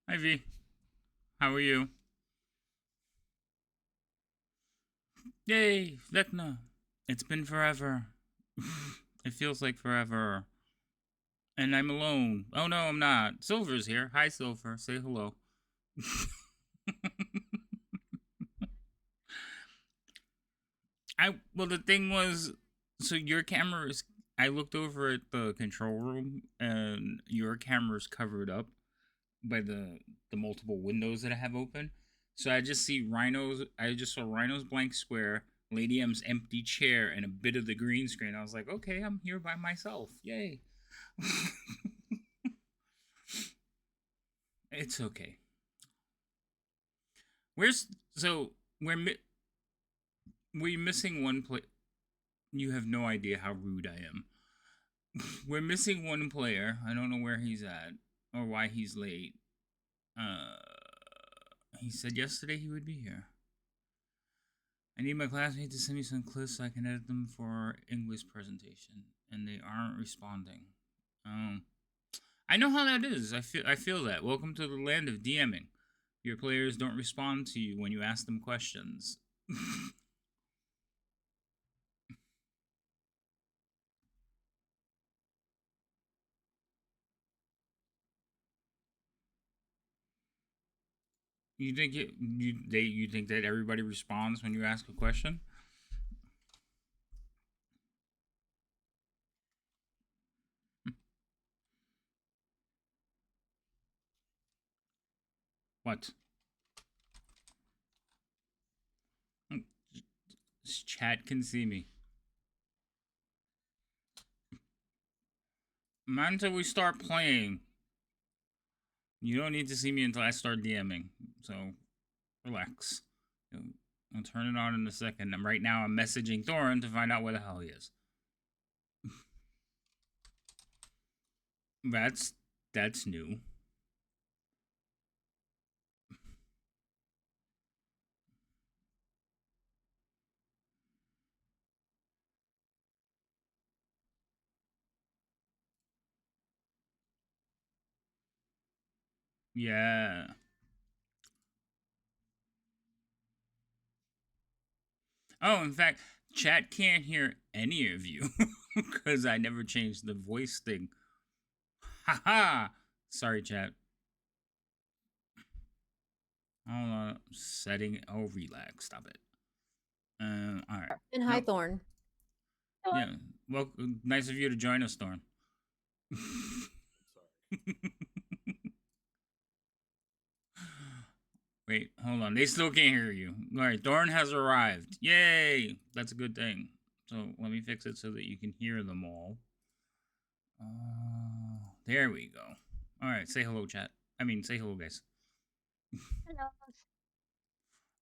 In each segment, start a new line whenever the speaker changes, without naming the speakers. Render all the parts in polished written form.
Hi V, how are you? Yay, Vecna. It's been forever. It feels like forever. And I'm alone. Oh no, I'm not. Silver's here. Hi Silver, say hello. The thing was, so your camera is, I looked over at the control room and your camera's covered up by the multiple windows that I have open. So I just saw Rhino's blank square, Lady M's empty chair, and a bit of the green screen. I was like, okay, I'm here by myself. Yay. It's okay. Where's so we're missing one play. You have no idea how rude I am. We're missing one player. I don't know where he's at or why he's late. Uh, he said yesterday he would be here. I need my classmate to send me some clips so I can edit them for our English presentation, and they aren't responding. I know how that is. I feel that. Welcome to the land of DMing. Your players don't respond to you when you ask them questions. You think that everybody responds when you ask a question? What? This chat can see me. Not until we start playing. You don't need to see me until I start DMing. So, relax. I'll turn it on in a second. Right now I'm messaging Thorin to find out where the hell he is. That's new. Yeah. Oh, in fact, chat can't hear any of you because I never changed the voice thing. Haha. Sorry, chat. Hold on. Setting. Oh, relax. Stop it. All right.
And hi, Thorn.
Yeah. Well, nice of you to join us, Thorn. Wait, hold on. They still can't hear you. All right, Thorn has arrived. Yay! That's a good thing. So let me fix it so that you can hear them all. There we go. All right, say hello, chat. Say hello, guys.
Hello.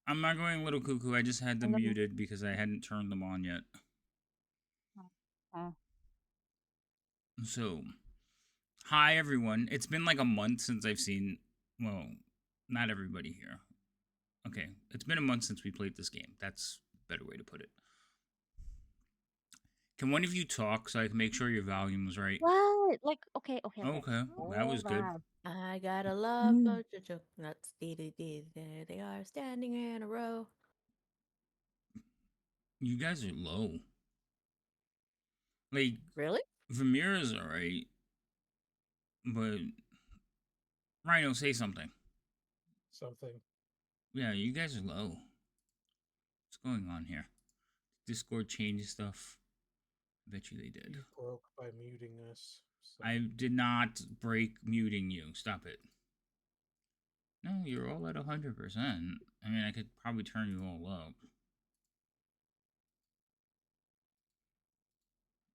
I'm not going a little cuckoo. I just had them muted because I hadn't turned them on yet. So, hi everyone. It's been like a month since I've seen, well, not everybody here. Okay, it's been a month since we played this game. That's a better way to put it. Can one of you talk so I can make sure your volume was right?
What? Like, okay.
Okay, that was good.
I got a love bunch of chocolates. They are standing in a row.
You guys are low. Like,
Really?
Vermeer's alright, but Rhino, say something.
Something.
Yeah, you guys are low. What's going on here? Discord changed stuff. I bet you they did.
You broke by muting us.
So. I did not break muting you. Stop it. No, you're all at 100%. I mean, I could probably turn you all up.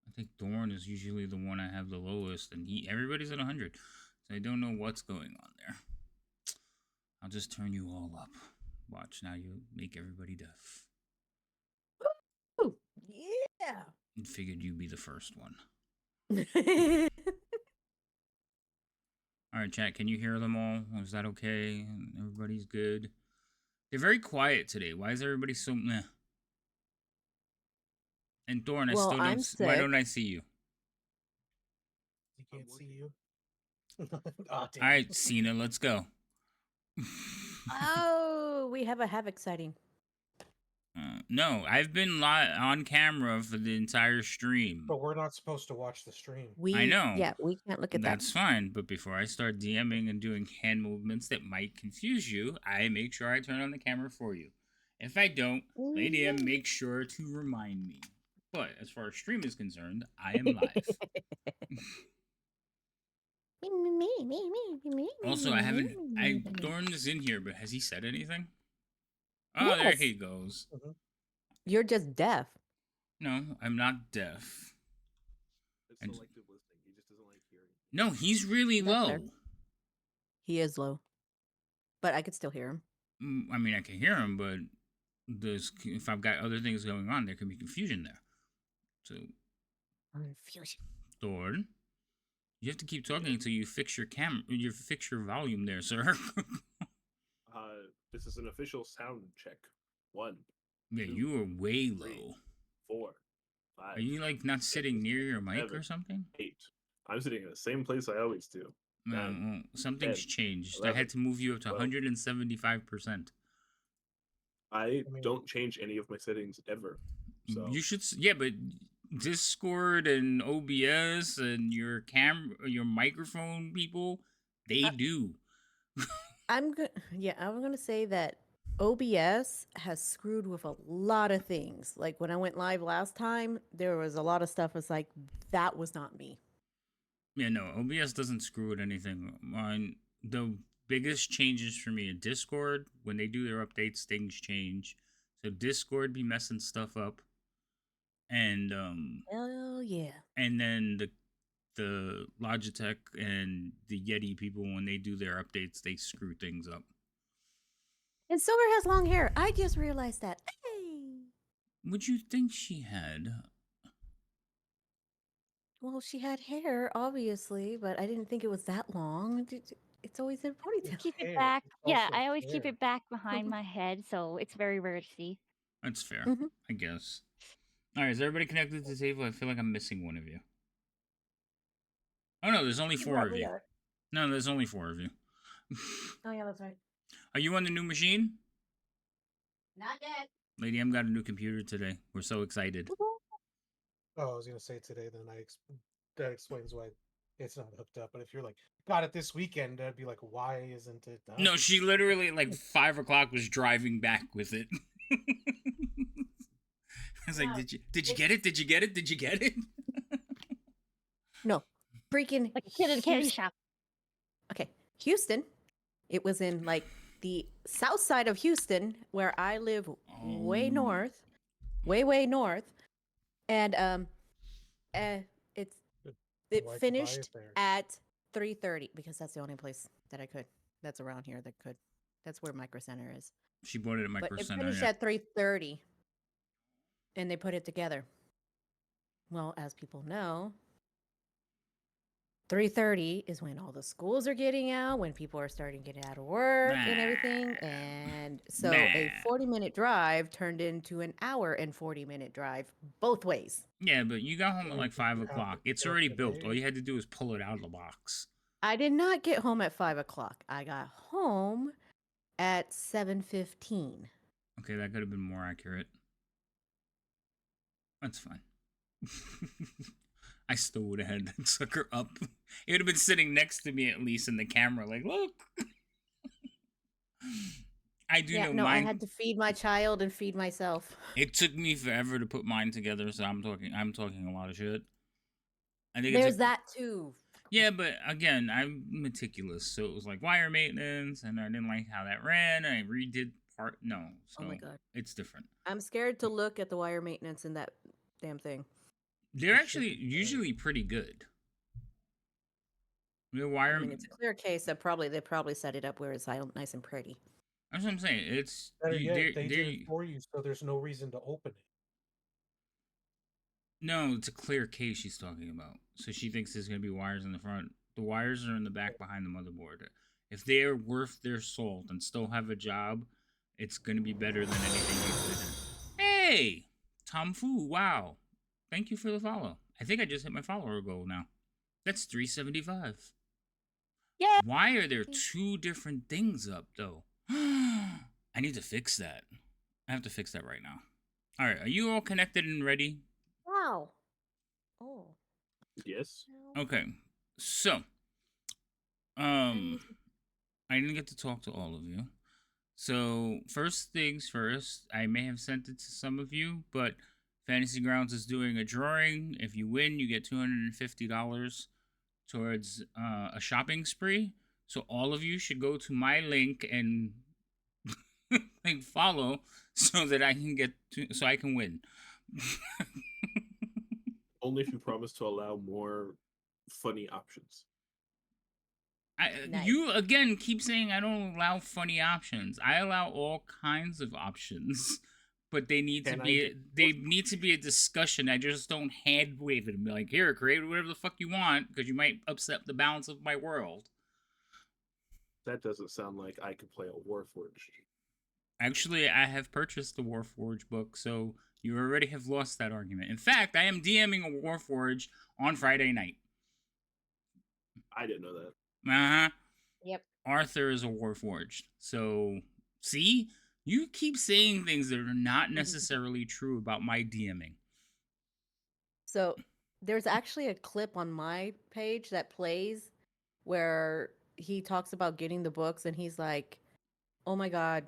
I think Dorn is usually the one I have the lowest, and everybody's at 100. So I don't know what's going on there. I'll just turn you all up. Watch, now you make everybody deaf.
Ooh, yeah.
I figured you'd be the first one. All right, chat, can you hear them all? Is that okay? Everybody's good? They're very quiet today. Why is everybody so meh? And Thorn, I still don't. Why don't I see you?
He can't see you.
All right, Cena, let's go.
Oh, we have a Havoc sighting.
No, I've been on camera for the entire stream.
But we're not supposed to watch the stream.
I know.
Yeah, we can't look at that.
That's fine, but before I start DMing and doing hand movements that might confuse you, I make sure I turn on the camera for you. If I don't, Lady M makes sure to remind me. But as far as stream is concerned, I am live. Also, Thorn is in here, but has he said anything? Oh, there
Yes.
he goes.
You're just deaf.
No, I'm not deaf.
It's selective listening. He just doesn't like hearing.
No, he's really
That's
low.
fair. He is low. But I could still hear him.
I mean, I can hear him, but if I've got other things going on, there could be confusion there. So,
Confusion.
Thorn, you have to keep talking until you fix your fix your volume there, sir.
This is an official sound check. 1.
Yeah,
2,
you are way
3,
low.
4, 5.
Are you like not sitting near your mic
7,
or something?
8. I'm sitting in the same place I always do.
No, something's
10,
changed.
11,
I had to move you up to
12.
175%.
I don't change any of my settings ever. So
You should, yeah, but Discord and OBS and your microphone people, they do.
I'm gonna say that OBS has screwed with a lot of things. Like when I went live last time, there was a lot of stuff. It's like that was not me.
Yeah, no, OBS doesn't screw with anything. The biggest changes for me at Discord, when they do their updates, things change. So Discord be messing stuff up, and
Hell yeah.
and then the Logitech and the Yeti people, when they do their updates, they screw things up.
And Silver has long hair. I just realized that. Hey.
Would you think she had?
Well, she had hair, obviously, but I didn't think it was that long. It's always in a ponytail.
Keep it
Hair.
back.
It's
Yeah,
also
I always keep
hair.
it back behind my head, so it's very rare to see.
That's fair,
Mhm.
I guess. All right, is everybody connected to the table? I feel like I'm missing one of you. Oh no, there's only 4 of you. No, there's only 4 of you.
Oh yeah, that's right.
Are you on the new machine?
Not yet.
Lady M got a new computer today. We're so excited.
Oh, I was gonna say today. Then that explains why it's not hooked up. But if you're like got it this weekend, I'd be like, why isn't it done?
No, she literally like 5 o'clock was driving back with it. I was like, did you get it? Did you get it? Did you get it?
No, freaking
Like a kid in a candy shop.
Okay, Houston. It was in like the south side of Houston, where I live, way
Oh.
north, way north, and it
Why'd you buy
finished
it there?
at 3:30 because that's the only place that I could. That's around here that could. That's where Micro Center is.
She bought it at Micro
But it
Center.
finished
Yeah.
at 3:30, and they put it together. Well, as people know, 3:30 is when all the schools are getting out, when people are starting to get out of work and everything, and so a
Nah.
40-minute drive turned into an hour and 40-minute drive both ways.
Yeah, but you got home at
Well,
like
you
5
have to
o'clock. It's
build
already
the
built. All
day.
you had to do was pull it out of the box.
I did not get home at 5 o'clock. I got home at 7:15.
Okay, that could have been more accurate. That's fine. I still would have had that sucker up. It would have been sitting next to me at least in the camera, like, look. I do
Yeah,
know
no,
mine.
I had to feed my child and feed myself.
It took me forever to put mine together, so I'm talking a lot of shit. I think
There's that too.
Yeah, but again, I'm meticulous, so it was like wire maintenance, and I didn't like how that ran. I redid part. No, so
Oh my God.
it's different.
I'm scared to look at the wire maintenance in that damn thing.
They're
It should
actually
be good.
usually pretty good. The
I
wire.
mean, it's a clear case that they probably set it up where it's nice and pretty.
That's what I'm saying. It's
Better
you-
yet,
they're-
they
they're-
did it for you, so there's no reason to open it.
No, it's a clear case she's talking about. So she thinks there's gonna be wires in the front. The wires are in the back behind the motherboard. If they are worth their salt and still have a job, it's gonna be better than anything you put in. Hey, Tom Fu! Wow, thank you for the follow. I think I just hit my follower goal now. That's 375.
Yeah.
Why are there two different things up though? I need to fix that. I have to fix that right now. All right, are you all connected and ready?
Wow. Oh.
Yes.
Okay. So, I didn't get to talk to all of you. So, first things first, I may have sent it to some of you, but Fantasy Grounds is doing a drawing. If you win, you get $250 towards a shopping spree. So all of you should go to my link and like follow so that I can so I can win.
Only if you promise to allow more funny options.
Nice.
You again keep saying I don't allow funny options. I allow all kinds of options, but they need to be a discussion. I just don't hand wave it and be like, here, create whatever the fuck you want, because you might upset the balance of my world.
That doesn't sound like I could play a Warforged.
Actually, I have purchased the Warforged book, so you already have lost that argument. In fact, I am DMing a Warforged on Friday night.
I didn't know that.
Uh-huh.
Yep.
Arthur is a Warforged. So, see? You keep saying things that are not necessarily true about my DMing.
So there's actually a clip on my page that plays where he talks about getting the books and he's like, oh my God,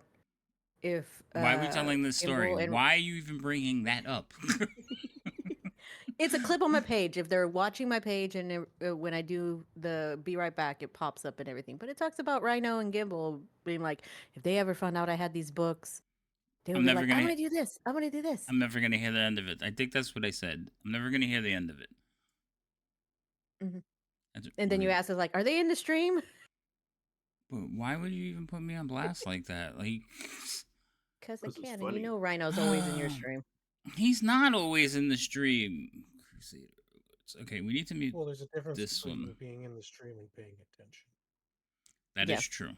if
Why are we telling this story?
Gimbal and-
Why are you even bringing that up?
It's a clip on my page. If they're watching my page and when I do the be right back, it pops up and everything. But it talks about Rhino and Gimbal being like, if they ever found out I had these books, they would be like, I'm going to do this. I'm going to do this.
I'm never going to hear the end of it. I think that's what I said. I'm never going to hear the end of it.
Mm-hmm. And then you ask us, like, are they in the stream?
But why would you even put me on blast like that? Like,
because I can. And you know Rhino's always in your stream.
He's not always in the stream. Okay, we need to meet.
Well, there's a difference
this
between
one.
being in the stream and paying attention.
That is true.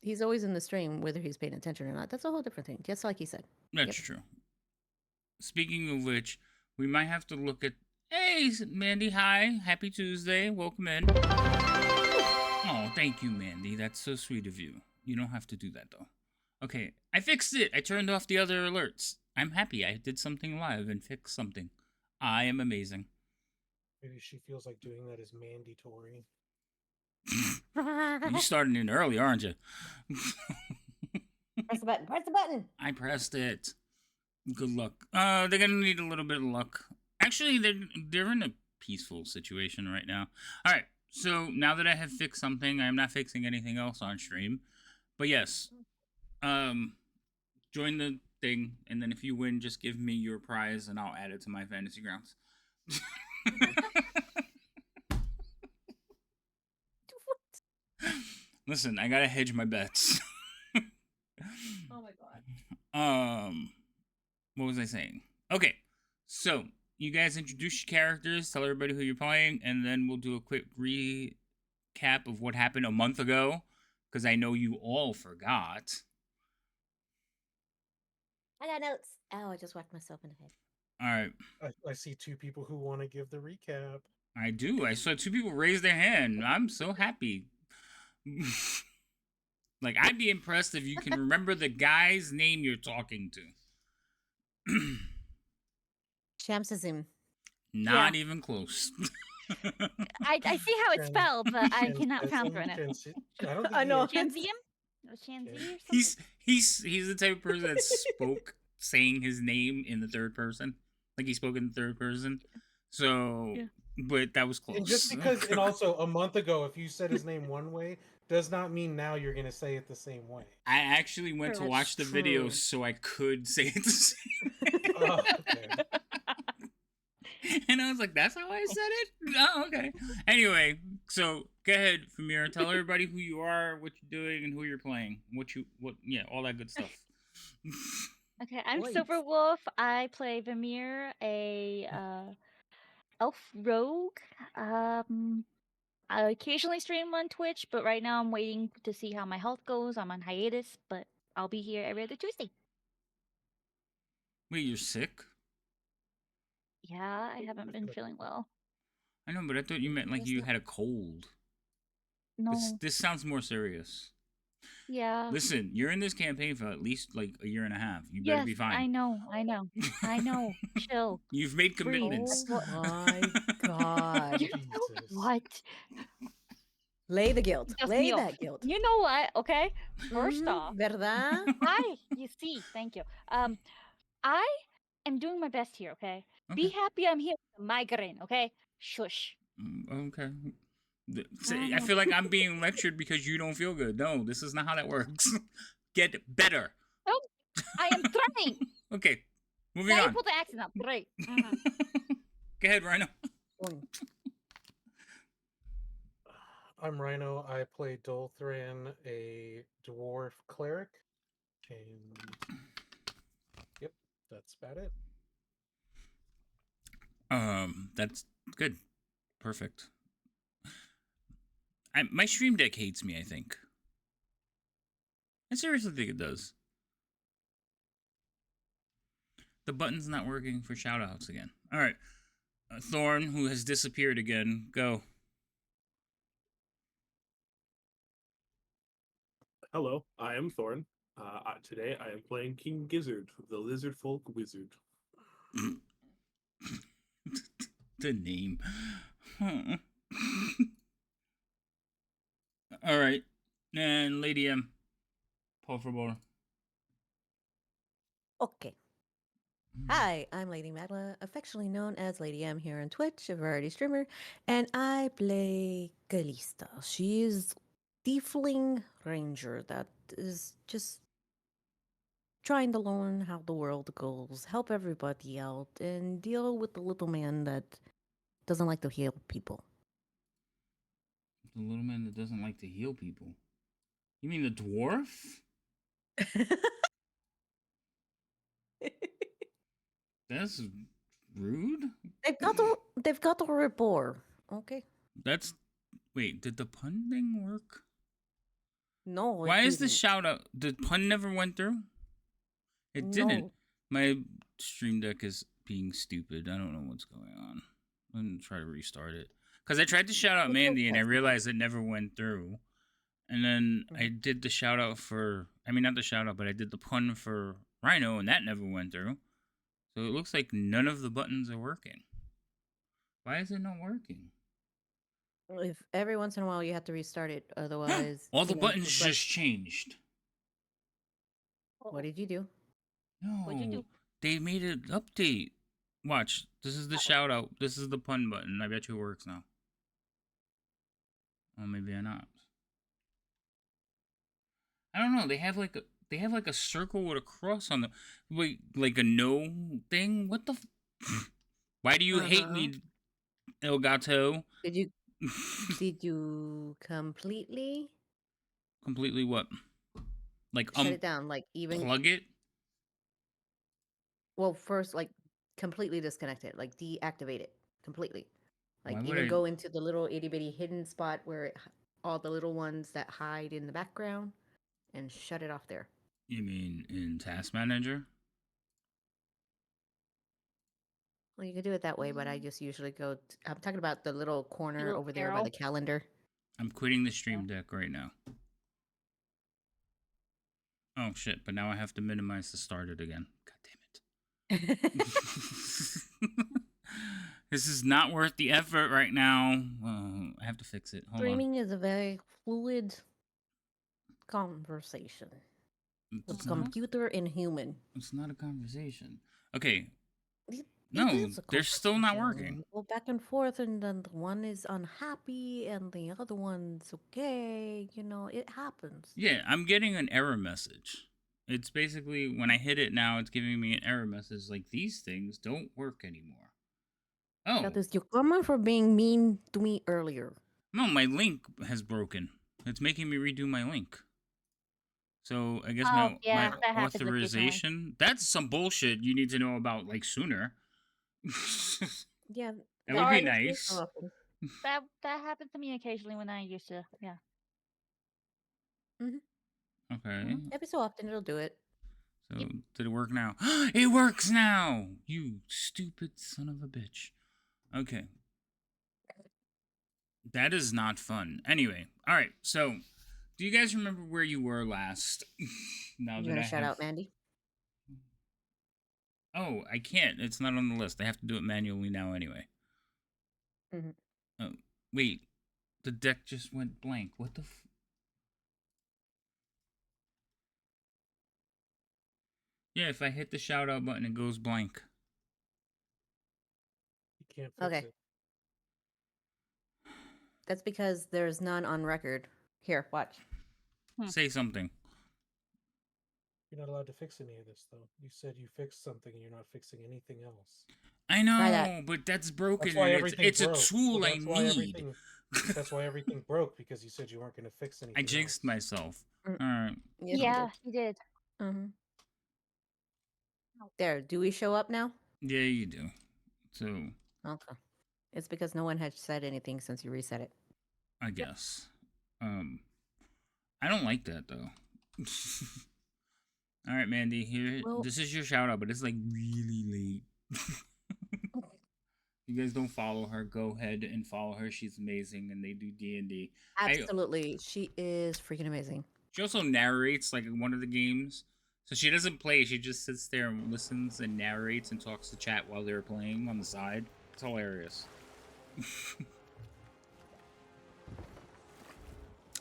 He's always in the stream, whether he's paying attention or not. That's a whole different thing, just like he said.
That's true. Speaking of which, we might have to look at... Hey, Mandy, hi. Happy Tuesday. Welcome in. Oh, thank you, Mandy. That's so sweet of you. You don't have to do that, though. Okay, I fixed it. I turned off the other alerts. I'm happy. I did something live and fixed something. I am amazing.
Maybe she feels like doing that is mandatory.
You started in early, aren't you?
Press the button. Press the button.
I pressed it. Good luck. They're gonna need a little bit of luck. Actually, they're in a peaceful situation right now. All right. So now that I have fixed something, I'm not fixing anything else on stream. But yes, join the thing, and then if you win, just give me your prize, and I'll add it to my Fantasy Grounds. Listen, I gotta hedge my bets.
Oh my god.
What was I saying? Okay, so you guys introduce your characters, tell everybody who you're playing, and then we'll do a quick recap of what happened a month ago, because I know you all forgot.
I got notes. Oh, I just whacked myself in the head.
All right.
I see two people who want to give the recap.
I do. I saw two people raise their hand. I'm so happy. Like, I'd be impressed if you can remember the guy's name you're talking to.
Shams is in.
Not even close.
I see how it's spelled, but I cannot pronounce it.
I know.
Shanzium? Shanzi or something?
He's the type of person that spoke saying his name in the third person. Like, he spoke in the third person. So, but that was close.
And just because, and also a month ago, if you said his name one way, does not mean now you're going to say it the same way.
I actually went to watch the video so I could say it the same.
Oh, okay.
And I was like, that's how I said it? Oh, okay. Anyway, so go ahead, Famir. Tell everybody who you are, what you're doing, and who you're playing. All that good stuff.
Okay, I'm
Wait.
Silver Wolf. I play Vamir, a elf rogue. I occasionally stream on Twitch, but right now I'm waiting to see how my health goes. I'm on hiatus, but I'll be here every other Tuesday.
Wait, you're sick?
Yeah, I haven't been feeling well.
I know, but I thought you meant like you had a cold.
No.
This sounds more serious.
Yeah.
Listen, you're in this campaign for at least like a year and a half. You better
Yes,
be fine.
I know. I know. Chill.
You've made
Breathe.
commitments.
Oh my god.
Jesus.
What?
Lay the guilt.
Just
Lay
me off.
that guilt.
You know what? Okay. First
Mhm,
off,
¿verdad?
you see, thank you. I am doing my best here. Okay. Be
Okay.
happy. I'm here with a migraine. Okay. Shush.
Okay. I feel like I'm being lectured because you don't feel good. No, this is not how that works. Get better.
Oh, I am trying.
Okay, moving
Now you
on.
put the accent up. Great. Mhm.
Go ahead, Rhino.
One.
I'm Rhino. I play Dolthrin, a dwarf cleric. And yep, that's about it.
That's good. Perfect. My stream deck hates me, I think. I seriously think it does. The button's not working for shoutouts again. All right. Thorn, who has disappeared again, go.
Hello, I am Thorn. Today I am playing King Gizzard, the lizard folk wizard.
The name. All right. And Lady M. Por favor.
Okay. Hi, I'm Lady Magla, affectionately known as Lady M here on Twitch, a variety streamer, and I play Callista. She is tiefling ranger that is just trying to learn how the world goes, help everybody out, and deal with the little man that doesn't like to heal people.
The little man that doesn't like to heal people. You mean the dwarf? That's rude.
They've got a rapport. Okay.
That's wait. Did the pun thing work?
No.
Why is the
didn't.
shout out? The pun never went through. It didn't.
No.
My stream deck is being stupid. I don't know what's going on. I'm gonna try to restart it because I tried to shout out
It's
Mandy and I
okay.
realized it never went through. And then I did the shout out for. I mean, not the shout out, but I did the pun for Rhino, and that never went through. So it looks like none of the buttons are working. Why is it not working?
If every once in a while you have to restart it, otherwise
All the
you know,
buttons
it's like-
just changed.
What did you do?
No,
What'd you do?
they made an update. Watch, this is the shout out. This is the pun button. I bet you it works now. Oh, maybe I not. I don't know. They have like a circle with a cross on the wait, like a no thing. What the? Why do you hate me, El Gato?
Did you completely
Completely what? Like
shut it down? Like even
plug it?
well, first like completely disconnect it, like deactivate it completely. Like
Why would
even
I-
go into the little itty bitty hidden spot where all the little ones that hide in the background and shut it off there.
You mean in Task Manager?
Well, you can do it that way, but I just usually go. I'm talking about the little corner
Little
over there by
arrow?
the calendar.
I'm quitting the stream deck right now. Oh shit! But now I have to minimize to start it again. God damn it! This is not worth the effort right now. I have to fix it. Hold
Streaming is a very fluid conversation
on.
with
It's not,
computer and human.
it's not a conversation. Okay.
It
No,
is a
they're still not
conversation.
working.
You go back and forth, and then the one is unhappy, and the other one's okay. You know, it happens.
Yeah, I'm getting an error message. It's basically when I hit it now, it's giving me an error message like these things don't work anymore. Oh,
That is your comment for being mean to me earlier.
no, my link has broken. It's making me redo my link. So I guess
Oh, yeah,
my
that happens occasionally.
authorization, that's some bullshit you need to know about like sooner.
Yeah,
That would be
Sorry.
nice.
That happens to me occasionally when I used to. Yeah.
Okay.
Every so often it'll do it.
So did it work now? It works now! You stupid son of a bitch. Okay. That is not fun. Anyway, all right. So, do you guys remember where you were last? Now
You
that
want
I
to shout
have.
out Mandy?
Oh, I can't. It's not on the list. I have to do it manually now anyway.
Mhm.
Oh, wait. The deck just went blank. What the? Yeah, if I hit the shout out button, it goes blank.
You can't fix
Okay.
it.
That's because there's none on record. Here, watch.
Say something.
You're not allowed to fix any of this, though. You said you fixed something, and you're not fixing anything else.
I
Try that.
know, but that's broken.
That's why
And
everything
it's a
broke.
tool
Well,
I
that's why
need.
everything. That's why everything broke, because you said you weren't going to fix anything.
I jinxed
else.
myself.
Mm.
All right.
Yes,
Yeah, you did.
Mm-hmm. There. Do we show up now?
Yeah, you do. So,
Okay. It's because no one had said anything since you reset it.
I guess. I don't like that though. All right, Mandy. Here,
Well-
this is your shout out, but it's like really late. You guys don't follow her, go ahead and follow her. She's amazing, and they do D&D.
Absolutely. She is freaking amazing.
She also narrates like one of the games. So she doesn't play, she just sits there and listens and narrates and talks to chat while they're playing on the side. It's hilarious.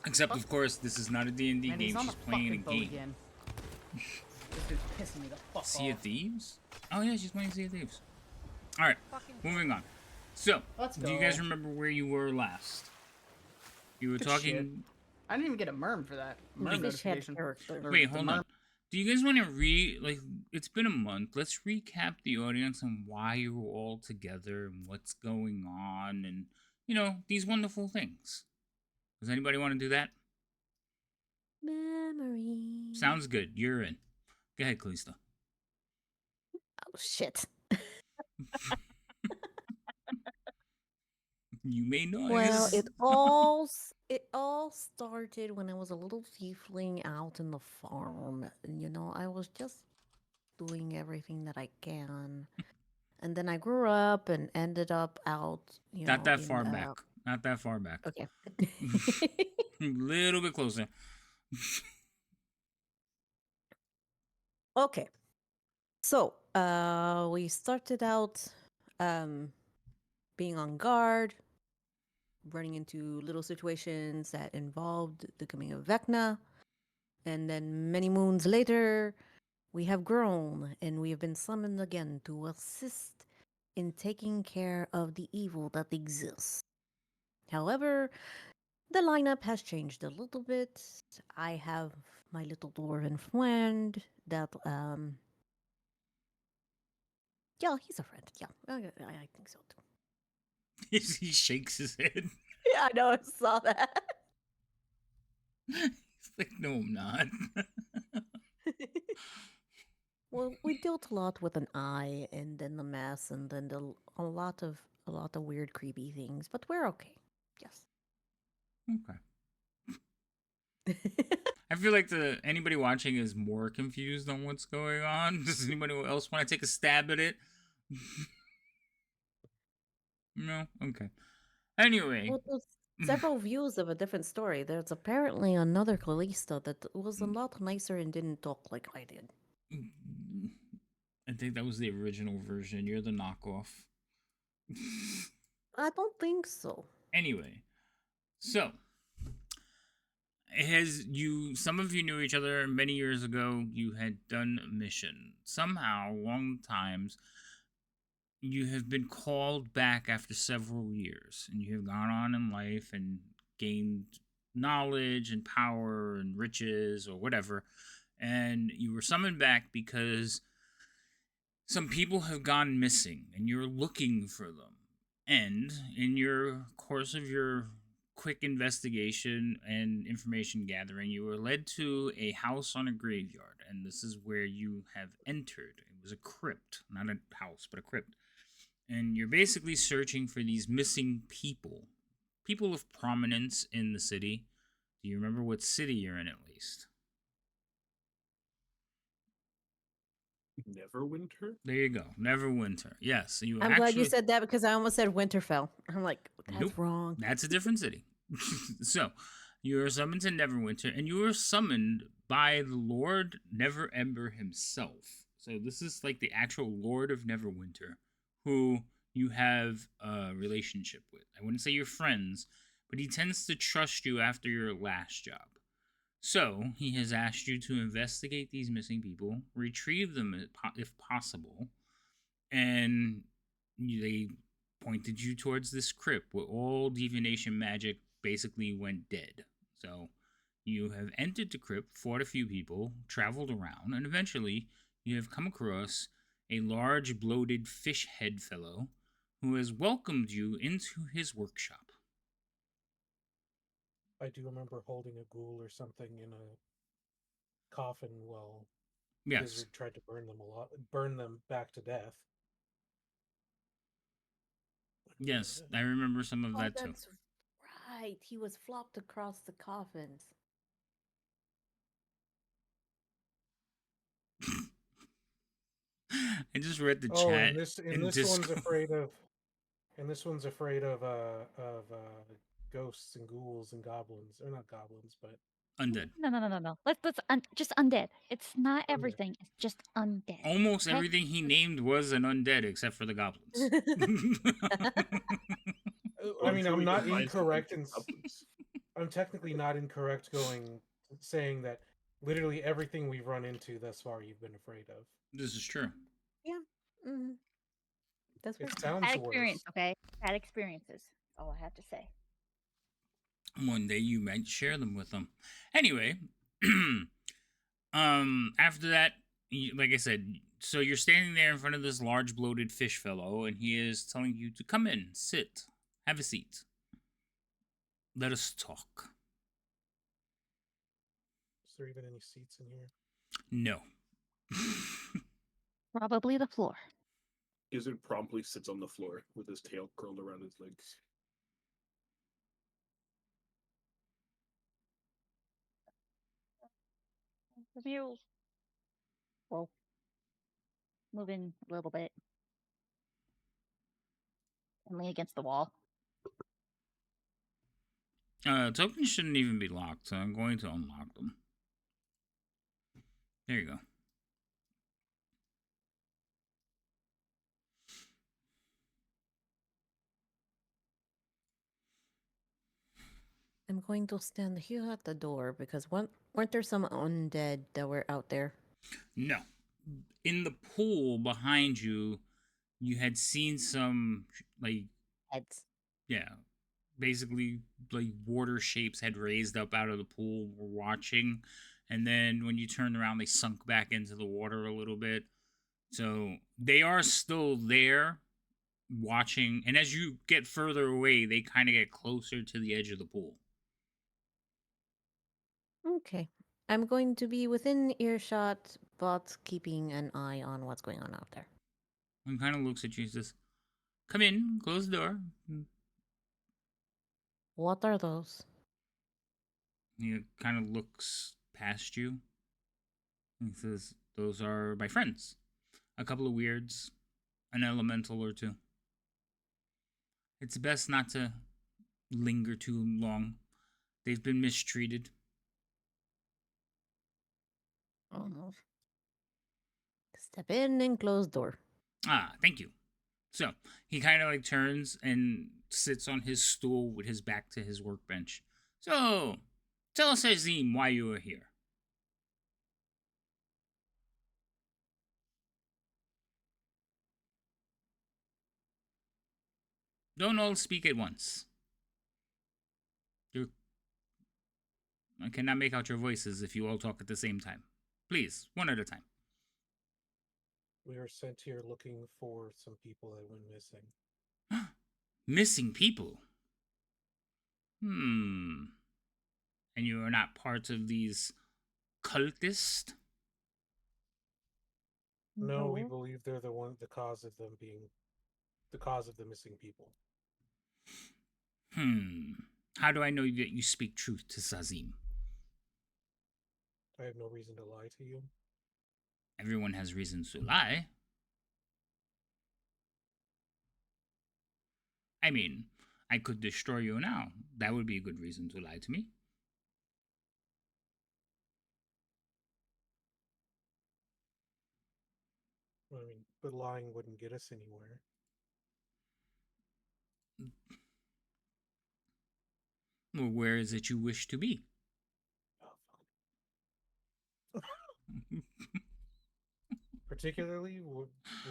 Except, of course, this is not a D&D
Man, he's
game.
on
She's
the
playing a
fucking boat
game.
again. This dude's pissing me the fuck
Sea of
off.
Thieves? Oh, yeah, she's playing Sea of Thieves. Alright, moving on. So,
Let's
do you guys
go.
remember where you were last? You were
Good
talking...
shit. I didn't even get a merm for that. Merm
Fish head
notification.
character.
Or
Wait,
the
hold
merm-
on. Do you guys want to it's been a month. Let's recap the audience on why you were all together and what's going on and, these wonderful things. Does anybody want to do that?
Memory.
Sounds good. You're in. Go ahead, Kalista.
Oh, shit.
You may know.
Well, it all started when I was a little tiefling out in the farm. And, I was just doing everything that I can. And then I grew up and ended up out,
Not that
in
far
the-
back. Not that far back.
Okay.
A little bit closer.
Okay. So, we started out being on guard, running into little situations that involved the coming of Vecna. And then many moons later, we have grown and we have been summoned again to assist in taking care of the evil that exists. However, the lineup has changed a little bit. I have my little dwarven friend that, yeah, he's a friend. Yeah, I think so too.
He shakes his head.
Yeah, I know, I saw that.
He's like, no, I'm not.
Well, we dealt a lot with an eye, and then the mess, and then a lot of weird, creepy things. But we're okay. Yes.
Okay. I feel like anybody watching is more confused on what's going on. Does anybody else want to take a stab at it? No? Okay. Anyway.
Well, there's several views of a different story. There's apparently another Callisto that was a lot nicer and didn't talk like I did.
I think that was the original version. You're the knockoff.
I don't think so.
Anyway. So. Some of you knew each other many years ago. You had done a mission. Somehow, long times, you have been called back after several years, and you have gone on in life and gained knowledge and power and riches or whatever, and you were summoned back because some people have gone missing, and you're looking for them. And in your course of your quick investigation and information gathering, you were led to a house on a graveyard, and this is where you have entered. It was a crypt, not a house, but a crypt. And you're basically searching for these missing people of prominence in the city. Do you remember what city you're in, at least?
Neverwinter?
There you go. Neverwinter. Yes, you
I'm glad you said that because I almost said Winterfell. I'm like, that's
Nope.
wrong.
That's a different city. So, you are summoned to Neverwinter, and you are summoned by the Lord Neverember himself. So, this is like the actual Lord of Neverwinter, who you have a relationship with. I wouldn't say you're friends, but he tends to trust you after your last job. So, he has asked you to investigate these missing people, retrieve them if possible, and they pointed you towards this crypt where all divination magic basically went dead. So you have entered the crypt, fought a few people, traveled around, and eventually you have come across a large, bloated fish head fellow who has welcomed you into his workshop.
I do remember holding a ghoul or something in a coffin while
Yes.
Gizzard tried to burn them back to death.
Yes, I remember some of
Oh,
that too.
that's right. He was flopped across the coffins.
I just read the
Oh,
chat
and this
in
one's
Discord.
afraid of, ghosts and ghouls and goblins, or not goblins, but
Undead.
No. Let's just undead. It's not everything. It's just undead.
Almost
okay?
everything he named was an undead except for the goblins.
I mean, I'm not
find some
incorrect
ancient goblins.
I'm technically not incorrect saying that literally everything we've run into thus far you've been afraid of.
This is true.
Yeah. Mm-hmm. That's
It
right.
sounds
Bad
worse.
experience, okay? Bad experiences. That's all I have to say.
One day you might share them with them. Anyway, after that, like I said, so you're standing there in front of this large bloated fish fellow, and he is telling you to come in, sit, have a seat. Let us talk.
Is there even any seats in here?
No.
Probably the floor.
Gizzard promptly sits on the floor with his tail curled around his legs.
The mule. Well, moving a little bit. And lean against the wall.
Tokens shouldn't even be locked, so I'm going to unlock them. There you go.
I'm going to stand here at the door because weren't there some undead that were out there?
No. In the pool behind you, you had seen some, like,
Heads.
yeah, basically, like, water shapes had raised up out of the pool, were watching, and then when you turned around, they sunk back into the water a little bit. So they are still there watching, and as you get further away, they kind of get closer to the edge of the pool.
Okay. I'm going to be within earshot, but keeping an eye on what's going on out there.
And kind of looks at you and says, "Come in, close the door."
What are those?
He kind of looks past you. He says, "Those are my friends. A couple of weirds, an elemental or two. It's best not to linger too long. They've been mistreated."
Oh. Step in and close door.
Ah, thank you. So he kind of like turns and sits on his stool with his back to his workbench. So, tell us, Azim, why you are here. Don't all speak at once. I cannot make out your voices if you all talk at the same time. Please, one at a time.
We were sent here looking for some people that went missing.
Missing people? And you are not part of these cultists?
No, we believe they're the cause of the missing people.
How do I know that you speak truth to Sazim?
I have no reason to lie to you.
Everyone has reasons to lie. I mean, I could destroy you now. That would be a good reason to lie to me.
I mean, but lying wouldn't get us anywhere.
Well, where is it you wish to be?
Oh, particularly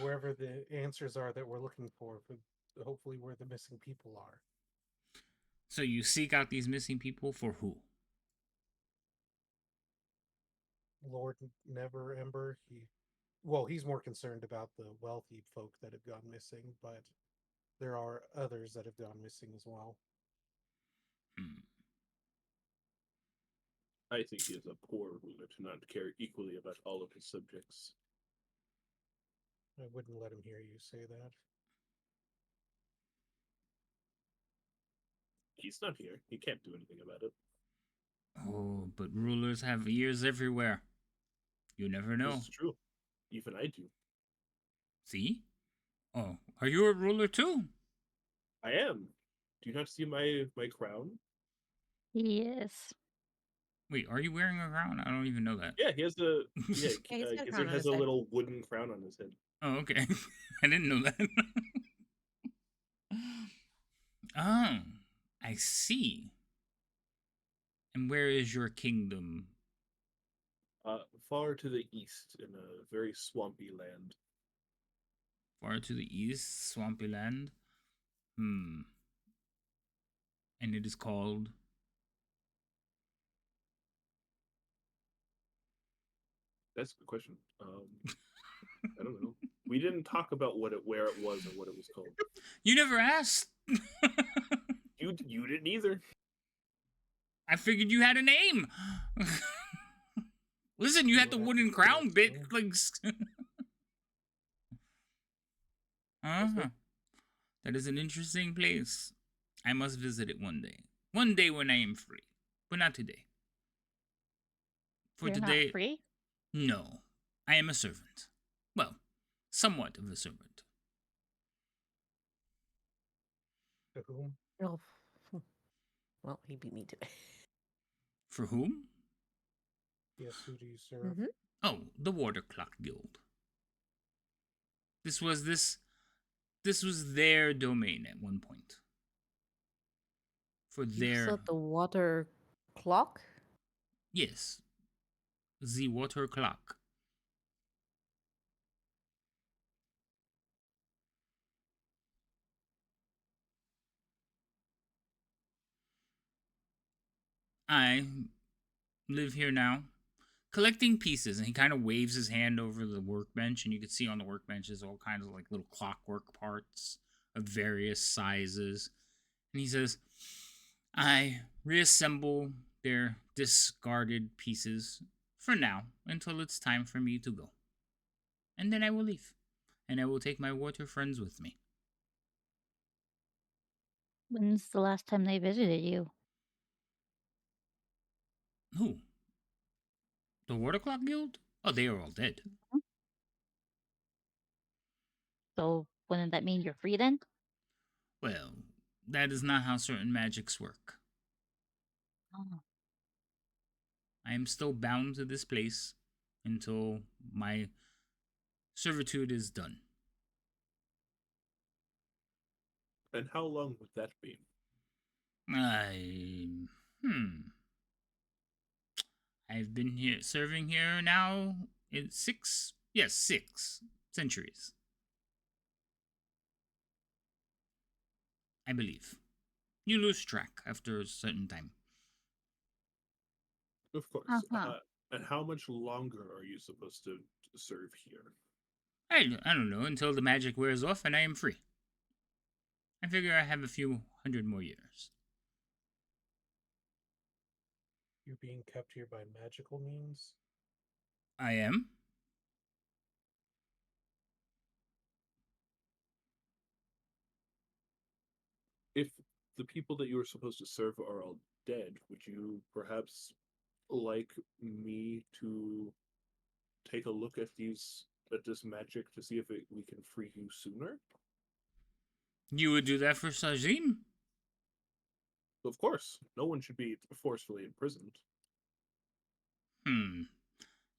wherever the answers are that we're looking for, hopefully where the missing people are.
So you seek out these missing people for who?
Lord Never Ember, he's more concerned about the wealthy folk that have gone missing, but there are others that have gone missing as well.
Hmm.
I think he is a poor ruler to not care equally about all of his subjects.
I wouldn't let him hear you say that.
He's not here. He can't do anything about it.
Oh, but rulers have ears everywhere. You never know.
This is true. Even I do.
See? Oh, are you a ruler too?
I am. Do you not see my crown?
Yes.
Wait, are you wearing a crown? I don't even know that.
Yeah, he has a
Yeah, he's got a crown
Gizzard
on
has
his
a
head.
little wooden crown on his head.
Oh, okay. I didn't know that. Oh, I see. And where is your kingdom?
Far to the east in a very swampy land.
Far to the east, swampy land? And it is called...
That's a good question. I don't know. We didn't talk about where it was or what it was called.
You never asked.
You didn't either.
I figured you had a name. Listen, you had the wooden crown bit. Like, that is an interesting place. I must visit it one day. One day when I am free, but not today. For
You're
today,
not free?
no, I am a servant. Well, somewhat of a servant.
To whom?
Oh, well, he beat me to it.
For whom?
Yes, who do you serve?
Mhm.
Oh, the Water Clock Guild. This was their domain at one point. For
You
their
said the water clock?
yes, the Water Clock. I live here now, collecting pieces, and he kind of waves his hand over the workbench, and you can see on the workbench is all kinds of like little clockwork parts of various sizes. And he says, I reassemble their discarded pieces for now until it's time for me to go. And then I will leave, and I will take my water friends with me.
When's the last time they visited you?
Who? The Water Clock Guild? Oh, they are all dead.
So wouldn't that mean you're free then?
Well, that is not how certain magics work.
Oh.
I am still bound to this place until my servitude is done.
And how long would that be?
I've been here serving here now in 6 centuries. I believe. You lose track after a certain time.
Of course.
Uh-huh.
And how much longer are you supposed to serve here?
I don't know, until the magic wears off and I am free. I figure I have a few hundred more years.
You're being kept here by magical means?
I am?
If the people that you were supposed to serve are all dead, would you perhaps like me to take a look at this magic to see if we can free you sooner?
You would do that for Sajim?
Of course, no one should be forcefully imprisoned.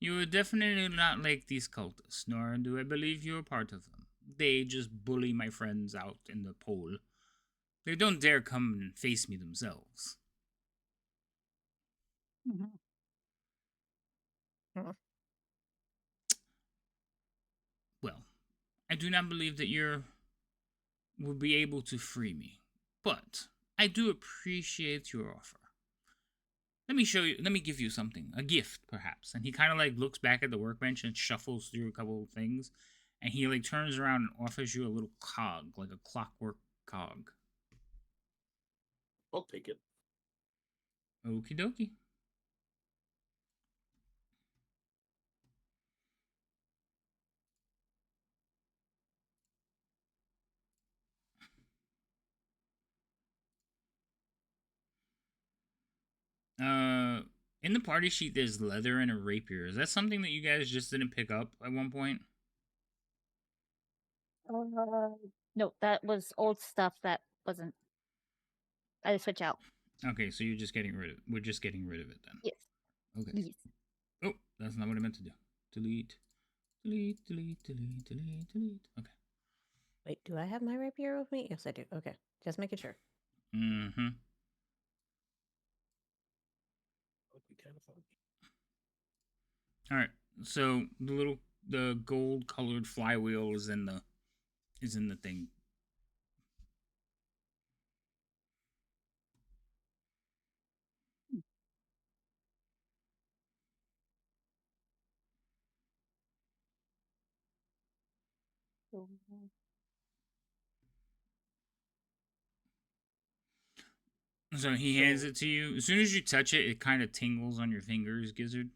You would definitely not like these cultists, nor do I believe you're part of them. They just bully my friends out in the pole. They don't dare come and face me themselves.
Mhm.
Well, I do not believe that you will be able to free me, but I do appreciate your offer. Let me give you something, a gift perhaps. And he kind of like looks back at the workbench and shuffles through a couple of things, and he like turns around and offers you a little cog, like a clockwork cog.
I'll take it.
Okie dokie. In the party sheet, there's leather and a rapier. Is that something that you guys just didn't pick up at one point?
No, that was old stuff that wasn't. I had to switch out.
Okay, so you're just getting rid of it. We're just getting rid of it then.
Yes.
Okay.
Yes.
Oh, that's not what I meant to do. Delete. Delete, delete, delete, delete, delete. Okay.
Wait, do I have my rapier with me? Yes, I do. Okay, just making sure.
Mm-hmm.
That'd be kind of fun.
All right. So the gold colored flywheel is in the thing. So he hands it to you. As soon as you touch it, it kind of tingles on your fingers, Gizzard.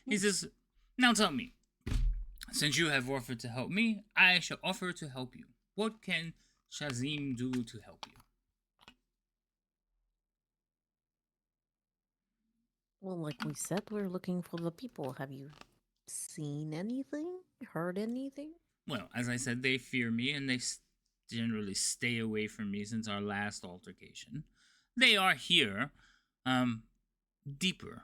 He says, "Now tell me, since you have offered to help me, I shall offer to help you. What can Shazim do to help you?"
Well, like we said, we're looking for the people. Have you seen anything? Heard anything?
Well, as I said, they fear me and they generally stay away from me since our last altercation. They are here, deeper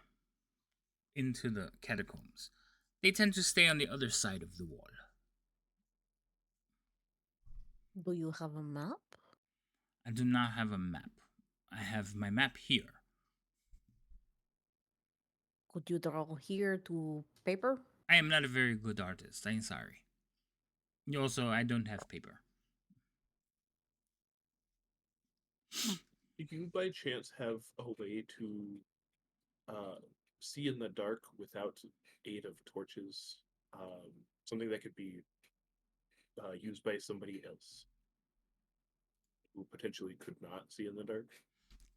into the catacombs. They tend to stay on the other side of the wall.
Do you have a map?
I do not have a map. I have my map here.
Could you draw here to paper?
I am not a very good artist. I'm sorry. Also, I don't have paper.
Do you by chance have a way to see in the dark without aid of torches? Something that could be used by somebody else who potentially could not see in the dark?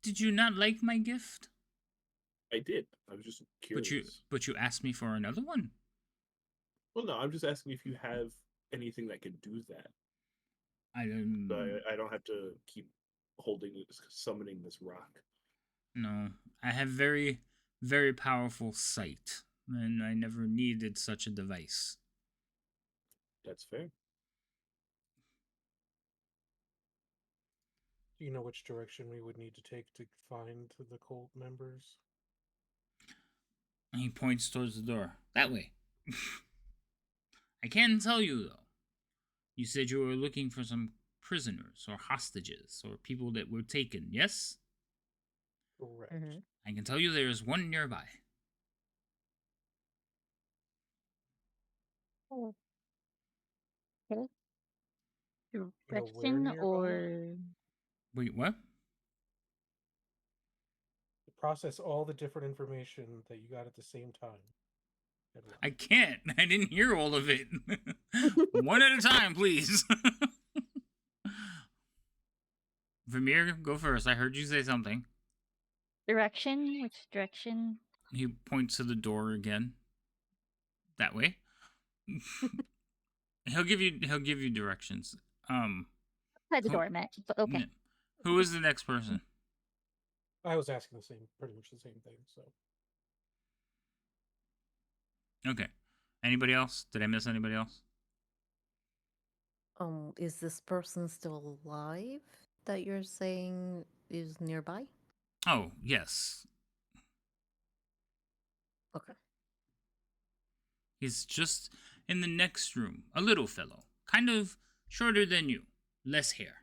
Did you not like my gift?
I did. I was just curious.
But you asked me for another one.
Well, no, I'm just asking if you have anything that could do that.
I don't.
So I don't have to keep summoning this rock.
No, I have very, very powerful sight, and I never needed such a device.
That's fair.
Do you know which direction we would need to take to find the cult members?
He points towards the door. That way. I can tell you, though. You said you were looking for some prisoners or hostages or people that were taken, yes?
Correct.
Mm-hmm.
I can tell you there is one nearby.
Oh. Okay.
know where
Direction
nearby?
or
Wait, what?
To process all the different information that you got at the same time.
I can't. I didn't hear all of it. One at a time, please. Vermeer, go first. I heard you say something.
direction? Which direction?
He points to the door again. That way. He'll give you directions.
Outside the
Who-
door, I meant. But okay.
Who is the next person?
I was asking pretty much the same thing. So
Okay. Anybody else? Did I miss anybody else?
Is this person still alive that you're saying is nearby?
Oh, yes.
Okay.
He's just in the next room. A little fellow. Kind of shorter than you. Less hair.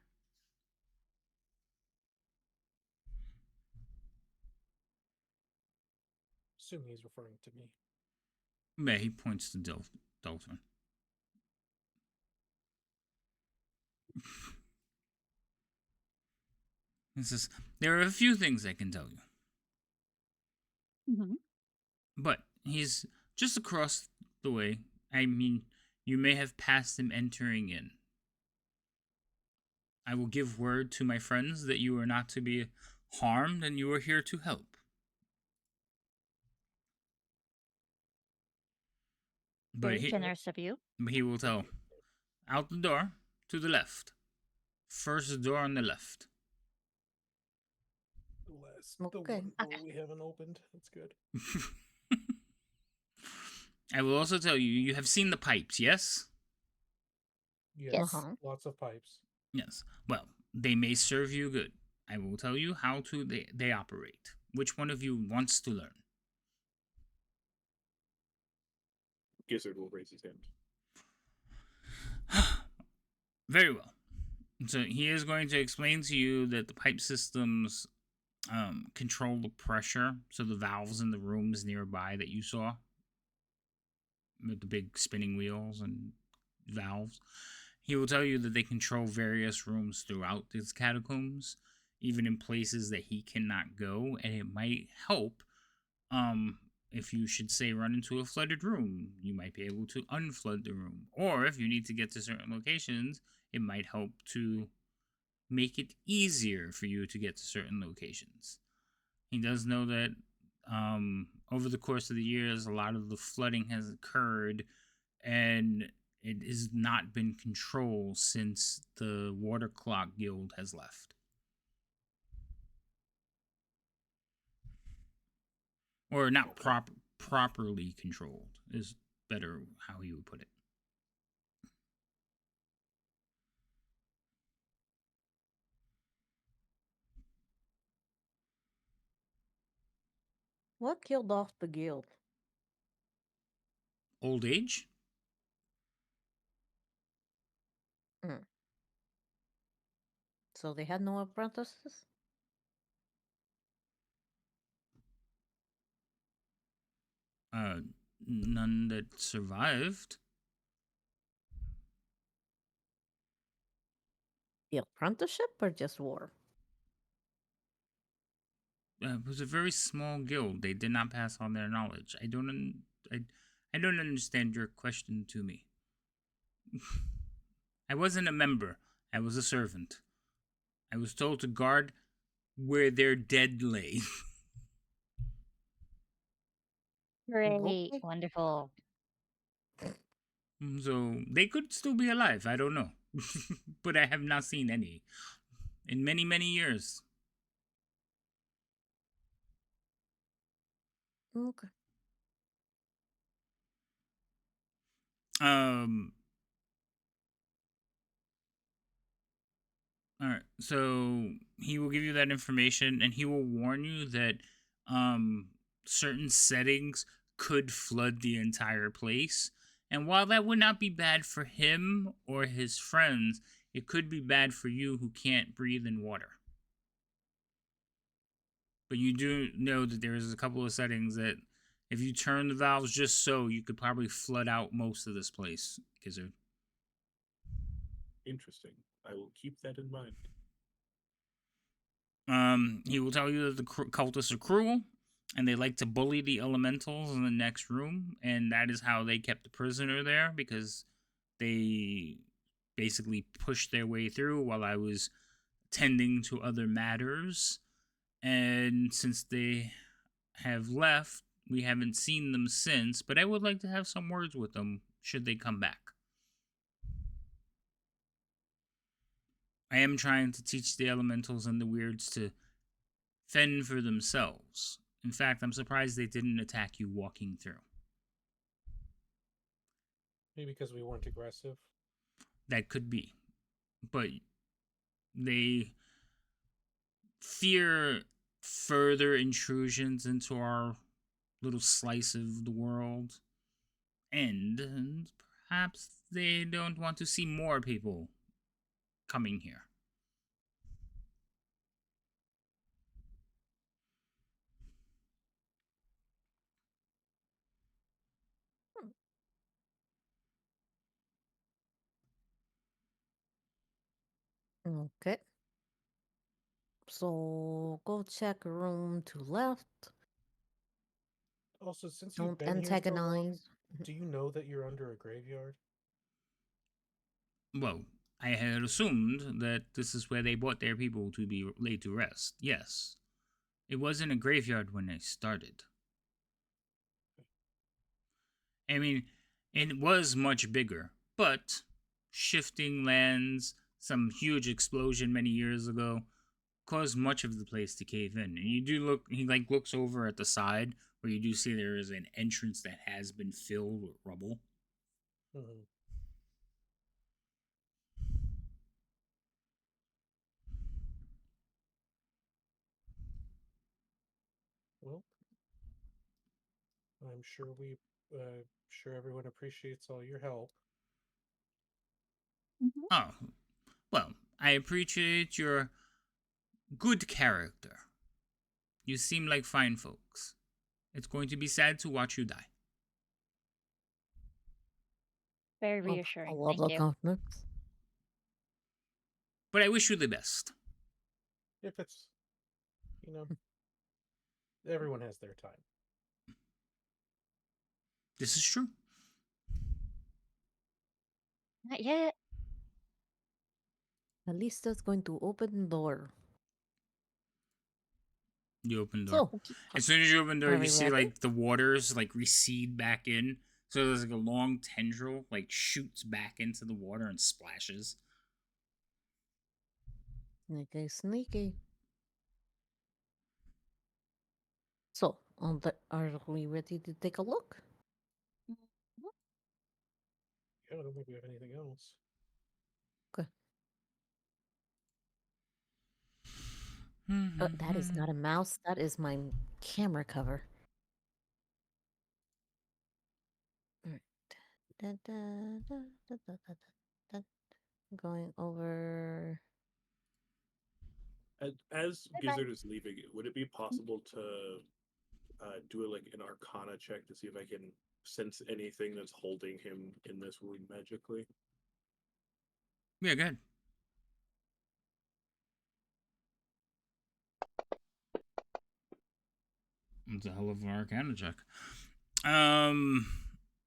Assume he's referring to me.
Yeah, he points to Dalton. He says, there are a few things I can tell you.
Mm-hmm.
But he's just across the way. I mean, you may have passed him entering in. I will give word to my friends that you are not to be harmed and you are here to help.
Very generous of you.
But he will tell, out the door, to the left. First door on the left.
The
Okay.
one door we haven't opened. That's good.
I will also tell you, you have seen the pipes, yes?
Yes.
Uh-huh.
Lots of pipes.
Yes. Well, they may serve you good. I will tell you how they operate. Which one of you wants to learn?
Gizzard will raise his hand.
Very well. So he is going to explain to you that the pipe systems control the pressure. So the valves in the rooms nearby that you saw, with the big spinning wheels and valves, he will tell you that they control various rooms throughout these catacombs, even in places that he cannot go, and it might help. If you should say run into a flooded room, you might be able to unflood the room. Or if you need to get to certain locations, it might help to make it easier for you to get to certain locations. He does know that over the course of the years, a lot of the flooding has occurred, and it has not been controlled since the Water Clock Guild has left. Or not properly controlled is better how he would put it.
What killed off the guild?
Old age?
So they had no apprentices?
None that survived.
The apprenticeship or just war?
It was a very small guild. They did not pass on their knowledge. I don't understand your question to me. I wasn't a member. I was a servant. I was told to guard where their dead lay.
Great.
Okay.
Wonderful.
So they could still be alive. I don't know. But I have not seen any in many, many years.
Okay.
All right. So he will give you that information, and he will warn you that certain settings could flood the entire place. And while that would not be bad for him or his friends, it could be bad for you who can't breathe in water. But you do know that there is a couple of settings that if you turn the valves just so, you could probably flood out most of this place, Gizzard.
Interesting. I will keep that in mind.
He will tell you that the cultists are cruel, and they like to bully the elementals in the next room, and that is how they kept the prisoner there, because they basically pushed their way through while I was tending to other matters. And since they have left, we haven't seen them since, but I would like to have some words with them should they come back. I am trying to teach the elementals and the weirds to fend for themselves. In fact, I'm surprised they didn't attack you walking through.
Maybe because we weren't aggressive.
That could be. But they fear further intrusions into our little slice of the world. And perhaps they don't want to see more people coming here.
Okay. So go check room to left.
Also, since you've
Don't
been here so long,
antagonize.
do you know that you're under a graveyard?
Well, I had assumed that this is where they brought their people to be laid to rest. Yes. It wasn't a graveyard when I started. I mean, it was much bigger, but shifting lands, some huge explosion many years ago, caused much of the place to cave in. And you do look, he like looks over at the side where you do see there is an entrance that has been filled with rubble.
Mm-hmm. Well, I'm sure everyone appreciates all your help.
Oh, well, I appreciate your good character. You seem like fine folks. It's going to be sad to watch you die.
Very
Oh, I
reassuring.
love
Thank
the
you.
compliments.
But I wish you the best.
If it's, everyone has their time.
This is true.
Not yet.
At least that's going to open the door.
You open the door.
So,
As soon as you open the door,
Are
you
we
see
ready?
like the waters like recede back in. So there's like a long tendril like shoots back into the water and splashes.
sneaky, sneaky. So, are we ready to take a look?
Yeah, I don't think we have anything else.
Okay. That is not a mouse. That is my camera cover. Alright. Da, da, da, da, da, da, da, da. Going over.
As
Bye-bye.
Gizzard is leaving, would it be possible to do an Arcana check to see if I can sense anything that's holding him in this room magically?
Yeah, good. It's a hell of an Arcana check.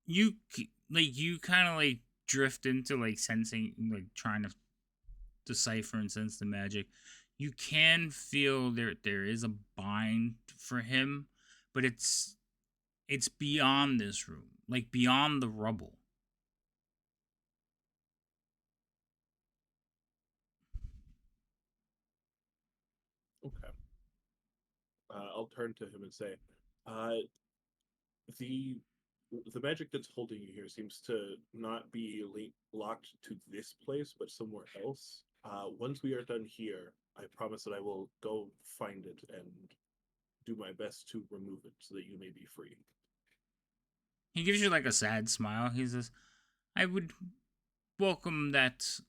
You kind of like drift into like sensing, like trying to decipher and sense the magic. You can feel there is a bind for him, but it's beyond this room, like beyond the rubble.
Okay. I'll turn to him and say, the the magic that's holding you here seems to not be locked to this place, but somewhere else. Once we are done here, I promise that I will go find it and do my best to remove it so that you may be free.
He gives you like a sad smile. He says, "I would welcome that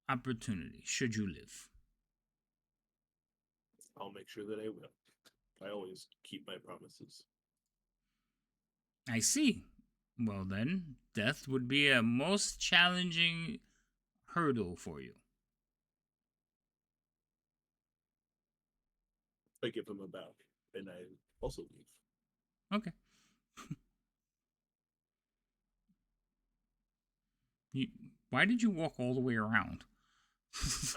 opportunity should you live."
I'll make sure that I will. I always keep my promises.
I see. Well then, death would be a most challenging hurdle for you.
I give him a bow, and I also leave.
Okay. Why did you walk all the way around?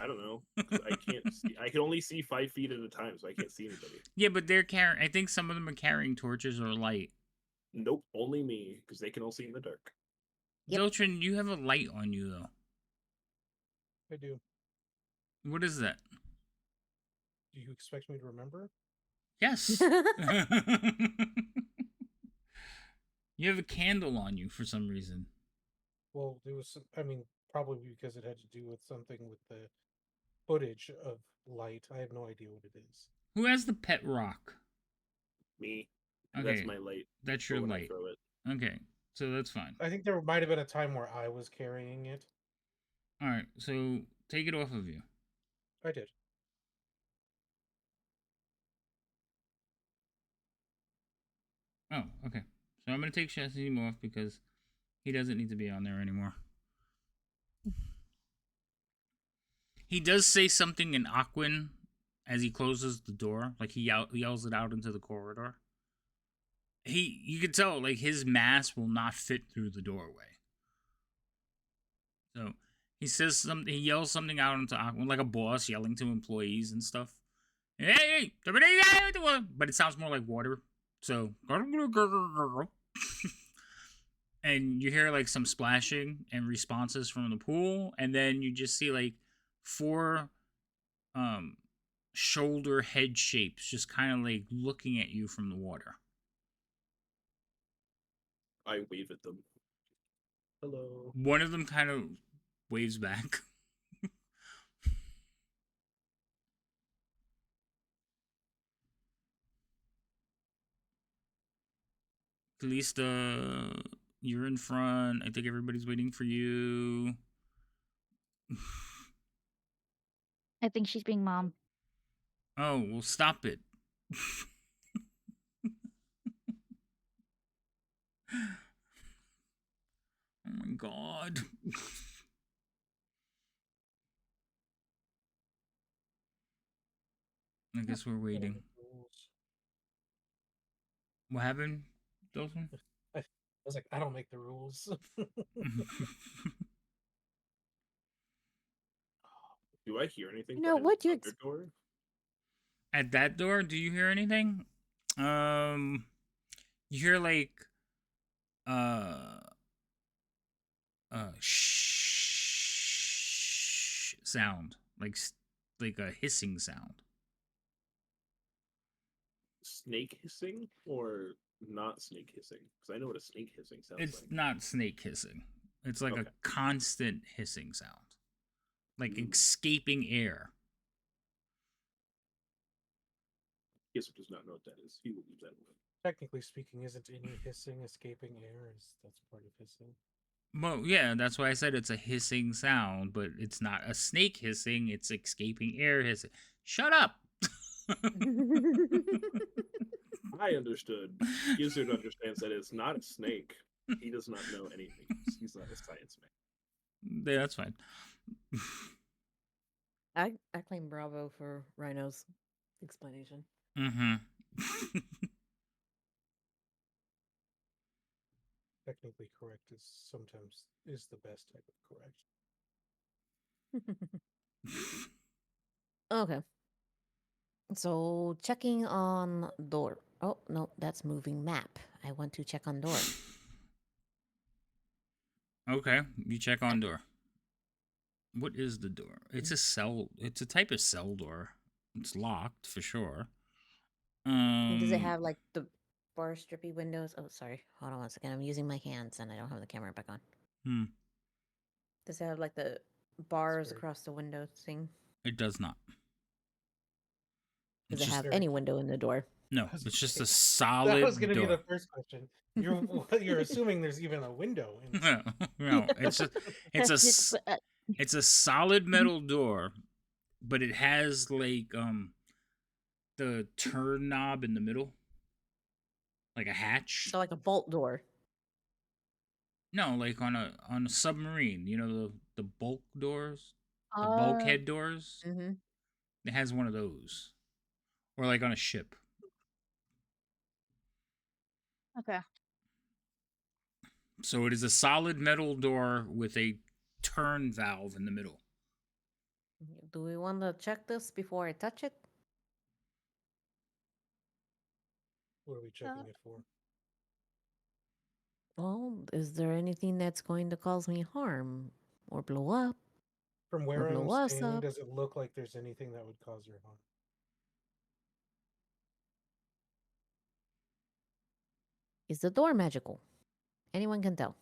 I don't know. I can't see. I can only see 5 feet at a time, so I can't see anybody.
Yeah, but they're carrying. I think some of them are carrying torches or light.
Nope, only me, because they can all see in the dark.
Yep.
Zoltran, you have a light on you though.
I do.
What is that?
Do you expect me to remember?
Yes. You have a candle on you for some reason.
Well, it was. I mean, probably because it had to do with something with the footage of light. I have no idea what it is.
Who has the pet rock?
Me.
Okay,
That's my light
that's
for
your
when I
light.
throw it.
Okay, so that's fine.
I think there might have been a time where I was carrying it.
All right, so take it off of you.
I did.
Oh, okay. So I'm gonna take Shazim off because he doesn't need to be on there anymore. He does say something in Aquan as he closes the door, like he yells it out into the corridor. You can tell like his mask will not fit through the doorway. So he says something. He yells something out into Aquan, like a boss yelling to employees and stuff. Hey, but it sounds more like water. So and you hear like some splashing and responses from the pool, and then you just see like 4 shoulder head shapes just kind of like looking at you from the water.
I wave at them. Hello.
One of them kind of waves back. Kalista, you're in front. I think everybody's waiting for you.
I think she's being mom.
Oh, well, stop it. Oh my god. I guess we're waiting. What happened, Dolphin?
I was like, I don't make the rules.
Do I hear anything?
You know,
behind
what
the
you
other door?
At that door, do you hear anything? You hear like shh sound, like a hissing sound.
Snake hissing or not snake hissing? Because I know what a snake hissing sounds
It's
like.
not snake hissing. It's like a
Okay.
constant hissing sound, like
Ooh.
escaping air.
Kisser does not know what that is. He will leave that alone.
Technically speaking, isn't any hissing escaping air? That's part of hissing.
Well, yeah, that's why I said it's a hissing sound, but it's not a snake hissing. It's escaping air hissing. Shut up.
I understood. Gizzard understands that it's not a snake. He does not know anything. He's not a science man.
Yeah, that's fine.
I claim bravo for Rhino's explanation.
Mm-hmm.
Technically correct is sometimes is the best type of correct.
Okay. So checking on door. Oh no, that's moving map. I want to check on door.
Okay, you check on door. What is the door? It's a cell. It's a type of cell door. It's locked for sure.
Does it have like the bar strippy windows? Oh, sorry. Hold on one second. I'm using my hands and I don't have the camera back on.
Hmm.
Does it have like the bars
very-
across the window thing?
It does not.
Does
It's
it
just
have
very-
any window in the door?
no.
I was
It's just
gonna
a
say,
solid
that was going to be
door.
the first question. You're assuming there's even a window. In
No, it's just it's a solid metal door, but it has like the turn knob in the middle, like a hatch.
So like a vault door.
No, like on a submarine. You know the bulk doors, the bulkhead doors.
Mm-hmm.
It has one of those, or like on a ship.
Okay.
So it is a solid metal door with a turn valve in the middle.
Do we want to check this before I touch it?
What are we checking it for?
Well, is there anything that's going to cause me harm or blow up?
From
Or
where I'm
blow us
standing,
up?
does it look like there's anything that would cause your harm?
Is the door magical? Anyone can tell.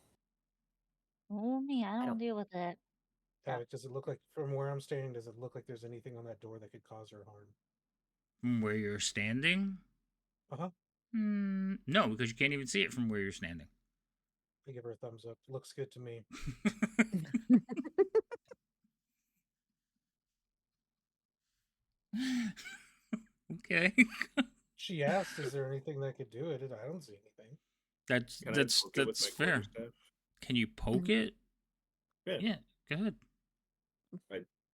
Oh me, I don't
don't-
deal with that.
Havoc, does it look like, from where I'm standing, does it look like there's anything on that door that could cause her harm?
From where you're standing?
Uh-huh.
No, because you can't even see it from where you're standing.
I give her a thumbs up. Looks good to me.
Okay.
She asked, is there anything that could do it? And I don't see anything.
That's
Can I poke it with
that's
my
fair.
quarterstaff?
Can you poke it?
Yeah.
Go ahead.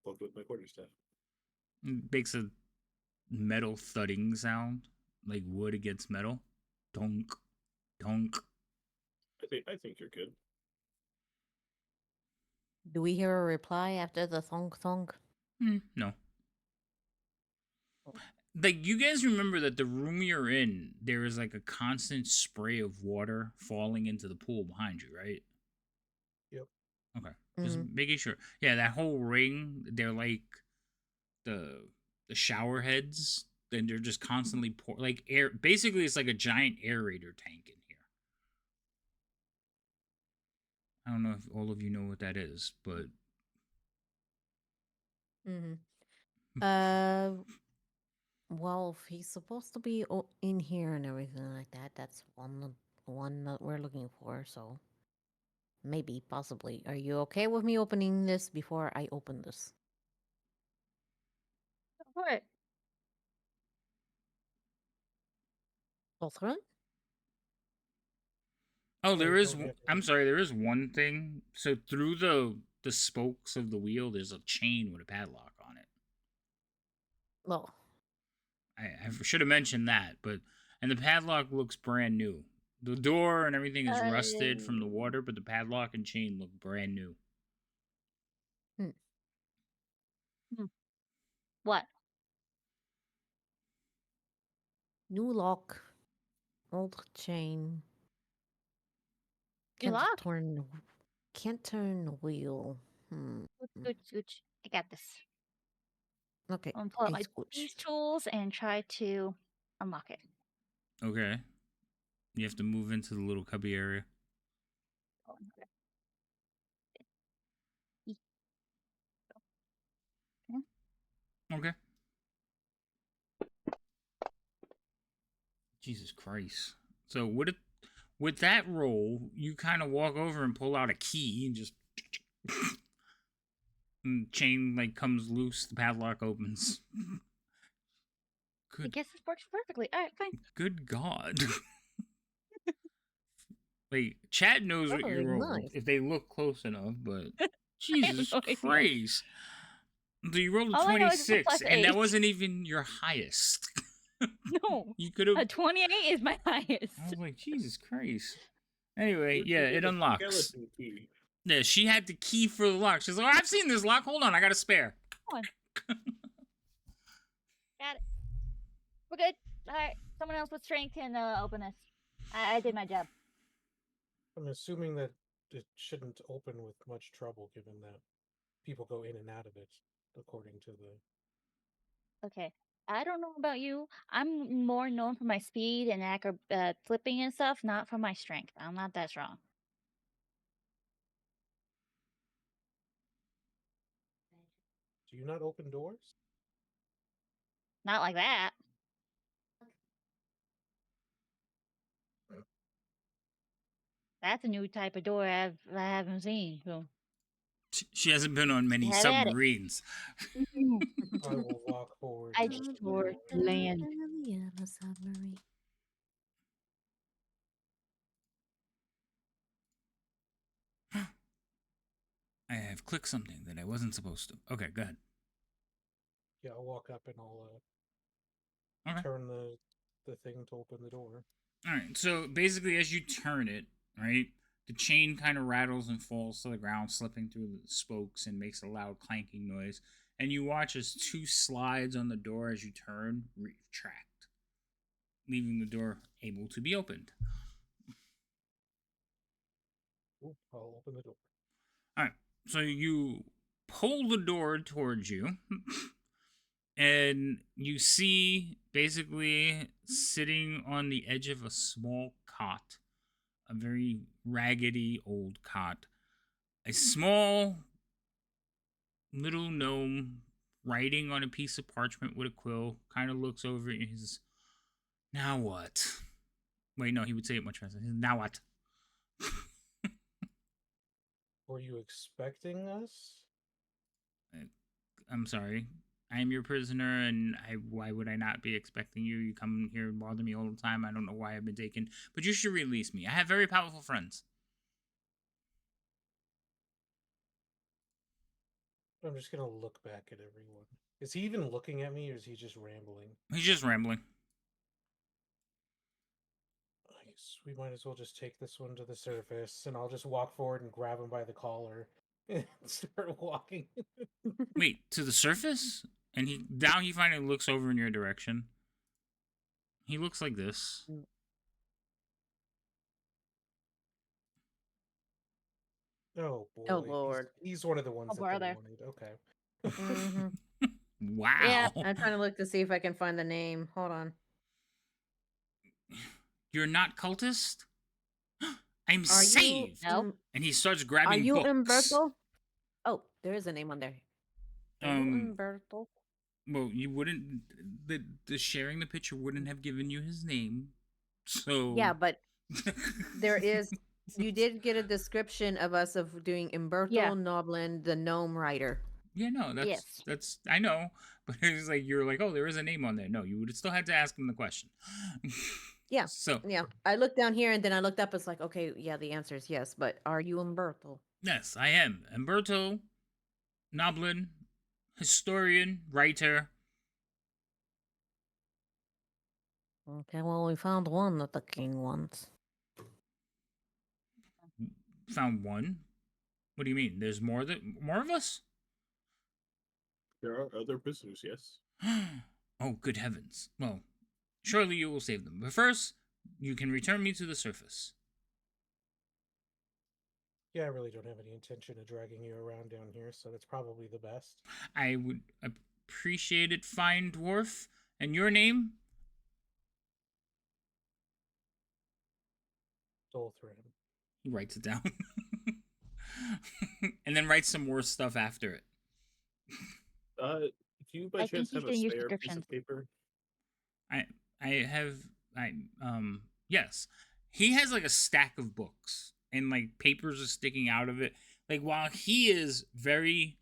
Poke it with my quarterstaff.
It makes a metal thudding sound, like wood against metal. Donk, donk.
I think you're good.
Do we hear a reply after the thonk thonk?
No. Like, you guys remember that the room you're in, there is like a constant spray of water falling into the pool behind you, right?
Yep.
Okay. Just making sure. Yeah, that whole ring, they're like the shower heads. Then they're just constantly like air. Basically, it's like a giant aerator tank in here. I don't know if all of you know what that is, but
Well, if he's supposed to be in here and everything like that, that's one that we're looking for. So maybe, possibly, are you okay with me opening this before I open this?
What?
Both of them?
oh, there
we
is.
don't have
I'm
any.
sorry, there is one thing. So through the spokes of the wheel, there's a chain with a padlock on it.
Well,
I should have mentioned that, and the padlock looks brand new. The door and everything is rusted from the water, but the padlock and chain look brand new.
What?
new lock, old chain.
You lock?
Can't turn the wheel.
Scooch. I got this.
Okay.
I'm gonna pull out my
Scooch.
these tools and try to unlock it.
Okay. You have to move into the little cubby area. Okay. Jesus Christ. So with that roll, you kind of walk over and pull out a key and just and chain like comes loose, the padlock opens.
I guess this works perfectly. All right, fine.
Good God. Like, chat knows what you rolled
nice.
if they look close enough, but Jesus
no idea.
Christ. So you rolled a
All I know is it's a
26, and that
+8.
wasn't even your highest.
No,
You could have.
a 28 is my highest.
I was like, Jesus Christ. Anyway,
Where'd
yeah,
you get
it
a
unlocks.
skeleton key?
Yeah, she had the key for the lock. She's like, oh, I've seen this lock. Hold on, I got a spare.
Got it. We're good. All right, someone else with strength can open this. I did my job.
I'm assuming that it shouldn't open with much trouble, given that people go in and out of it, according to the.
Okay. I don't know about you. I'm more known for my speed and flipping and stuff, not for my strength. I'm not that strong.
Do you not open doors?
Not like that. That's a new type of door I haven't seen. So.
She hasn't been on many
Have at it.
submarines.
I will walk forward.
I
to
just
the
wore
door.
land.
Submarine.
I have clicked something that I wasn't supposed to. Okay, go ahead.
Yeah, I'll walk up and I'll
Okay.
turn the thing to open the door.
Alright, so basically as you turn it, right, the chain kind of rattles and falls to the ground, slipping through the spokes and makes a loud clanking noise. And you watch as two slides on the door as you turn retract, leaving the door able to be opened.
Ooh, I'll open the door.
Alright, so you pull the door towards you, and you see basically sitting on the edge of a small cot, a very raggedy old cot, a small little gnome writing on a piece of parchment with a quill, kind of looks over it and he says, "Now what?" Wait, no, he would say it much faster. Now what?
Were you expecting us?
I'm sorry. I am your prisoner, and why would I not be expecting you? You come here and bother me all the time. I don't know why I've been taken, but you should release me. I have very powerful friends.
I'm just gonna look back at everyone. Is he even looking at me, or is he just rambling?
He's just rambling.
I guess we might as well just take this one to the surface, and I'll just walk forward and grab him by the collar and start walking.
Wait, to the surface? And he finally looks over in your direction. He looks like this.
Oh boy!
Oh, Lord.
He's one of the ones
Oh,
that they
brother.
wanted. Okay.
Mhm.
Wow.
Yeah.
I'm trying to look to see if I can find the name. Hold on.
You're not cultist? I'm
Are
saved.
you?
No.
And he starts
Are
grabbing
you
books.
Umberto? Oh, there is a name on there. Are you Umberto?
Well, you wouldn't. The sharing the picture wouldn't have given you his name. So
Yeah, but there is. You did get a description of us of doing Umberto
Yeah.
Noblin, the gnome writer.
Yeah, no,
Yes.
that's I know, but it's like you're like, oh, there is a name on there. No, you would have still had to ask him the question.
Yeah.
So
Yeah, I looked down here and then I looked up. It's like, okay, yeah, the answer is yes. But are you Umberto?
yes, I am Umberto Noblin, historian, writer.
Okay, well, we found one that the king wants.
Found one. What do you mean? There's more of us?
There are other prisoners, yes.
Oh, good heavens! Well, surely you will save them. But first, you can return me to the surface.
Yeah, I really don't have any intention of dragging you around down here, so that's probably the best.
I would appreciate it, fine dwarf. And your name?
Dolthram.
He writes it down. And then writes some more stuff after it.
Do you by
I think
chance
he's
have a
gonna use
spare piece
descriptions.
of paper?
Yes. He has like a stack of books and like papers are sticking out of it. Like while he is very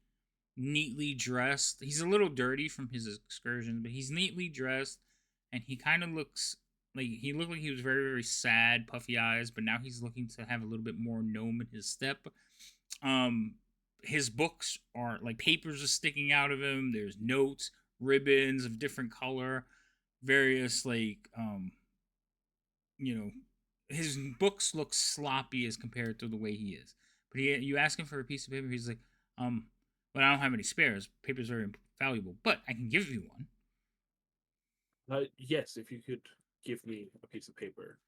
neatly dressed, he's a little dirty from his excursion, but he's neatly dressed and he kind of looks like he looked like he was very, very sad, puffy eyes, but now he's looking to have a little bit more gnome in his step. His books are like papers are sticking out of him. There's notes, ribbons of different color, various like his books look sloppy as compared to the way he is. But you ask him for a piece of paper, he's like, but I don't have any spares. Paper's very valuable, but I can give you one.
Yes, if you could give me a piece of paper.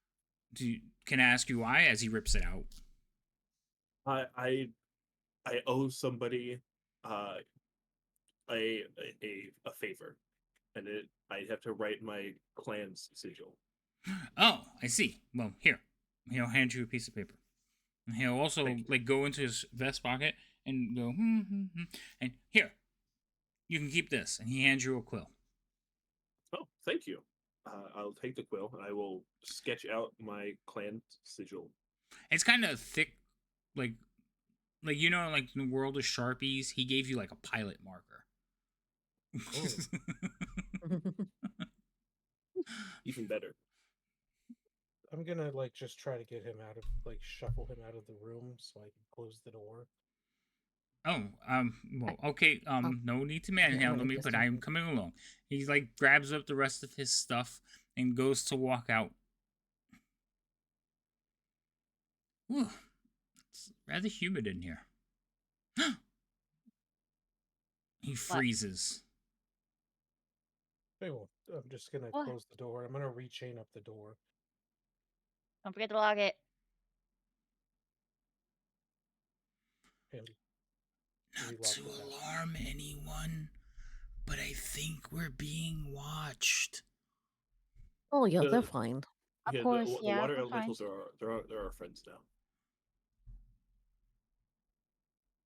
Can I ask you why? As he rips it out.
I owe somebody a favor, and I have to write my clan's sigil.
Oh, I see. Well, here, he'll hand you a piece of paper. And he'll also like go into his vest pocket and go, and here, you can keep this. And he hands you a quill.
Oh, thank you. I'll take the quill and I will sketch out my clan sigil.
It's kind of thick, like like in the world of Sharpies, he gave you like a pilot marker.
Even better.
I'm gonna just try to get him out of shuffle him out of the room so I can close the door.
Oh, well, okay, no need to manhandle me, but I am coming along. He grabs up the rest of his stuff and goes to walk out. Whew, it's rather humid in here. He freezes.
Okay, well, I'm just gonna
What?
close the door. I'm gonna rechain up the door.
Don't forget to lock it.
And
Not
relock
to
the back.
alarm anyone, but I think we're being watched.
Oh yeah,
The-
they're fine.
Of
Yeah,
course,
the
yeah,
water
we're fine.
elementals are our friends now.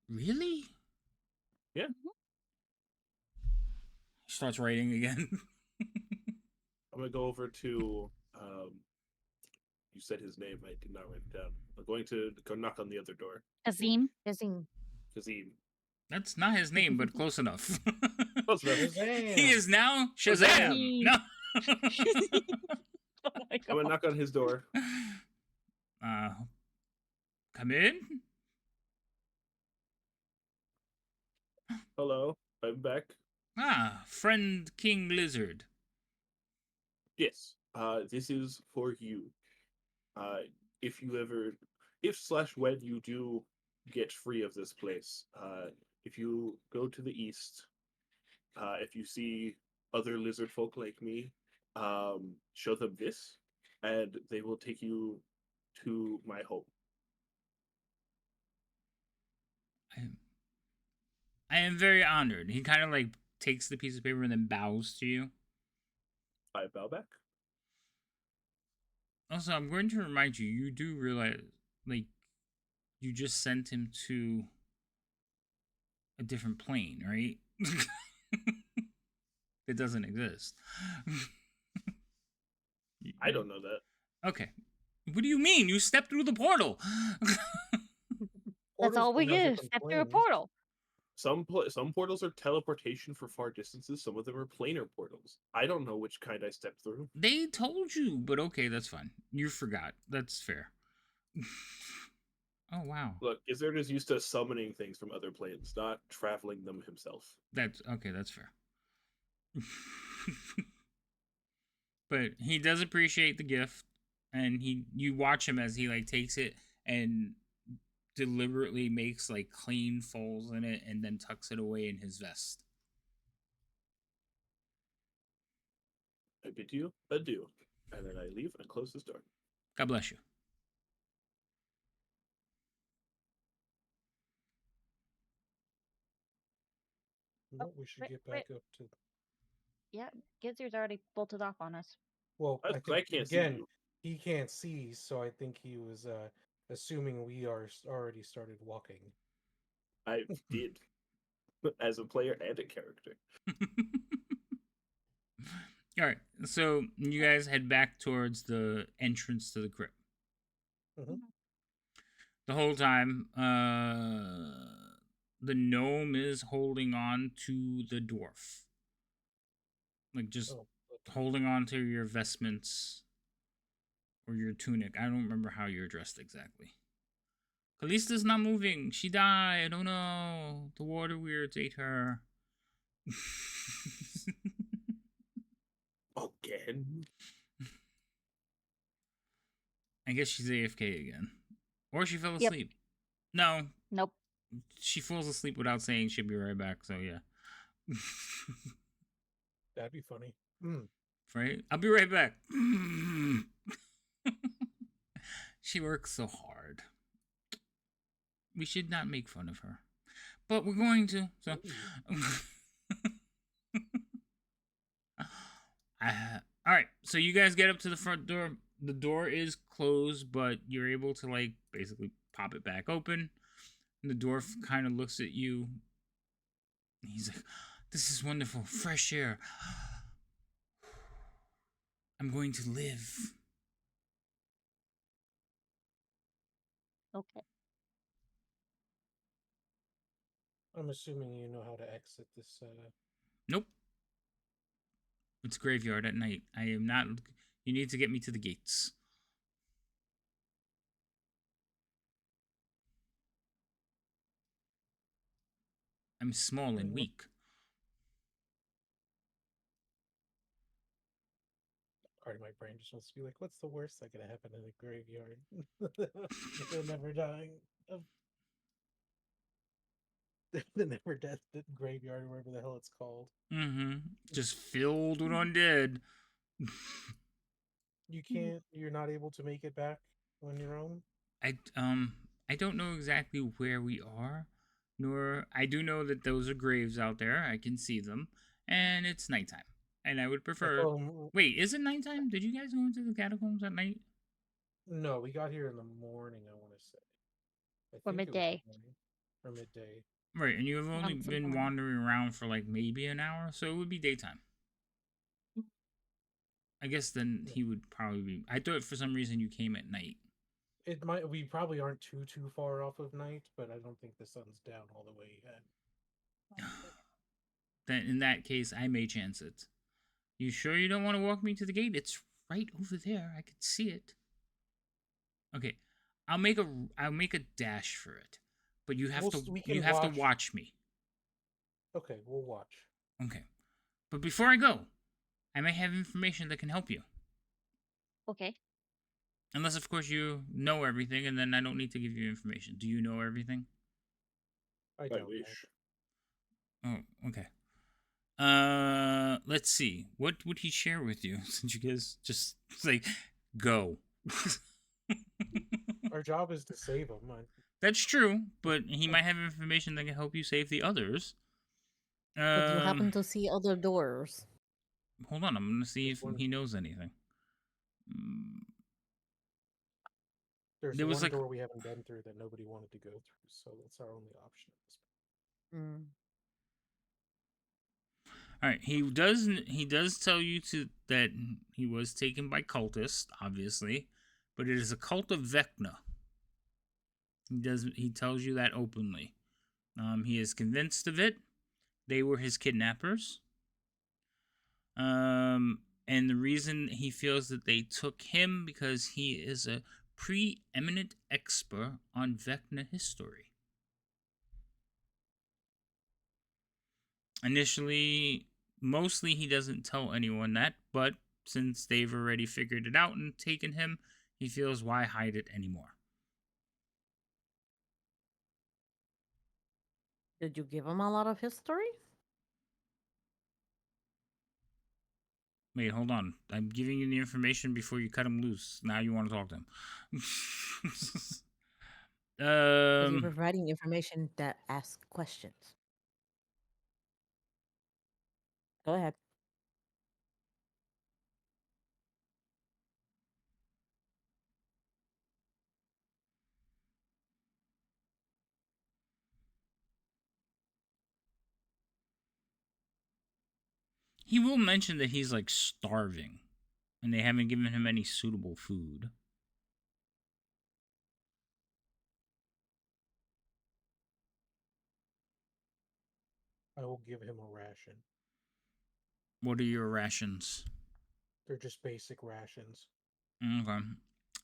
Really?
Yeah.
He starts writing again.
I'm gonna go over to. You said his name. I did not write it down. I'm going to go knock on the other door.
Kazim.
Kissing.
Kazim.
That's not his name, but close enough.
Close enough.
Shazam!
He is now Shazam.
Shazam.
No.
Oh my
I'm
god.
gonna knock on his door.
Come in.
Hello, I'm back.
Ah, friend King Lizard.
Yes. This is for you. If you ever, if/when you do get free of this place, if you go to the east, if you see other lizard folk like me, show them this, and they will take you to my home.
I am very honored. He kind of like takes the piece of paper and then bows to you.
I bow back.
Also, I'm going to remind you, you do realize, like, you just sent him to a different plane, right? It doesn't exist.
I don't know that.
Okay. What do you mean? You stepped through the portal.
That's all we
Portals
do.
have
Step
different
through a
planes.
portal.
Some portals are teleportation for far distances. Some of them are planar portals. I don't know which kind I stepped through.
They told you, but okay, that's fine. You forgot. That's fair. Oh, wow.
Look, Gizzard is used to summoning things from other planes, not traveling them himself.
That's okay, that's fair. But he does appreciate the gift, and you watch him as he like takes it and deliberately makes like clean folds in it and then tucks it away in his vest.
I bid you adieu, and then I leave and close this door.
God bless you.
No, we should
wait,
get back up to.
Yeah, Gizzard's already bolted off on us.
Well,
That's
I
'cause I
think
can't see
again
you.
he can't see, so I think he was assuming we are already started walking.
I did, as a player and a character.
All right, so you guys head back towards the entrance to the crypt.
Mhm.
The whole time, the gnome is holding on to the dwarf, like just
Oh, okay.
holding on to your vestments or your tunic. I don't remember how you're dressed exactly. Callista's not moving. She died. Oh no, the water weirds ate her.
Again?
I guess she's AFK again. Or she fell
Yep.
asleep. No,
Nope.
she falls asleep without saying she'll be right back, so yeah.
That'd be funny.
Right? I'll be right back. She works so hard. We should not make fun of her. But we're going to, so. Alright, so you guys get up to the front door. The door is closed, but you're able to, like, basically pop it back open. And the dwarf kind of looks at you. He's like, this is wonderful. Fresh air. I'm going to live.
Okay.
I'm assuming you know how to exit this.
Nope. It's graveyard at night. I am not. You need to get me to the gates. I'm small and weak.
Part of my brain just wants to be like, what's the worst that could happen in a graveyard? You'll never die of the never death graveyard, or whatever the hell it's called.
Mm-hmm. Just filled with undead.
You can't. You're not able to make it back on your own.
I don't know exactly where we are, nor I do know that those are graves out there. I can see them, and it's nighttime. And I would prefer. Wait, is it nighttime? Did you guys go into the catacombs at night?
No, we got here in the morning. I want to say. I
Or
think it was
midday.
morning. or midday.
Right, and you have only been
sometime.
wandering around for like maybe an hour, so it would be daytime. I guess then
Yeah.
he would probably be. I thought for some reason you came at night.
It might. We probably aren't too far off of night, but I don't think the sun's down all the way yet.
Then in that case, I may chance it. You sure you don't want to walk me to the gate? It's right over there. I could see it. Okay, I'll make a dash for it, but you have
We can
to watch me.
Okay, we'll watch.
Okay, but before I go, I may have information that can help you.
Okay.
Unless, of course, you know everything, and then I don't need to give you information. Do you know everything?
I
I
don't know.
wish.
Oh, okay. Let's see. What would he share with you? Since you guys just like go.
Our job is to save him.
That's true, but he might have information that can help you save the others.
Did you happen to see other doors?
Hold on, I'm gonna see
There's
if
one-
he knows anything. Mm,
There's
There was
one
like-
door we haven't been through that nobody wanted to go through, so that's our only option at this point.
Mm.
All right, he does tell you that he was taken by cultists, obviously, but it is a cult of Vecna. He tells you that openly. He is convinced of it. They were his kidnappers. And the reason he feels that they took him because he is a preeminent expert on Vecna history. Initially, mostly he doesn't tell anyone that, but since they've already figured it out and taken him, he feels why hide it anymore.
Did you give him a lot of history?
Wait, hold on. I'm giving you the information before you cut him loose. Now you want to talk to him.
Because you're providing information that asks questions. Go ahead.
He will mention that he's like starving and they haven't given him any suitable food.
I will give him a ration.
What are your rations?
They're just basic rations.
Okay.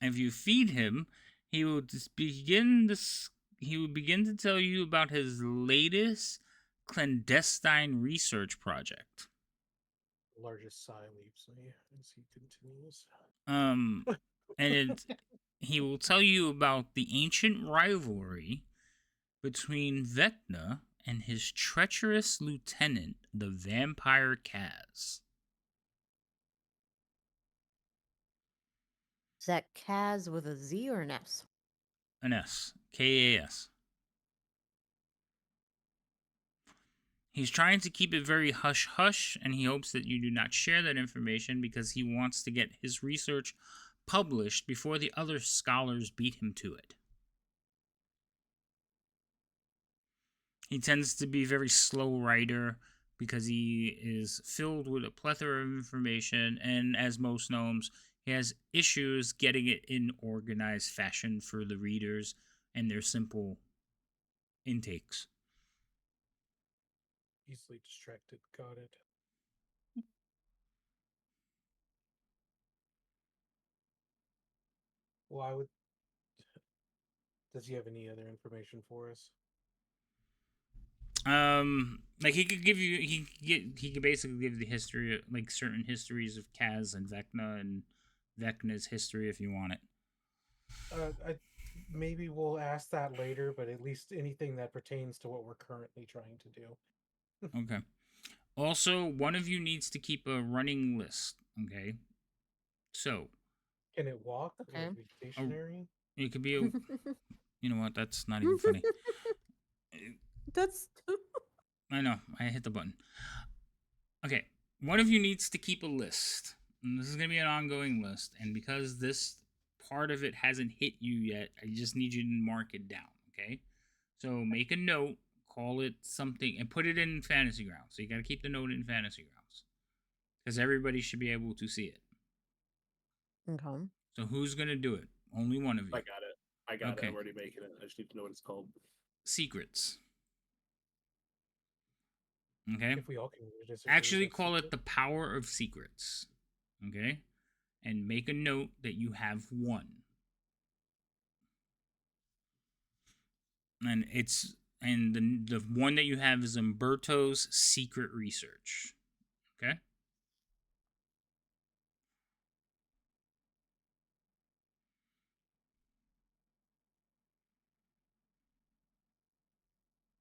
If you feed him, he will begin to tell you about his latest clandestine research project.
The largest sigh leaves me as he continues.
And he will tell you about the ancient rivalry between Vecna and his treacherous lieutenant, the vampire Kaz.
Is that Kaz with a Z or an S?
An S. K-A-S. He's trying to keep it very hush-hush, and he hopes that you do not share that information because he wants to get his research published before the other scholars beat him to it. He tends to be a very slow writer because he is filled with a plethora of information, and as most gnomes, he has issues getting it in organized fashion for the readers and their simple intakes.
Easily distracted. Got it. Well, I would. Does he have any other information for us?
Like he could give you, he could basically give the history, like certain histories of Kaz and Vecna and Vecna's history if you want it.
Maybe we'll ask that later, but at least anything that pertains to what we're currently trying to do.
Okay. Also, one of you needs to keep a running list. Okay. So
Can it walk?
Okay.
Or be stationary?
it could be a. You know what? That's not even funny.
That's
I know. I hit the button. Okay. One of you needs to keep a list. And this is going to be an ongoing list. And because this part of it hasn't hit you yet, I just need you to mark it down. Okay? So make a note, call it something, and put it in Fantasy Grounds. So you got to keep the note in Fantasy Grounds because everybody should be able to see it.
Okay.
So who's gonna do it? Only one of you.
I got it. I got it.
Okay.
I'm already making it. I just need to know what it's called.
Secrets. Okay.
If we all can disagree,
Actually,
that's
call it
secret.
the power of secrets. Okay, and make a note that you have one. And the one that you have is Umberto's secret research. Okay.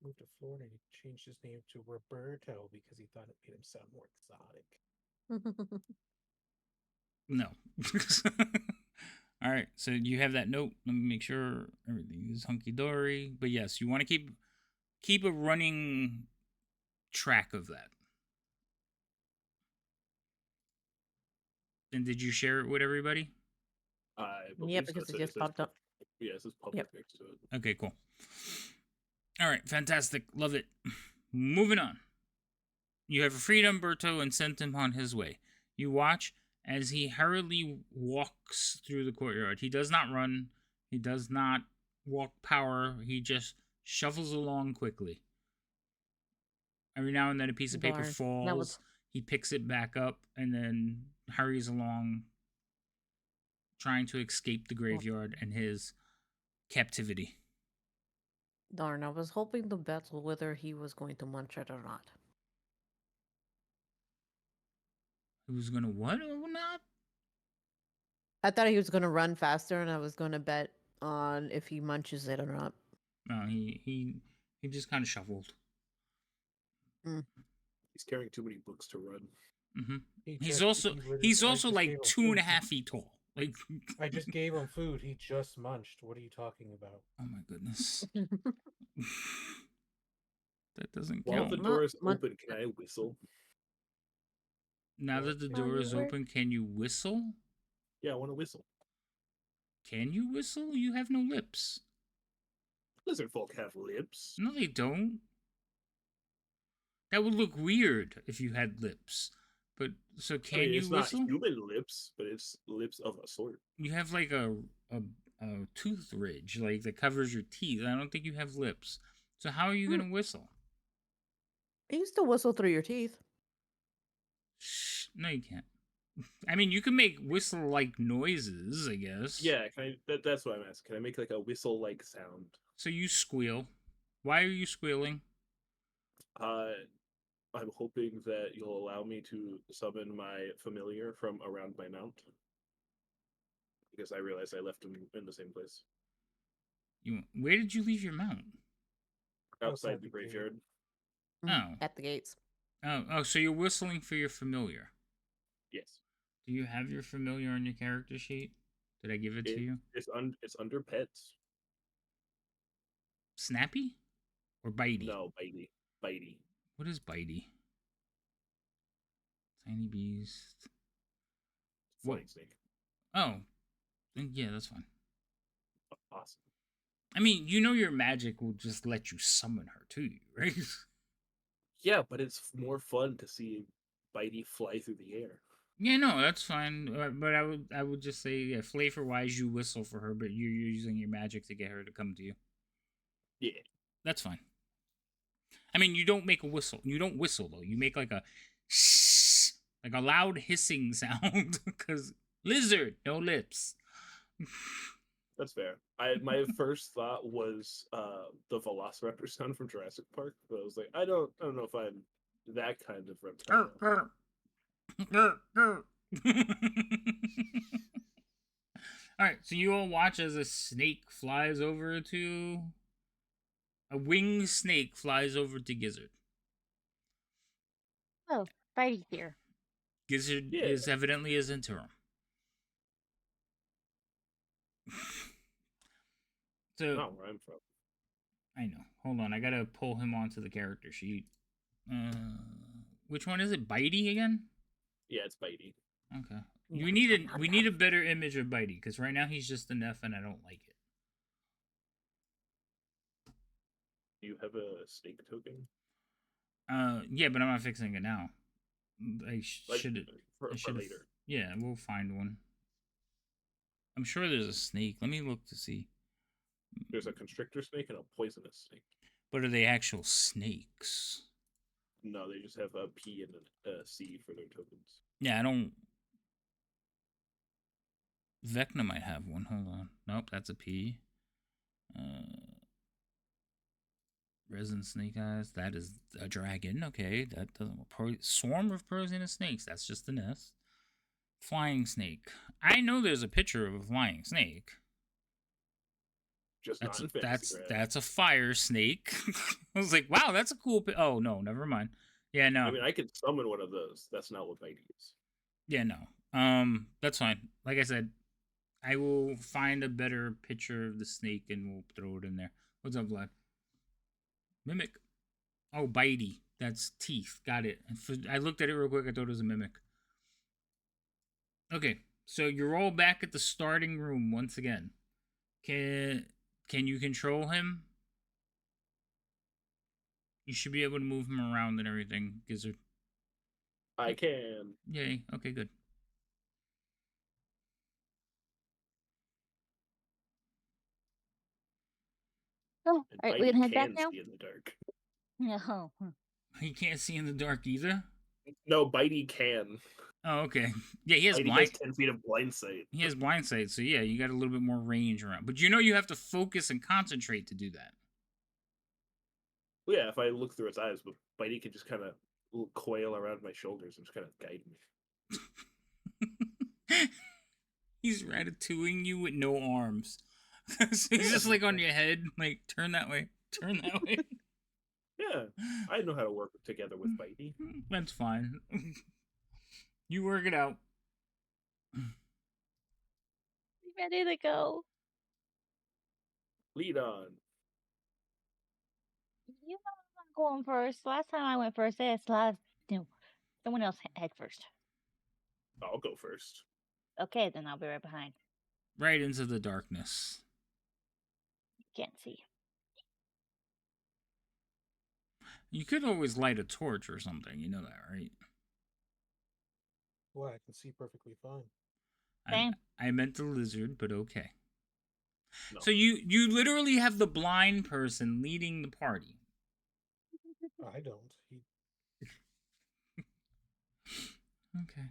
Moved to Florida and he changed his name to Roberto because he thought it made him sound more exotic.
No. All right. So you have that note. Let me make sure everything is hunky dory. But yes, you want to keep a running track of that. And did you share it with everybody?
I
Yeah,
believe so.
because it
says-
just
says
popped up.
Yeah, it says public next to it.
Okay, cool. All right, fantastic. Love it. Moving on. You have freed Umberto and sent him on his way. You watch as he hurriedly walks through the courtyard. He does not run. He does not walk power. He just shuffles along quickly. Every now and then a piece of paper
Darn. That
falls.
was-
He picks it back up and then hurries along, trying to escape the graveyard and his captivity.
Darn, I was hoping to bet whether he was going to munch it or not.
Who's gonna what or not?
I thought he was going to run faster, and I was going to bet on if he munches it or not.
No, he just kind of shuffled.
He's carrying too many books to run.
Hmm
He
He's
just-
also
he literally-
he's
I
also
just
like
gave him
2.5
food.
feet tall. Like,
I just gave him food. He just munched. What are you talking about?
oh my goodness, that doesn't
While
count.
the
Mu-
door is
mu-
open, can I whistle?
Now that the
Oh,
door
you
is
were-
open, can you whistle?
Yeah, I want to whistle.
Can you whistle? You have no lips.
Lizard folk have lips.
No, they don't. That would look weird if you had lips. But so can
I mean,
you
it's
whistle?
not human lips, but it's lips of a sort.
You have like a tooth ridge like that covers your teeth. I don't think you have lips. So how are you gonna whistle?
You can still whistle through your teeth.
Shh, no, you can't. I mean, you can make whistle-like noises, I guess.
Yeah, can I, that's what I'm asking. Can I make like a whistle-like sound?
So you squeal. Why are you squealing?
I'm hoping that you'll allow me to summon my familiar from around my mount. Because I realized I left him in the same place.
Where did you leave your mount?
Outside
Outside
the
the gate.
graveyard.
Oh.
At the gates.
Oh, so you're whistling for your familiar.
Yes.
Do you have your familiar on your character sheet? Did I give it to you?
It's under pets.
Snappy? Or Bitey?
No, bitey. Bitey.
What is Bitey? Tiny beast. What?
Flying snake.
Oh. Then yeah, that's fine.
Awesome.
I mean, you know your magic will just let you summon her to you, right?
Yeah, but it's more fun to see Bitey fly through the air.
Yeah, no, that's fine. But I would just say, yeah, flavor wise, you whistle for her, but you're using your magic to get her to come to you.
Yeah.
That's fine. I mean, you don't make a whistle. You don't whistle though. You make like a shh, like a loud hissing sound because lizard, no lips.
That's fair. My first thought was the Velociraptor sound from Jurassic Park, but I was like, I don't know if I'm that kind of reptile.
All right, so you all watch as a snake flies over to a winged snake flies over to Gizzard.
Oh, Bitey's here.
Gizzard
Yeah.
is evidently his interim. So
Not where I'm from.
I know. Hold on, I gotta pull him onto the character sheet. Which one is it? Bitey again?
Yeah, it's Bitey.
Okay. We need a better image of Bitey because right now he's just an F and I don't like it.
Do you have a snake token?
Yeah, but I'm not fixing it now. I
Like,
should.
for
I should
later.
Yeah, we'll find one. I'm sure there's a snake. Let me look to see.
There's a constrictor snake and a poisonous snake.
But are they actual snakes?
No, they just have a P and a C for their tokens.
Yeah, I don't. Vecna might have one. Hold on. Nope, that's a P. Resin snake eyes. That is a dragon. Okay, that doesn't. Swarm of poisonous snakes. That's just the nest. Flying snake. I know there's a picture of a flying snake.
Just
That's
not in fantasy grad.
that's a fire snake. I was like, wow, that's a cool. Oh no, never mind. Yeah, no.
I mean, I could summon one of those. That's not what Mighty is.
Yeah, no. That's fine. Like I said, I will find a better picture of the snake and we'll throw it in there. What's up, Vlad? Mimic. Oh, bitey. That's teeth. Got it. I looked at it real quick. I thought it was a mimic. Okay, so you're all back at the starting room once again. Can you control him? You should be able to move him around and everything, Gizzard.
I can.
Yay. Okay, good.
Oh,
And
all right, we
Mighty
gonna head back
can
now?
see in the dark.
No.
He can't see in the dark either?
No, Bitey can.
Oh, okay. Yeah, he has
Bitey
blind.
has 10 feet of blind sight.
He has blind sight, so yeah, you got a little bit more range around. But you know you have to focus and concentrate to do that.
Well, yeah, if I look through its eyes, but Bitey can just kind of coil around my shoulders and just kind of guide me.
He's ratatouilleing you with no arms. So he's just like on your head, like turn that way, turn that way.
Yeah, I know how to work together with Bitey.
That's fine. You work it out.
Ready to go.
Lead on.
You know I'm going first. Last time I went first, it's last. No, someone else head first.
I'll go first.
Okay, then I'll be right behind.
Right into the darkness.
Can't see.
You could always light a torch or something. You know that, right?
Well, I can see perfectly fine.
Same.
I meant the lizard, but okay.
No.
So you literally have the blind person leading the party.
I don't. He
Okay.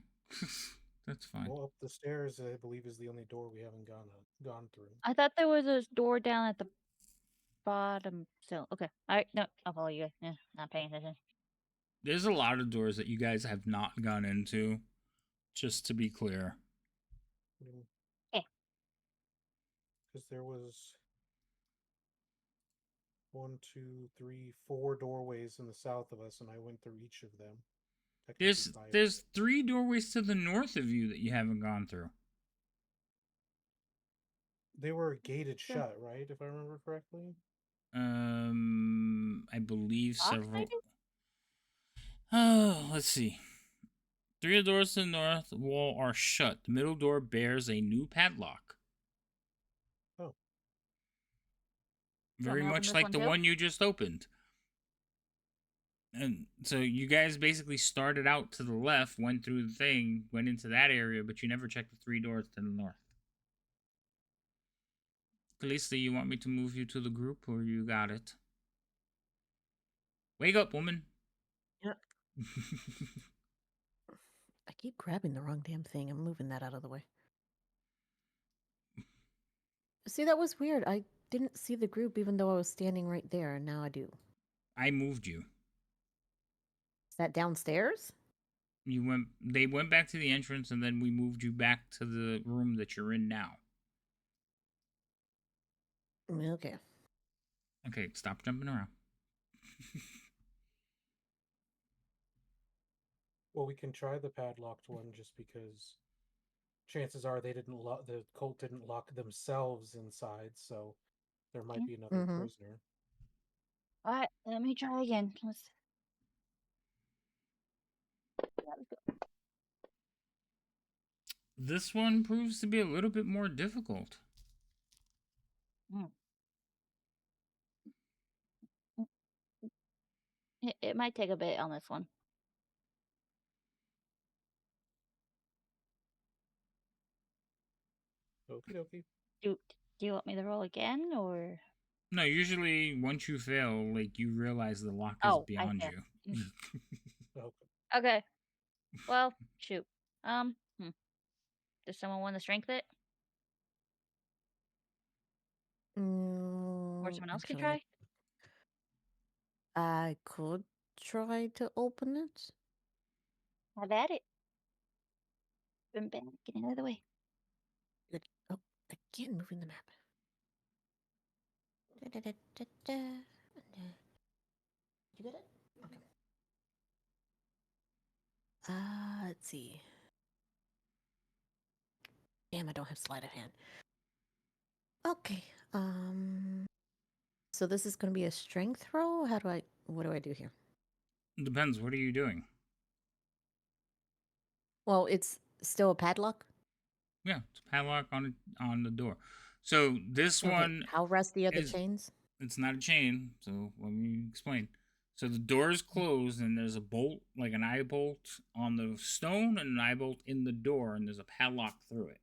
That's fine.
well up the stairs. I believe is the only door we haven't gone through.
I thought there was a door down at the bottom. So okay, all right. No, I'll follow you. Yeah, not paying attention.
There's a lot of doors that you guys have not gone into, just to be clear.
Okay.
Because there was 1, 2, 3, 4 doorways in the south of us, and I went through each of them. Technically five.
There's 3 doorways to the north of you that you haven't gone through.
They were gated shut, right? If I remember correctly.
I believe
Locked,
several.
maybe?
Oh, let's see. 3 of the doors to the north wall are shut. The middle door bears a new padlock.
Oh.
Very
open
much
this
like
one
the
too?
one you just opened. And so you guys basically started out to the left, went through the thing, went into that area, but you never checked the 3 doors to the north. Kalista, you want me to move you to the group, or you got it? Wake up, woman.
Yep. I keep grabbing the wrong damn thing. I'm moving that out of the way. See, that was weird. I didn't see the group even though I was standing right there, and now I do.
I moved you.
Is that downstairs?
They went back to the entrance, and then we moved you back to the room that you're in now.
Okay.
Okay, stop jumping around.
Well, we can try the padlocked one just because chances are the cult didn't lock themselves inside, so there might be another
Mhm.
prisoner.
All right, let me try again. Let's. Yeah, let's go.
This one proves to be a little bit more difficult.
It might take a bit on this one.
Okie dokie.
Do you want me to roll again, or?
No, usually once you fail, like you realize the lock is
Oh, I
beyond
fail.
you.
Okay.
Okay. Well, shoot. Does someone want to strength it, or someone else can
Actually,
try?
I could try to open it.
Have at it. Been back. Get out of the way.
Good. Oh, again, moving the map. Da-da-da-da-da. You get it? Okay. Let's see. Damn, I don't have sleight of hand. Okay. So this is going to be a strength roll. What do I do here?
Depends. What are you doing?
Well, it's still a padlock.
Yeah, it's a padlock on the door. So this
Okay.
one
How rusty are the
is
chains?
it's not a chain. So let me explain. So the door is closed, and there's a bolt, like an eye bolt on the stone, and an eye bolt in the door, and there's a padlock through it.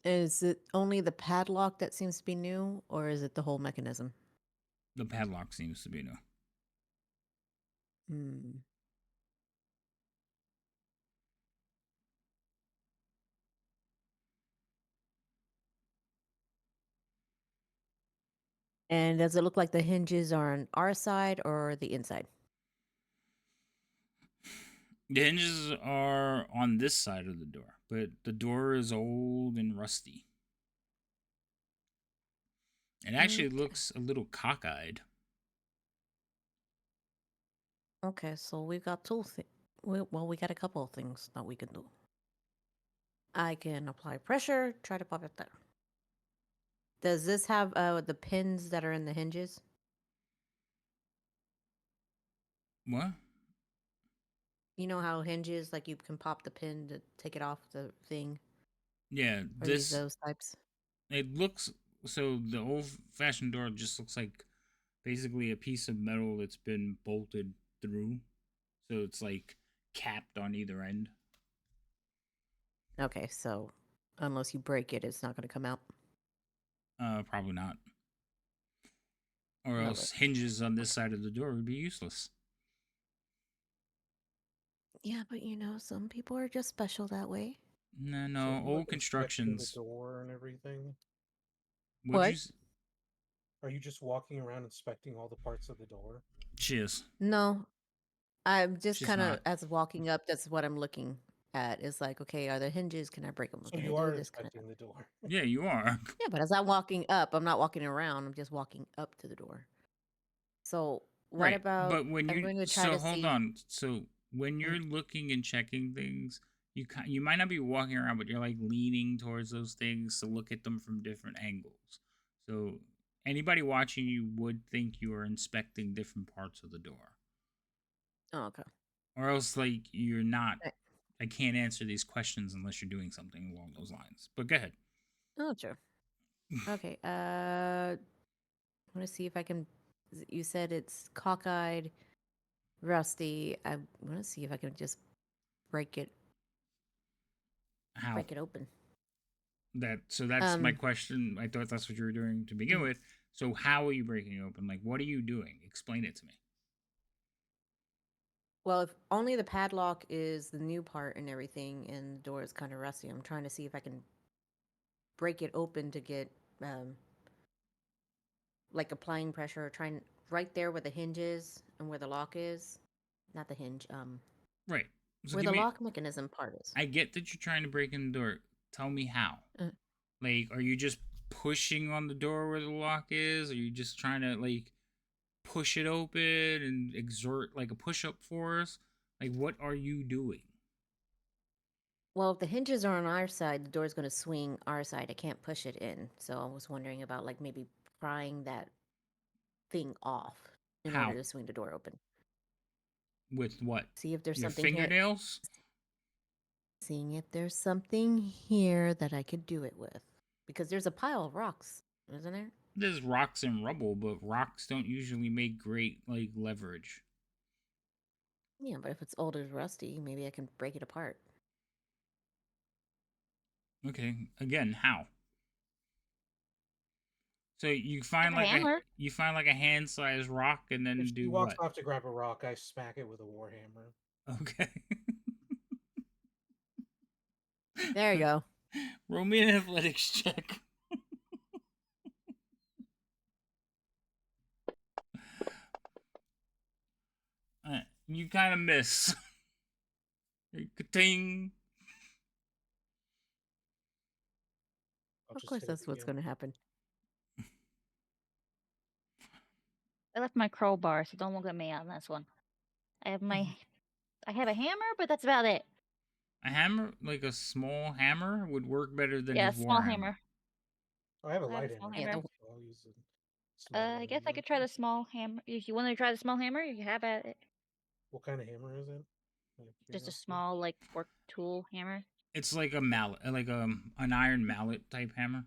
Is it only the padlock that seems to be new, or is it the whole mechanism?
The padlock seems to be new.
Hmm. And does it look like the hinges are on our side or the inside?
The hinges are on this side of the door, but the door is old and rusty. It actually
Okay.
looks a little cockeyed.
Okay, so we got we got a couple of things that we can do. I can apply pressure, try to pop it there. Does this have the pins that are in the hinges?
What?
You know how hinges, like you can pop the pin to take it off the thing,
Yeah,
or use those types?
it looks so the old fashioned door just looks like basically a piece of metal that's been bolted through. So it's like capped on either end.
Okay, so unless you break it, it's not going to come out.
Probably not. Or
All
else
right.
hinges on this side of the door would be useless.
Yeah, but some people are just special that way.
No,
So
no,
you, like,
old
inspecting the
constructions.
door and everything.
Would
What?
you?
Are you just walking around inspecting all the parts of the door?
Cheers.
No, I'm just
She's
kind of
not.
as walking up. That's what I'm looking at. Is like, okay, are there hinges? Can I break them?
So
Can I
you
do
are
this? Can I?
inspecting the door.
Yeah, you are.
Yeah, but as I'm walking up, I'm not walking around. I'm just walking up to the door. So what
Right.
about?
But when
I'm
you
going to try
so
to
hold
see.
on. So when you're looking and checking things, you might not be walking around, but you're like leaning towards those things to look at them from different angles. So anybody watching you would think you are inspecting different parts of the door.
Oh, okay.
Or else like you're not.
Right.
I can't answer these questions unless you're doing something along those lines. But go ahead.
Oh, true. Okay. I want to see if I can. You said it's cockeyed, rusty. I want to see if I can just break it
How?
break it open.
That's my question. I thought that's what you were doing to begin with. So how are you breaking it open? Like what are you doing? Explain it to me.
Well, if only the padlock is the new part and everything, and the door is kind of rusty, I'm trying to see if I can break it open to get, like applying pressure, trying right there where the hinge is and where the lock is. Not the hinge,
Right. So
where
give
the
me
lock mechanism part is.
I get that you're trying to break in the door. Tell me how.
Uh,
Like, are you just pushing on the door where the lock is? Are you just trying to like push it open and exert like a push-up force? Like, what are you doing?
Well, if the hinges are on our side, the door's going to swing our side. I can't push it in. So I was wondering about like maybe prying that thing off in order
How?
to swing the door open.
With what?
See if there's
Your
something here.
fingernails?
seeing if there's something here that I could do it with. Because there's a pile of rocks, isn't there?
There's rocks and rubble, but rocks don't usually make great like leverage.
Yeah, but if it's old and rusty, maybe I can break it apart.
Okay, again, how? So you find
Like a hammer.
you find like a hand-sized rock and then
If she
do
walks
what?
off to grab a rock, I smack it with a warhammer.
Okay.
There you go.
Roll me an athletics check. You kind of miss. Ka-ting.
I'll
Of
just
course,
hit it
that's what's
again.
going to happen.
I left my crowbar, so don't look at me on this one. I have I have a hammer, but that's about it.
A hammer, like a small hammer, would work better than
Yeah,
his
small
warhammer.
hammer.
I have a
I have a
light
small
hammer.
hammer.
So I'll use a small
I
light
guess I
hammer.
could try the small hammer. If you want to try the small hammer, you have at it.
What kind of hammer is it? Out of
Just a
curiosity.
small, like, work tool hammer.
It's like a mallet, like an iron mallet type hammer.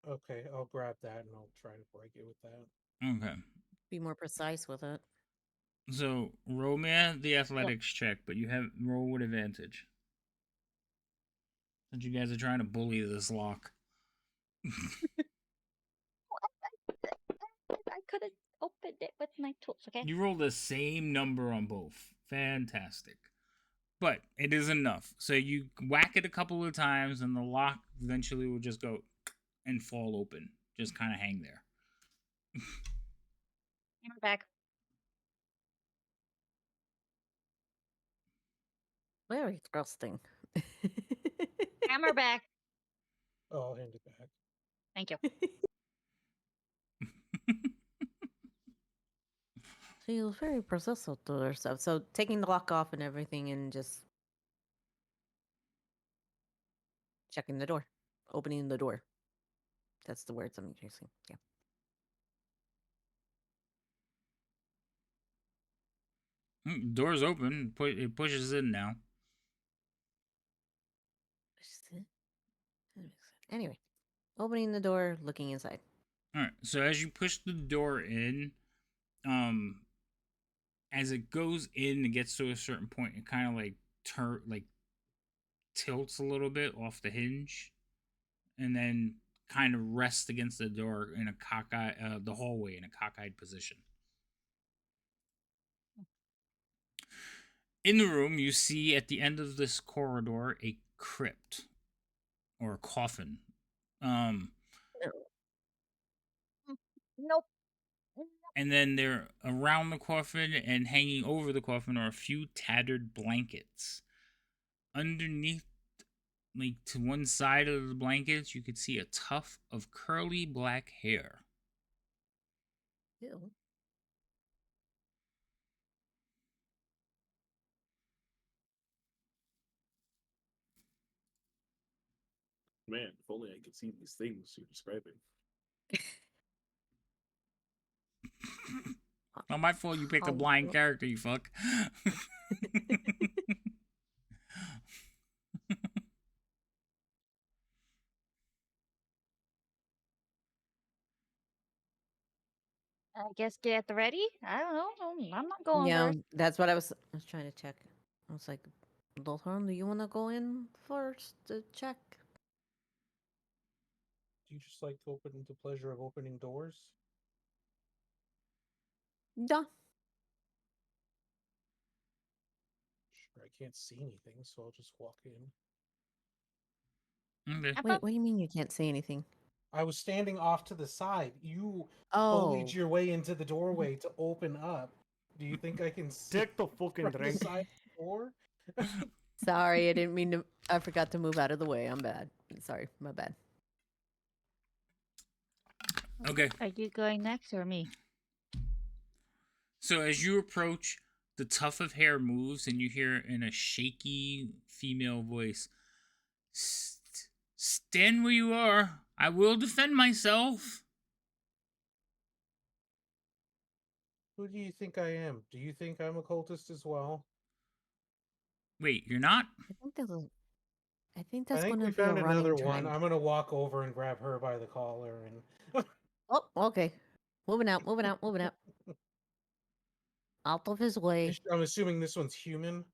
Okay, I'll grab that and I'll try to break it with that.
Okay.
Be more precise with it.
So roll me the athletics check, but you have roll with advantage. Since you guys are trying to bully this lock.
I could have opened it with my tools, okay?
You roll the same number on both. Fantastic. But it is enough. So you whack it a couple of times and the lock eventually will just go and fall open. Just kind of hang there.
Hammer back.
Very thrusting.
Hammer back.
Oh, I'll hand it back.
Thank you.
She was very processful to herself. So taking the lock off and everything and just checking the door. Opening the door. That's the words I'm using. Yeah.
Door's open. It pushes in now.
Anyway, opening the door, looking inside.
All right. So as you push the door in, as it goes in and gets to a certain point, it kind of like tilts a little bit off the hinge, and then kind of rests against the door in a the hallway in a cockeyed position. In the room, you see at the end of this corridor a crypt or a coffin.
Nope.
And then there around the coffin and hanging over the coffin are a few tattered blankets. Underneath, like to one side of the blankets, you could see a tuft of curly black hair.
Ew.
Man, if only I could see these things you're describing.
Not my fault you picked a
How-
blind character, you fuck.
I guess get at the ready. I don't know. I'm not going
Yeah,
first.
that's what I was trying to check. I was like, Lothorn, do you want to go in first to check?
Do you just like to open the pleasure of opening doors?
Yeah.
Sure, I can't see anything, so I'll just walk in.
Okay.
Wait, what do you mean you can't say anything?
I was standing off to the side. You
Oh,
bullied your way into the doorway to open up. Do you think I can see
Take the fucking
from the
drink.
side of the door?
sorry, I didn't mean to. I forgot to move out of the way. I'm bad. Sorry, my bad.
Okay.
Are you going next or me?
So as you approach, the tuft of hair moves, and you hear in a shaky female voice, "Stand where you are. I will defend myself."
Who do you think I am? Do you think I'm a cultist as well?
Wait, you're not?
I think
I
that's
think
going
we
to be a
found another
running
one.
trend.
I'm gonna walk over and grab her by the collar and
Oh, okay. Moving out, moving out, moving out. Out of his way.
I'm assuming this one's human.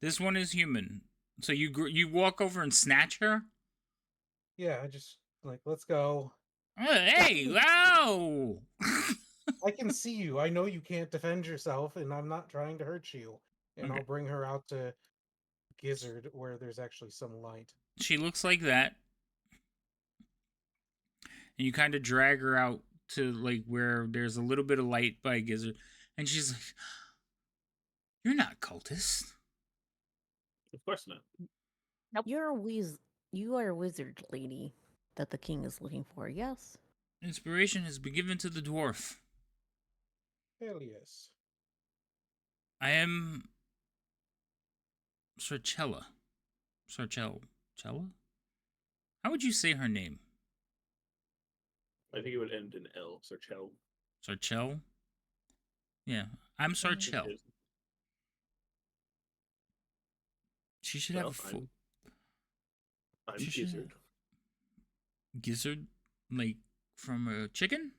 This one is human. So you walk over and snatch her?
Yeah, I just like let's go.
Oh, hey, wow!
I can see you. I know you can't defend yourself, and I'm not trying to hurt you. And
Okay.
I'll bring her out to Gizzard where there's actually some light.
She looks like that. And you kind of drag her out to like where there's a little bit of light by Gizzard. And she's like, "You're not cultist."
Of course not.
You are a wizard, lady, that the king is looking for. Yes.
Inspiration has been given to the dwarf.
Hell yes.
I am Sarchella. Chella? How would you say her name?
I think it would end in L. Sarchel.
Sarchel? Yeah, I'm Sarchel. She should have a full
I'm
She should-
Gizzard.
gizzard, like from a chicken.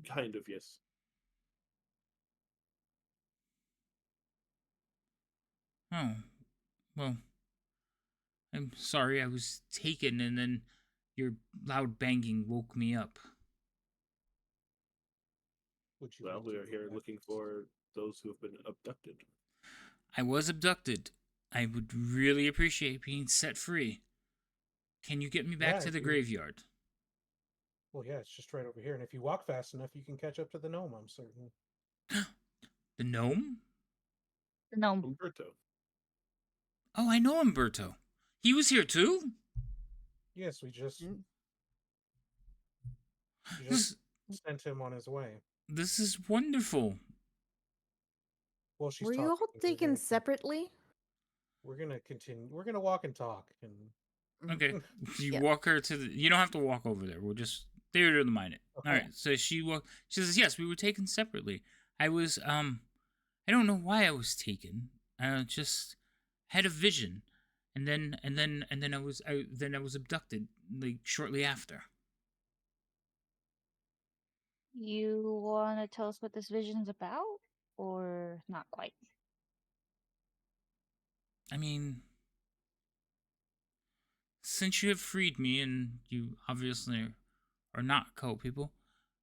Kind of, yes.
Oh, well, I'm sorry. I was taken, and then your loud banging woke me up.
Would you
Well,
like
we
to
are
go
here
back
looking
to
for those who have been abducted.
I was abducted. I would really appreciate being set free. Can you get me back
Yeah,
to the
you-
graveyard?
Well, yeah, it's just right over here, and if you walk fast enough, you can catch up to the gnome. I'm certain.
The gnome?
The gnome.
Umberto.
Oh, I know Umberto. He was here too?
Yes, we just
This,
sent him on his way.
this is wonderful.
Well, she's
Were you all
talking,
taken separately?
We're gonna continue. We're gonna walk and talk, and
Okay. You
Yeah.
walk her to the. You don't have to walk over there. We'll just theater of the mind it.
Okay.
All right. So she says, "Yes, we were taken separately. I was I don't know why I was taken. I just had a vision, and then I was abducted like shortly after.
You want to tell us what this vision's about? Or not quite?
I mean, since you have freed me and you obviously are not cult people,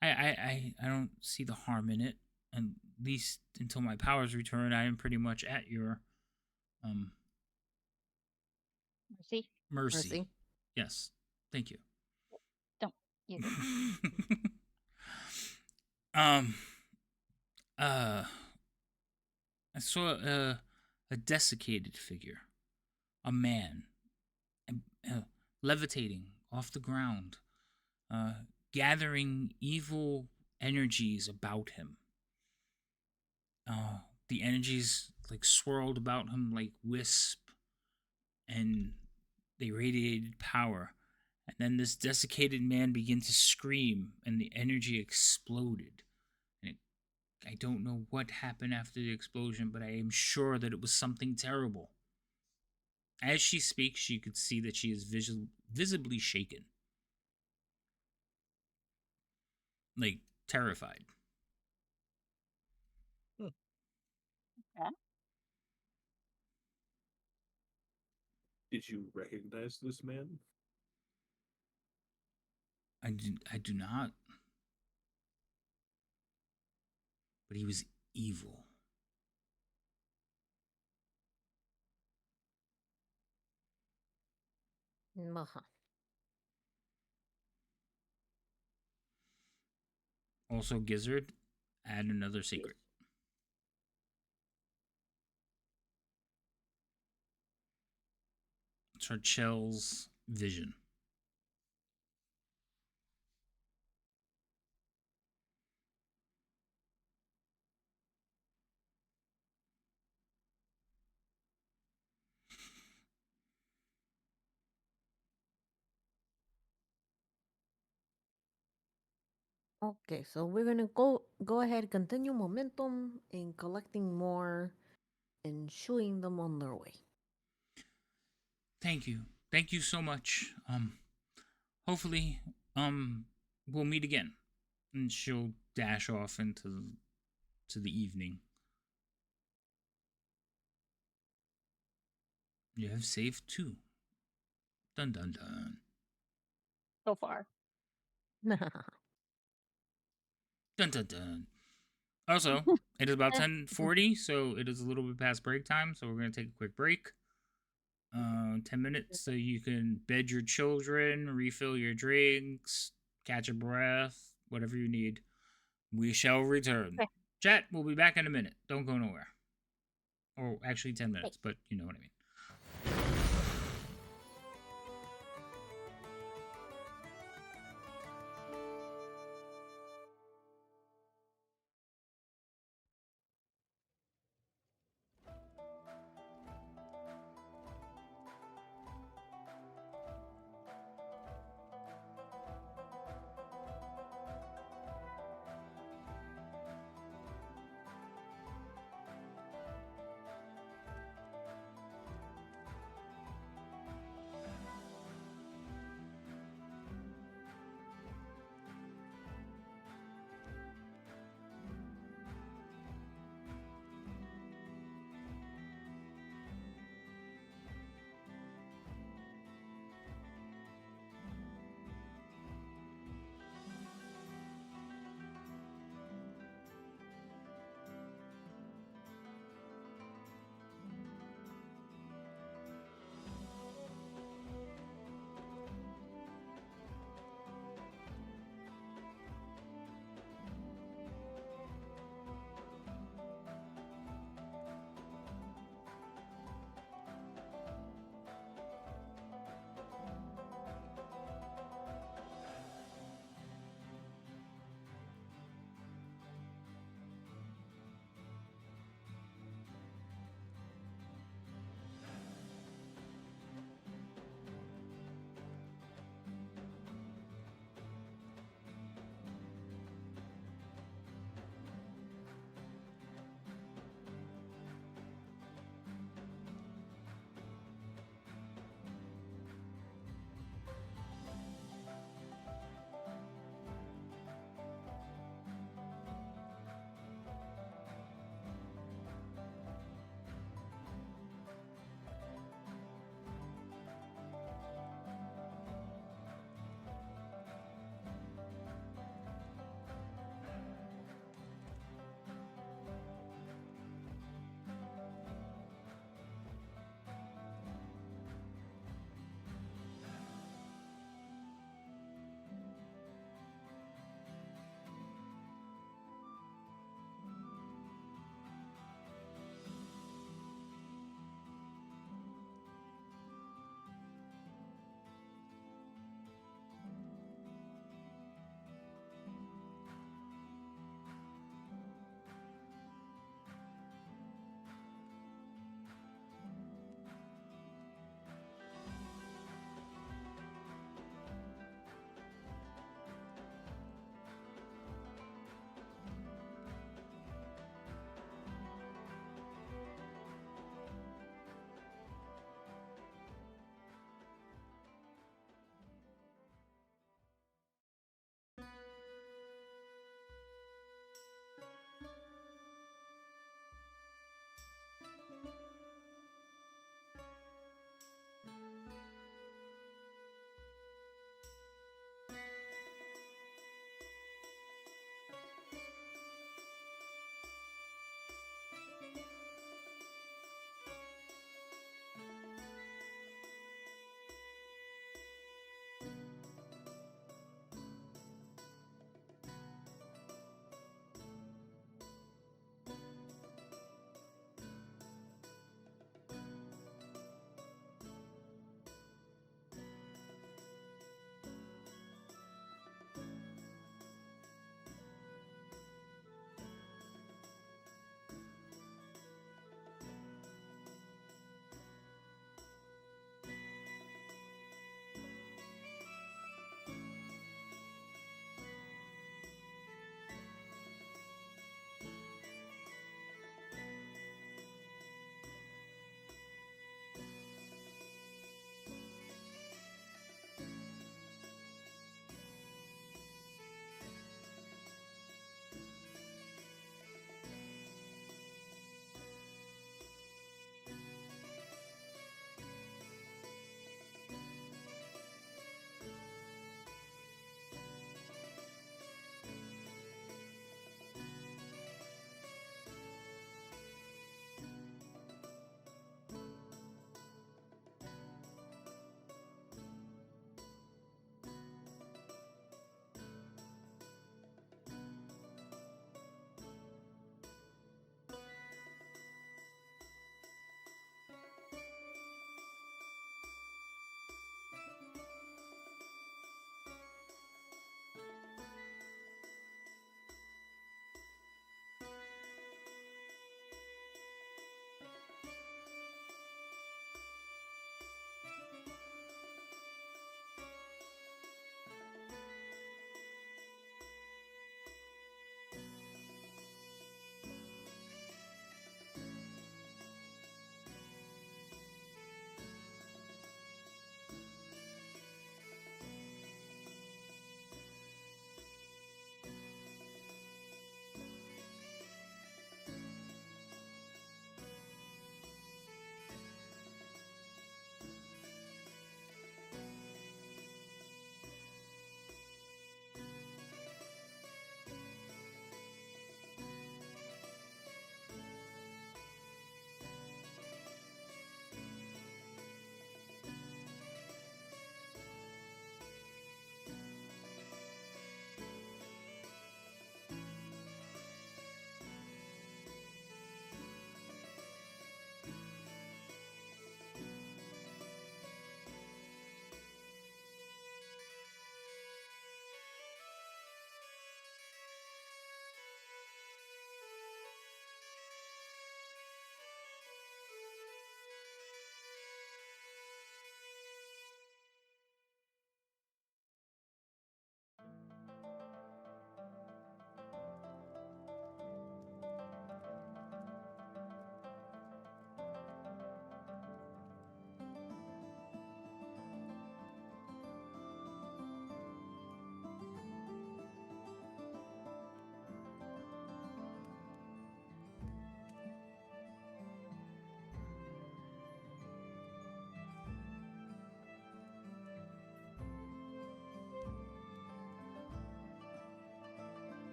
I don't see the harm in it. At least until my powers return, I am pretty much at your
Mercy?
mercy. Yes. Thank you.
Don't. You do.
I saw a desiccated figure, a man, levitating off the ground, gathering evil energies about him. The energies like swirled about him like wisp, and they radiated power. And then this desiccated man began to scream, and the energy exploded. And I don't know what happened after the explosion, but I am sure that it was something terrible. As she speaks, you could see that she is visibly shaken. Like, terrified.
Did you recognize this man?
I do not. But he was evil. Also, Gizzard, add another secret. Churchill's vision.
Okay, so we're gonna go ahead, continue momentum in collecting more and shooing them on their way.
Thank you. Thank you so much. Hopefully, we'll meet again. And she'll dash off into the evening. You have saved 2. Dun dun dun.
So far.
Dun dun dun. Also, it is about 10:40, so it is a little bit past break time, so we're gonna take a quick break. 10 minutes so you can bed your children, refill your drinks, catch a breath, whatever you need. We shall return.
Okay.
Chat, we'll be back in a minute. Don't go nowhere. Or actually 10 minutes, but you know what I mean.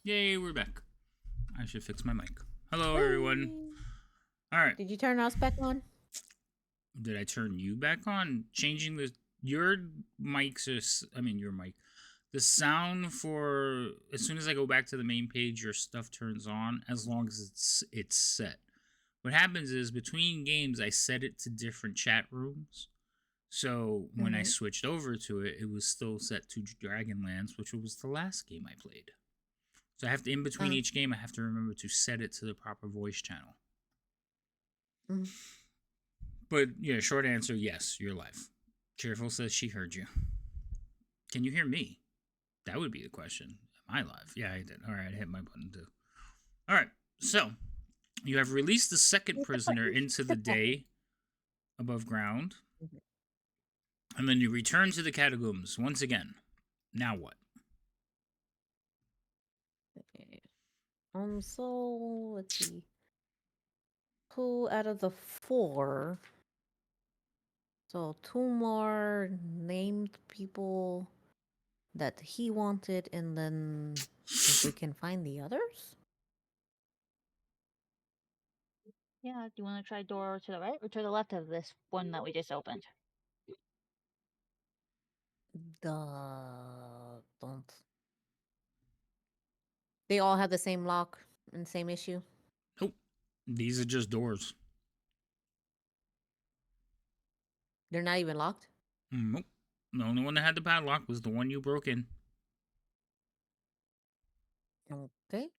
Yay, we're back. I should fix my mic. Hello, everyone.
Hey.
All right.
Did you turn us back on?
Did I turn you back on? Changing your mics your mic. The sound for as soon as I go back to the main page, your stuff turns on as long as it's set. What happens is between games, I set it to different chat rooms. So when I switched over to it, it was still set to Dragonlance, which was the last game I played. So I have to, in between each game, I have to remember to set it to the proper voice channel. But yeah, short answer, yes, you're live. Cheerful says she heard you. Can you hear me? That would be the question. Am I live? Yeah, I did. All right, I hit my button too. All right, so you have released the second prisoner into the day above ground. And then you return to the catacombs once again. Now what?
Okay. So let's see. Who out of the 4? So 2 more named people that he wanted, and then if we can find the others.
Yeah, do you want to try door to the right or to the left of this one that we just opened?
Don't. They all have the same lock and same issue.
Nope. These are just doors.
They're not even locked.
Nope. The only one that had the padlock was the one you broke in.
Okay.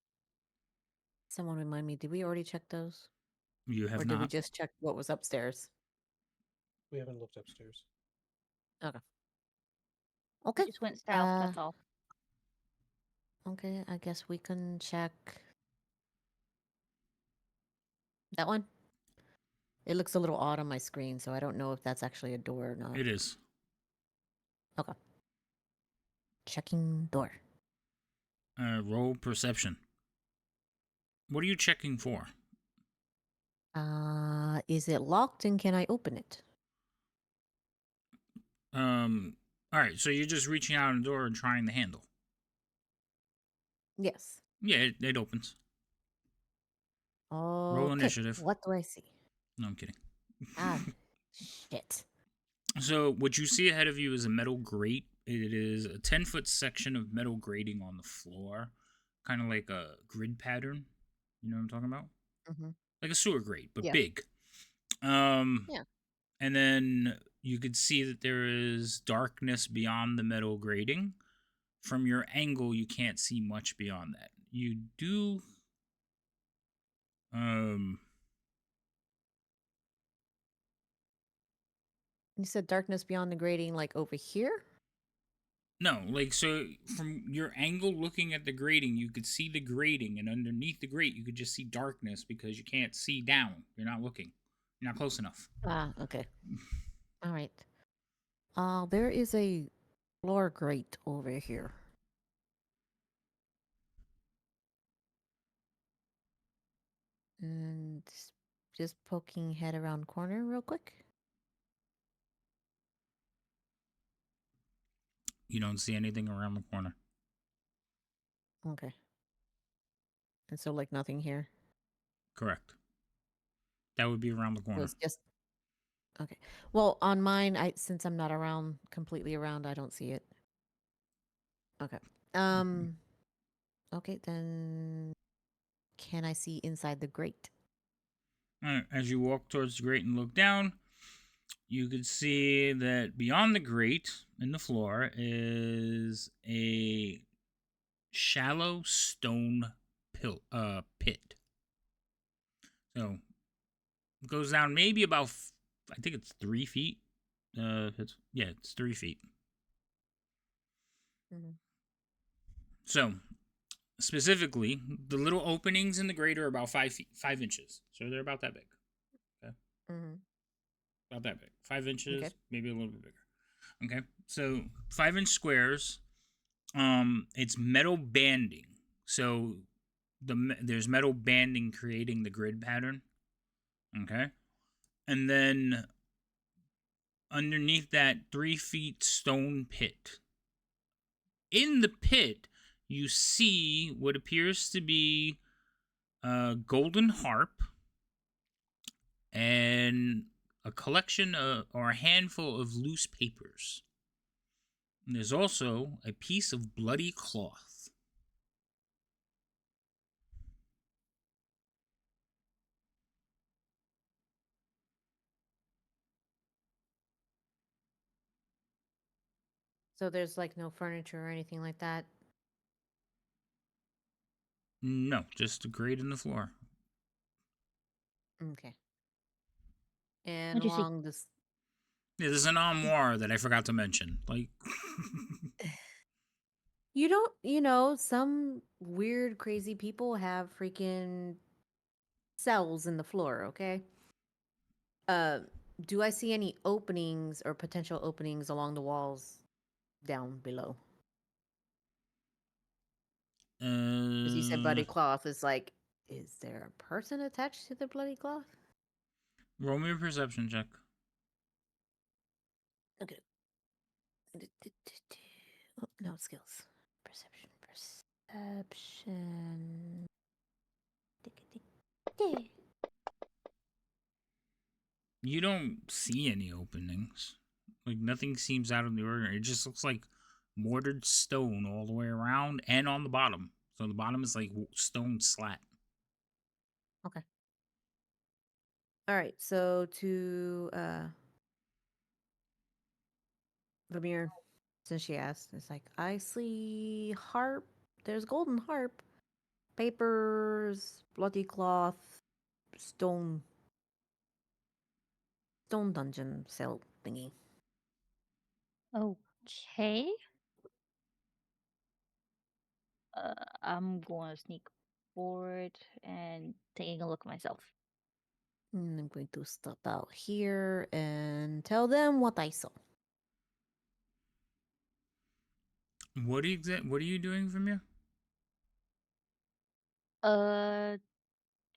Someone remind me, did we already check those?
You have
Or
not.
did we just check what was upstairs?
We haven't looked upstairs.
Okay.
We
Okay.
just went south, that's all.
Okay, I guess we can check that one. It looks a little odd on my screen, so I don't know if that's actually a door or not.
It is.
Okay. Checking door.
Roll perception. What are you checking for?
Is it locked and can I open it?
All right, so you're just reaching out on the door and trying the handle.
Yes.
Yeah, it opens.
Oh,
initiative.
What do I see?
No, I'm kidding.
Shit.
So what you see ahead of you is a metal grate. It is a 10-foot section of metal grating on the floor, kind of like a grid pattern. You know what I'm talking about?
Mm-hmm.
Like a sewer grate, but
Yeah.
big.
Yeah.
And then you could see that there is darkness beyond the metal grating. From your angle, you can't see much beyond that. You do.
You said darkness beyond the grating, like over here?
No, like, so from your angle looking at the grating, you could see the grating, and underneath the grate, you could just see darkness because you can't see down. You're not looking. You're not close enough.
Okay. All right. There is a floor grate over here. And just poking head around corner real quick.
You don't see anything around the corner.
Okay. And so like nothing here.
Correct. That would be around the
So
corner.
it's just okay. Well, on mine, since I'm not around completely around, I don't see it. Okay. Okay, then can I see inside the grate?
All right, as you walk towards the grate and look down, you can see that beyond the grate in the floor is a shallow stone pit. So it goes down maybe about, I think it's 3 feet. It's 3 feet.
Mm-hmm.
So specifically, the little openings in the grate are about 5 inches. So they're about that big. Okay.
Mm-hmm.
About that big. 5 inches,
Okay.
maybe a little bit bigger. Okay. So 5-inch squares. It's metal banding. So there's metal banding creating the grid pattern. Okay. And then underneath that 3 feet stone pit. In the pit, you see what appears to be a golden harp and a collection of, or a handful of loose papers. And there's also a piece of bloody cloth.
So there's like no furniture or anything like that.
No, just a grate in the floor.
Okay. And
What'd you see?
along this,
Yeah, there's an armoire that I forgot to mention. Like,
you don't, you know, some weird, crazy people have freaking cells in the floor. Okay. Uh, do I see any openings or potential openings along the walls down below? Because you said bloody cloth. Is like, is there a person attached to the bloody cloth?
roll me a perception check.
Okay. Oh, no skills. Perception. Perception.
You don't see any openings. Like, nothing seems out of the ordinary. It just looks like mortared stone all the way around and on the bottom. So the bottom is like stone slat.
Okay. All right. So to Vermeer, since she asked, it's like I see harp. There's golden harp, papers, bloody cloth, stone dungeon cell thingy.
Okay. I'm going to sneak forward and taking a look myself.
And I'm going to step out here and tell them what I saw.
What are you doing from here?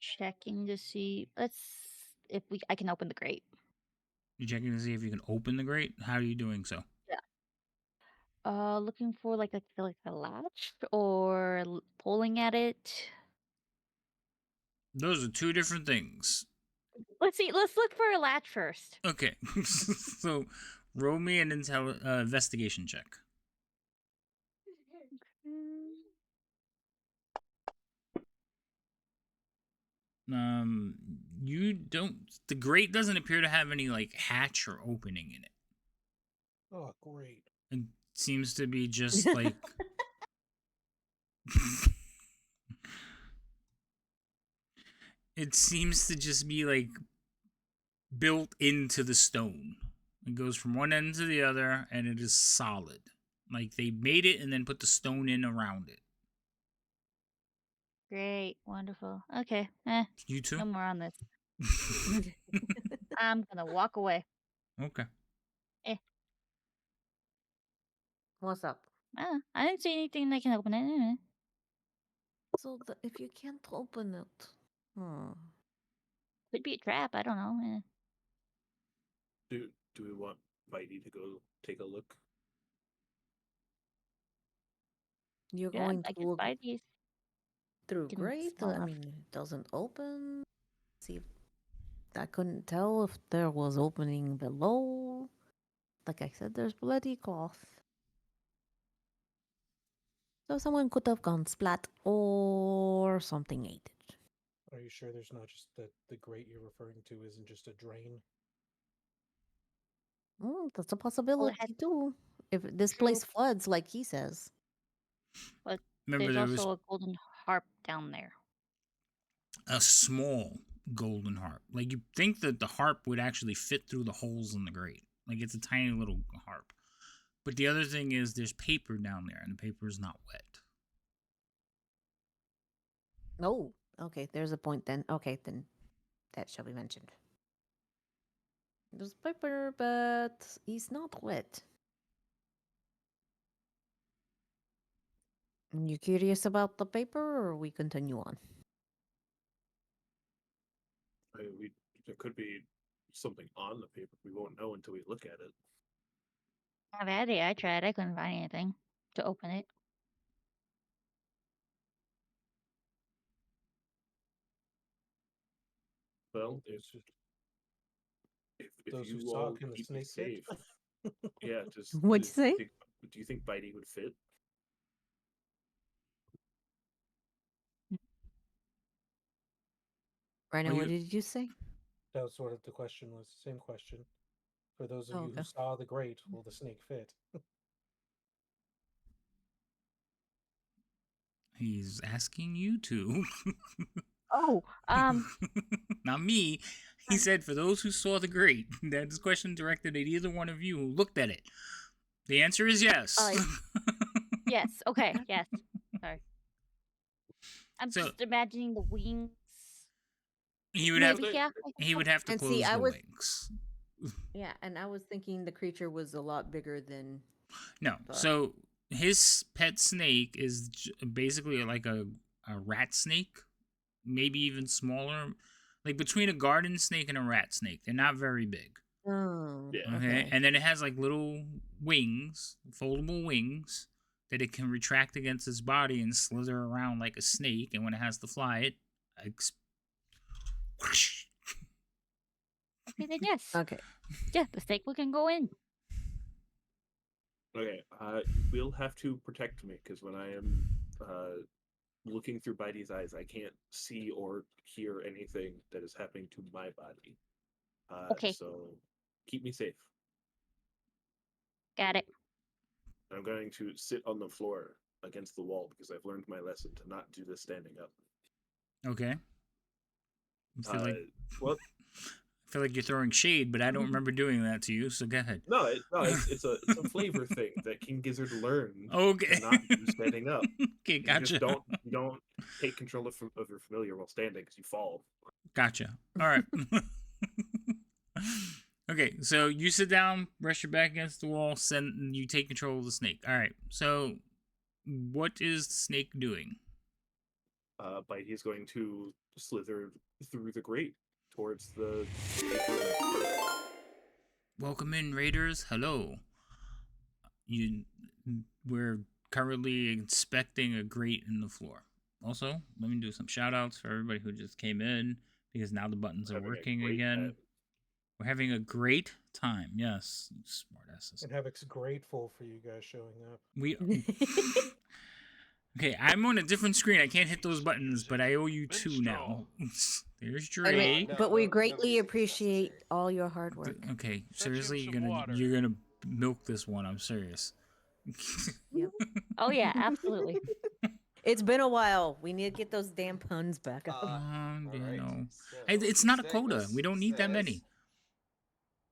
Checking to see. If I can open the grate.
You're checking to see if you can open the grate? How are you doing so?
Looking for like a latch or pulling at it.
Those are two different things.
Let's see. Let's look for a latch first.
Okay. So roll me an investigation check. You don't. The grate doesn't appear to have any like hatch or opening in it.
Oh, great.
It seems to be just like. It seems to just be like built into the stone. It goes from one end to the other, and it is solid. Like they made it and then put the stone in around it.
Great, wonderful. Okay,
You too?
no more on this. I'm gonna walk away.
Okay.
What's up?
I didn't see anything that can open it.
So if you can't open it,
Could be a trap. I don't know.
Do we want Bitey to go take a look?
you're
Yeah,
going
I
to
guess
look
Bitey's
through
can
grate.
smell
I
enough.
mean, it doesn't open. See, I couldn't tell if there was opening below. Like I said, there's bloody cloth. So someone could have gone splat or something ate it.
Are you sure there's not just that the grate you're referring to isn't just a drain?
That's a possibility too. If this
True.
place floods like he says.
But
Remember,
there's
there was
also a golden harp down there.
a small golden harp. Like, you think that the harp would actually fit through the holes in the grate. Like, it's a tiny little harp. But the other thing is there's paper down there, and the paper is not wet.
Oh, okay. There's a point then. Okay, then that shall be mentioned. There's paper, but he's not wet. You curious about the paper, or we continue on?
There could be something on the paper. We won't know until we look at it.
I've had it. I tried. I couldn't find anything to open it.
Well,
It's just
if
those who
you
saw
all
can the
keep me
snake fit?
safe, yeah. Just
What'd you say?
do you think Bitey would fit?
Brandon,
Well,
what
you
did you say?
That was sort of the question. Was the same question. For those of
Oh,
you who
okay.
saw the great, will the snake fit?
he's asking you to.
Oh,
Not me. He said, for those who saw the great, that is question directed at either one of you who looked at it. The answer is yes.
yes. Okay. Yes. Sorry. I'm
So-
just imagining the wings.
he would
Maybe,
have
yeah.
he would have to
And
close
see, I
the
was-
wings.
Yeah, and I was thinking the creature was a lot bigger than.
No.
But-
So his pet snake is basically like a rat snake, maybe even smaller, like between a garden snake and a rat snake. They're not very big.
Oh,
Yeah.
Okay. And then it has like little wings, foldable wings that it can retract against its body and slither around like a snake. And when it has to fly, it whoosh.
Okay, then yes.
Okay.
Yeah, the snake can go in.
Okay. You will have to protect me because when I am looking through Bitey's eyes, I can't see or hear anything that is happening to my body.
Okay.
So keep me safe.
Got it.
I'm going to sit on the floor against the wall because I've learned my lesson to not do this standing up.
Okay. I feel like
Well,
I feel like you're throwing shade, but I don't remember doing that to you. So go ahead.
no, it's a flavor thing that King Gizzard learned
Okay.
to not do standing up.
Okay,
You
gotcha.
just don't take control of your familiar while standing because you fall.
Gotcha. All right. Okay, so you sit down, rest your back against the wall, you take control of the snake. All right. So, what is the snake doing?
Bitey is going to slither through the grate towards the.
Welcome in, Raiders. Hello. We're currently inspecting a grate in the floor. Also, let me do some shout outs for everybody who just came in because now the buttons are
Having a
working
great
again.
time.
We're having a great time. Yes, you smartasses.
And Havoc's grateful for you guys showing up.
We Okay, I'm on a different screen. I can't hit those buttons, but I owe you two now. There's Drake.
But we greatly appreciate all your hard work.
Okay, seriously, you're gonna milk this one. I'm serious.
Oh yeah, absolutely.
It's been a while. We need to get those damn puns back up.
It's not a quota. We don't need that many.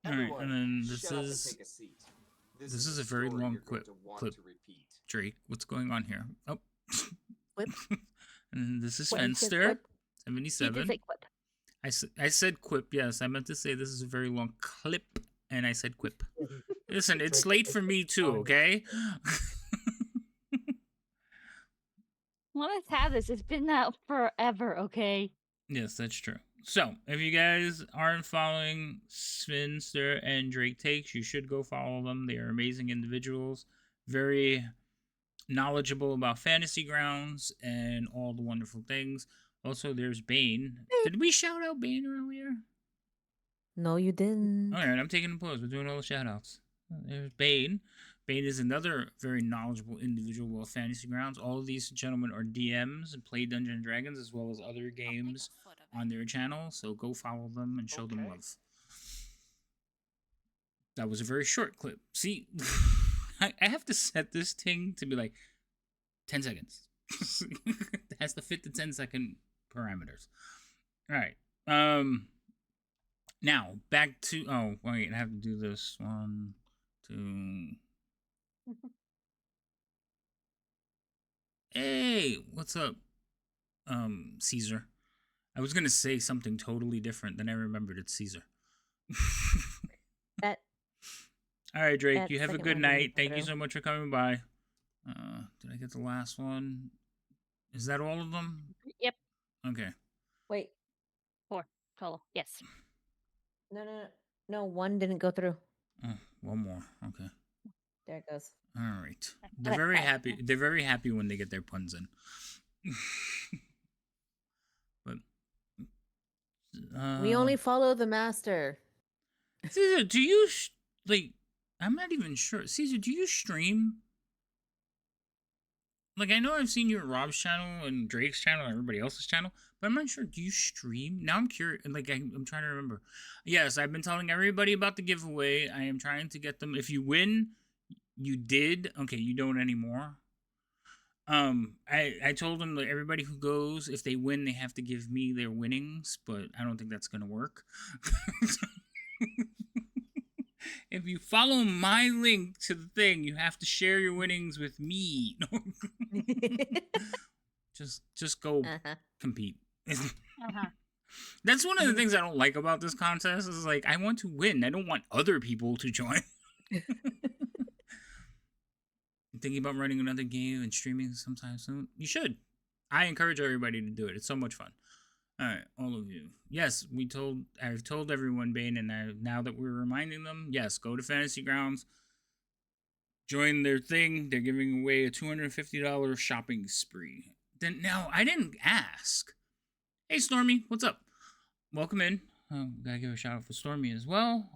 All right, and then this is a very long clip. Drake, what's going on here? Oh,
Quip.
And this is
What, you said
Fenster,
quip?
He did
77.
say quip.
I said quip, yes. I meant to say this is a very long clip, and I said quip. Listen, it's late for me too, okay?
Let us have this. It's been out forever, okay?
Yes, that's true. So, if you guys aren't following Svenster and Drake Takes, you should go follow them. They are amazing individuals, very knowledgeable about Fantasy Grounds and all the wonderful things. Also, there's Bane. Did we shout out Bane earlier?
No, you didn't.
All right, I'm taking the pause. We're doing all the shout outs. There's Bane. Bane is another very knowledgeable individual of Fantasy Grounds. All of these gentlemen are DMs and play Dungeons and Dragons as well as other games on their channel. So go follow them and show them love. That was a very short clip. See, I have to set this thing to be like 10 seconds. It has to fit the 10-second parameters. All right. Now back to wait, I have to do this 1, 2. Hey, what's up, Caesar? I was gonna say something totally different, then I remembered it's Caesar.
That
All right, Drake.
that
You have a
second
good
one didn't
night.
go
Thank you
through.
so much for coming by. Did I get the last one? Is that all of them?
Yep.
Okay.
wait.
4 total. Yes.
No, one didn't go through.
Oh, one more. Okay.
There it goes.
All right. They're very happy. They're very happy when they get their puns in. But
We only follow the master.
Caesar, do you like? I'm not even sure. Caesar, do you stream? Like, I know I've seen you at Rob's channel and Drake's channel and everybody else's channel, but I'm not sure. Do you stream? Now I'm curious. Like, I'm trying to remember. Yes, I've been telling everybody about the giveaway. I am trying to get them. If you win, you did. Okay, you don't anymore. I told them that everybody who goes, if they win, they have to give me their winnings, but I don't think that's gonna work. If you follow my link to the thing, you have to share your winnings with me. just go compete. That's one of the things I don't like about this contest. Is like, I want to win. I don't want other people to join. I'm thinking about running another game and streaming sometime soon. You should. I encourage everybody to do it. It's so much fun. All right, all of you. Yes, I've told everyone, Bane, and now that we're reminding them, yes, go to Fantasy Grounds, join their thing. They're giving away a $250 shopping spree. Then now, I didn't ask. Hey, Stormy, what's up? Welcome in. Gotta give a shout out for Stormy as well.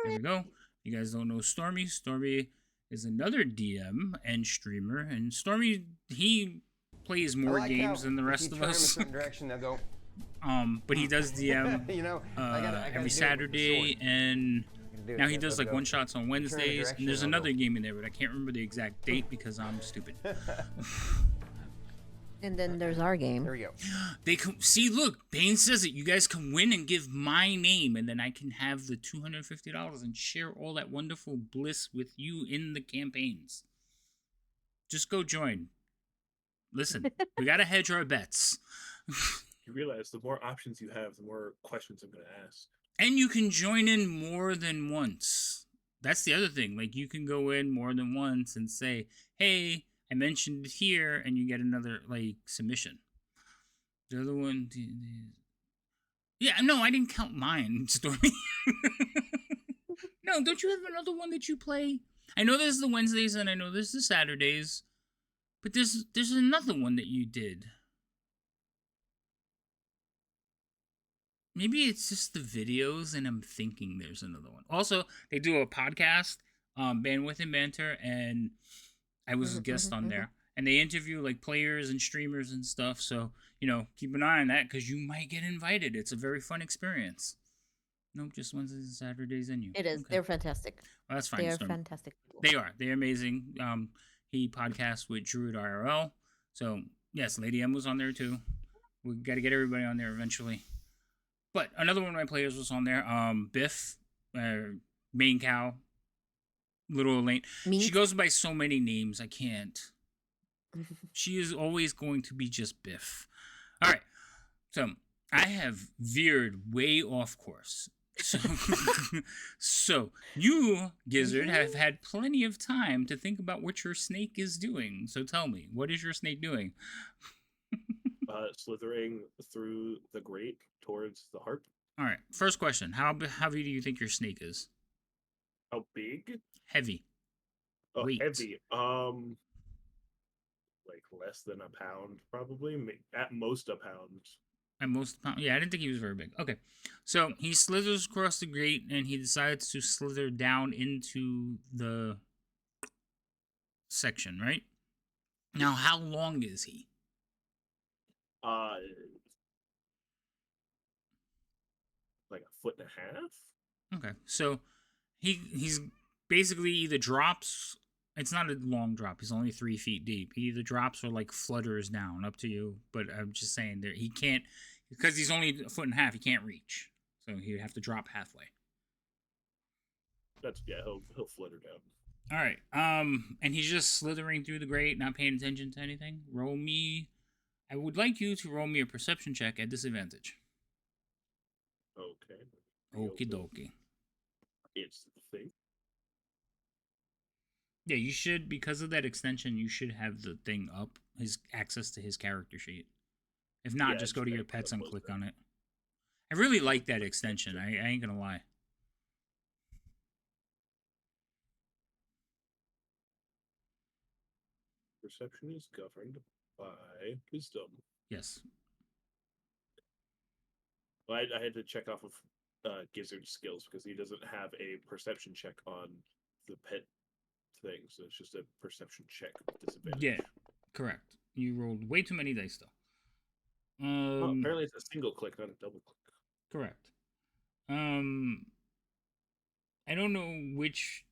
There we go. You guys don't know Stormy. Stormy is another DM and streamer, and Stormy, he plays more games than the rest of us.
Direction, they'll go.
But he does DM
You know,
every Saturday, and now he does like one shots on Wednesdays. And there's another game in there, but I can't remember the exact date because I'm stupid.
And then there's our game.
There we go.
They can see. Look, Bane says it. You guys can win and give my name, and then I can have the $250 and share all that wonderful bliss with you in the campaigns. Just go join. Listen, we gotta hedge our bets.
You realize the more options you have, the more questions I'm going to ask.
And you can join in more than once. That's the other thing. Like, you can go in more than once and say, hey, I mentioned it here, and you get another, like, submission. The other one... Yeah, no, I didn't count mine, Stormy. No, don't you have another one that you play? I know there's the Wednesdays, and I know there's the Saturdays. But there's another one that you did. Maybe it's just the videos, and I'm thinking there's another one. Also, they do a podcast, Bandwidth and Banter, and I was a guest on there. And they interview like players and streamers and stuff. So, keep an eye on that because you might get invited. It's a very fun experience. Nope, just Wednesdays and Saturdays and you.
It is. Okay. They're fantastic.
Well, that's fine.
They are fantastic people.
They are. They're amazing. He podcasts with Druid IRL. So, yes, Lady M was on there too. We got to get everybody on there eventually. But another one of my players was on there. Biff, Main Cow, Little Elaine. She goes by so many names, I can't. She is always going to be just Biff. All right. So I have veered way off course. So you, Gizzard, have had plenty of time to think about what your snake is doing. So tell me, what is your snake doing?
Slithering through the grate towards the harp.
All right. First question: How heavy do you think your snake is?
How big?
Heavy.
Oh,
weight.
Heavy. Like less than a pound, probably. At most a pound.
At most a pound. Yeah, I didn't think he was very big. Okay, so he slithers across the grate, and he decides to slither down into the section. Right. Now, how long is he?
Like a foot and a half.
Okay, so he's basically either drops. It's not a long drop. He's only 3 feet deep. He either drops or like flutters down. Up to you. But I'm just saying that he can't, because he's only a foot and a half. He can't reach, so he'd have to drop halfway.
He'll flutter down.
All right. And he's just slithering through the grate, not paying attention to anything. I would like you to roll me a perception check at disadvantage.
Okay.
Okie dokie.
It's the thing.
Yeah, you should, because of that extension, you should have the thing up, his access to his character sheet. If not, just go to your pets and click on it. I really like that extension. I ain't gonna lie.
Perception is governed by wisdom.
Yes.
Well, I had to check off of Gizzard's skills because he doesn't have a perception check on the pet thing, so it's just a perception check with disadvantage.
Yeah, correct. You rolled way too many dice, though.
Well, apparently it's a single click, not a double click.
Correct. I don't know which.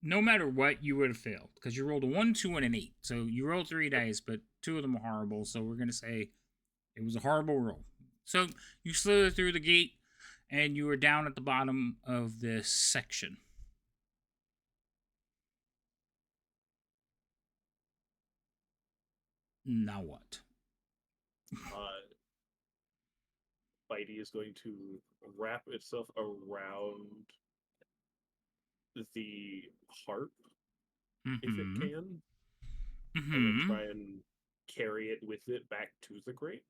No matter what, you would have failed because you rolled a 1, 2, and an 8. So you rolled 3 dice, but 2 of them are horrible. So we're gonna say it was a horrible roll. So you slither through the gate, and you are down at the bottom of this section. Now what?
Bitey is going to wrap itself around the harp if it can, and then try and carry it with it back to the grate.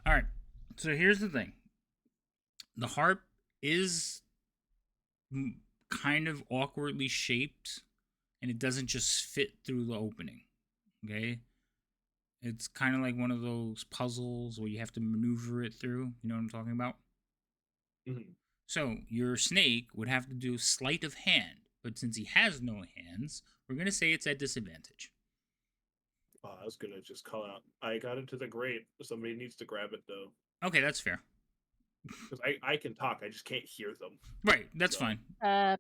All right. So here's the thing. The harp is kind of awkwardly shaped, and it doesn't just fit through the opening. Okay? It's kind of like one of those puzzles where you have to maneuver it through. You know what I'm talking about?
Mm-hmm.
So your snake would have to do sleight of hand, but since he has no hands, we're going to say it's at disadvantage.
I was going to just call out, I got into the grate. Somebody needs to grab it, though.
Okay, that's fair.
Because I can talk, I just can't hear them.
Right, that's fine.
I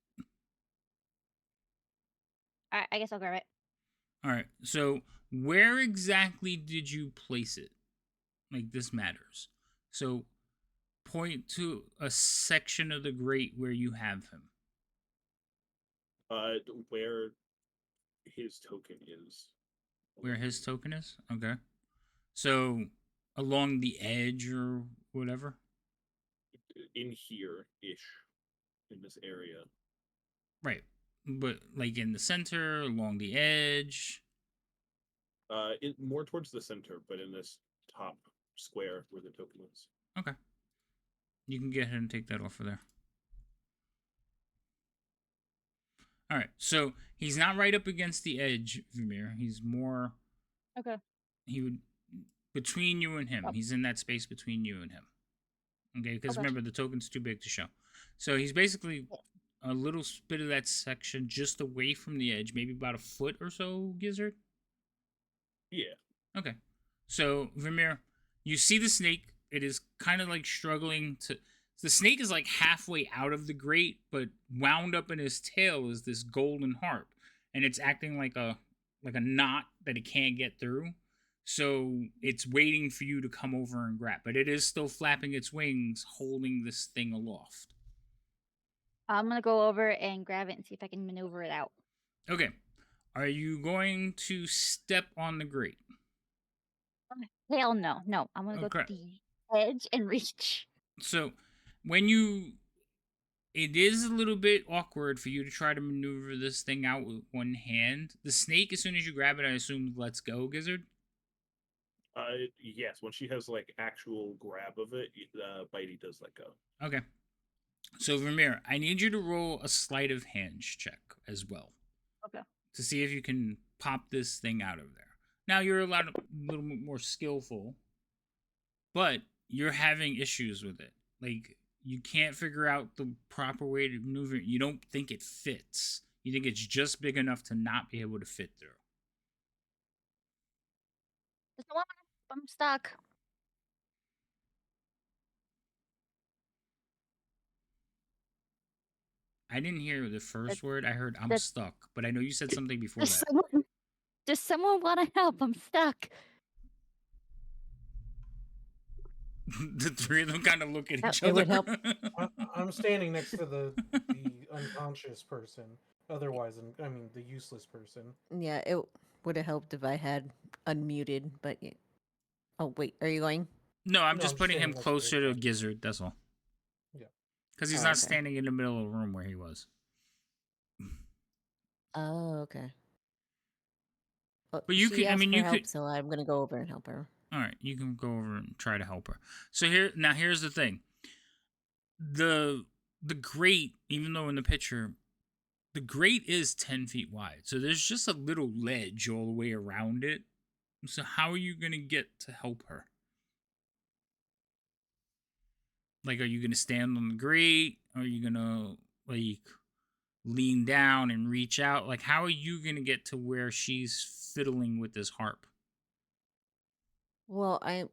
guess I'll grab it.
All right, so where exactly did you place it? Like, this matters. So point to a section of the grate where you have him.
Where his token is.
Where his token is? Okay. So along the edge or whatever?
In here-ish. In this area.
Right. But like in the center, along the edge?
More towards the center, but in this top square where the token is.
Okay. You can get ahead and take that off of there. All right. So he's not right up against the edge, Vermeer. He's more.
Okay.
He would between you and him.
Oh.
He's in that space between you and him. Okay, because
Okay.
remember the token's too big to show. So he's basically a little bit of that section just away from the edge, maybe about a foot or so, Gizzard.
Yeah.
Okay. So Vermeer, you see the snake. It is kind of like struggling to. The snake is like halfway out of the grate, but wound up in his tail is this golden harp, and it's acting like a knot that it can't get through. So it's waiting for you to come over and grab, but it is still flapping its wings, holding this thing aloft.
I'm gonna go over and grab it and see if I can maneuver it out.
Okay. Are you going to step on the grate?
Hell no. No. I'm gonna go to the edge and reach.
So when you it is a little bit awkward for you to try to maneuver this thing out with one hand. The snake, as soon as you grab it, I assume lets go, Gizzard?
Yes, when she has like actual grab of it, Bitey does let go.
Okay. So Vermeer, I need you to roll a sleight of hand check as well.
Okay.
To see if you can pop this thing out of there. Now you're a little bit more skillful, but you're having issues with it. Like, you can't figure out the proper way to maneuver it. You don't think it fits. You think it's just big enough to not be able to fit through.
I'm stuck.
I didn't hear the first word. I heard I'm stuck, but I know you said something before that.
Does someone want to help? I'm stuck.
The three of them kind of look at each
It
other.
would help.
I'm standing next to the unconscious person. Otherwise, I mean the useless person.
Yeah, it would have helped if I had unmuted, but oh wait, are you going?
No, I'm
No,
just
I'm
putting
standing
him
next to
closer
the
to
guy.
Gizzard. That's all.
Yeah.
Because he's
Oh,
not
okay.
standing in the middle of the room where he was.
Oh, okay. Well,
But you
she
could- I
asked
mean,
for
you
help,
could-
so I'm gonna go over and help her.
All right, you can go over and try to help her. So here's the thing. The grate, even though in the picture the grate is 10 feet wide, so there's just a little ledge all the way around it. So how are you gonna get to help her? Like, are you gonna stand on the grate? Are you gonna like lean down and reach out? Like, how are you gonna get to where she's fiddling with this harp?
Well, I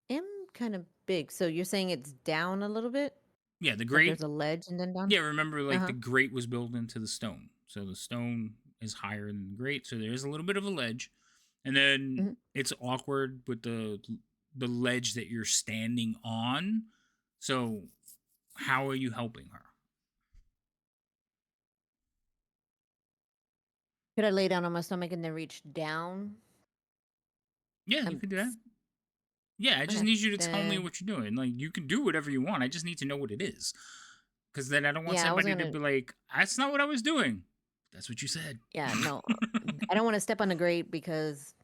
am kind of big, so you're saying it's down a little bit?
Yeah, the
Like
grate.
there's a ledge and then down?
Yeah, remember, like, the
Uh-huh.
grate was built into the stone, so the stone is higher than the grate, so there's a little bit of a ledge, and then
Mhm.
it's awkward with the ledge that you're standing on. So, how are you helping her?
Could I lay down on my stomach and then reach down?
Yeah, you could do that.
s-
Yeah, I just
Okay.
need you to tell me
Then
what you're doing. Like, you can do whatever you want. I just need to know what it is. Because then I don't want
yeah, I was
somebody to
gonna
be like, that's not what I was doing. That's what you said.
no. I don't want to step on the grate because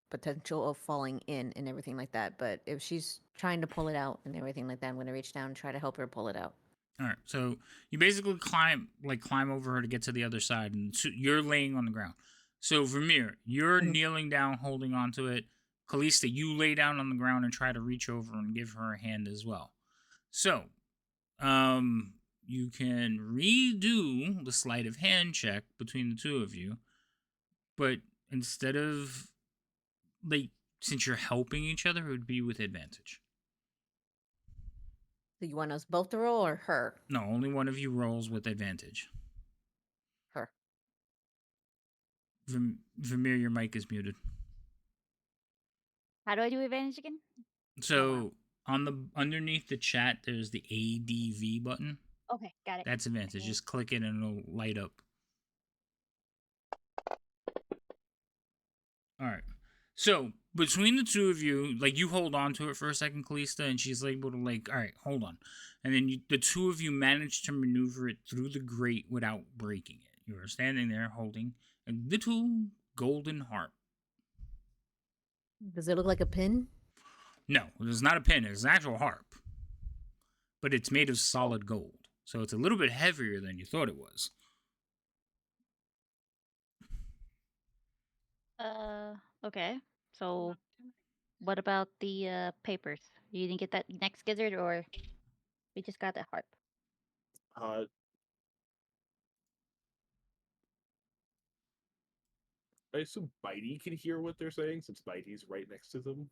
potential of falling in and everything like that. But if she's trying to pull it out and everything like that, I'm gonna reach down and try to help her pull it out.
All right, so you basically climb over her to get to the other side, and you're laying on the ground. So Vermeer, you're
Mhm.
kneeling down, holding onto it. Callista, you lay down on the ground and try to reach over and give her a hand as well. So, you can redo the sleight of hand check between the two of you, but instead of like, since you're helping each other, it would be with advantage.
So you want us both to roll or her?
No, only one of you rolls with advantage.
Her.
Vermeer, your mic is muted.
How do I do advantage again?
So on the underneath the chat, there's the ADV button.
Okay, got it.
That's advantage. Just click it and it'll light up. All right. So between the two of you, like, you hold on to it for a second, Kalista, and she's able to, like, all right, hold on, and then the two of you manage to maneuver it through the grate without breaking it. You are standing there holding a little golden harp.
Does it look like a pin?
No, it's not a pin. It's an actual harp, but it's made of solid gold, so it's a little bit heavier than you thought it was.
Okay. So, what about the papers? You didn't get that next gizzard, or we just got that harp?
Uh, I assume Bitey can hear what they're saying since Bitey's right next to them.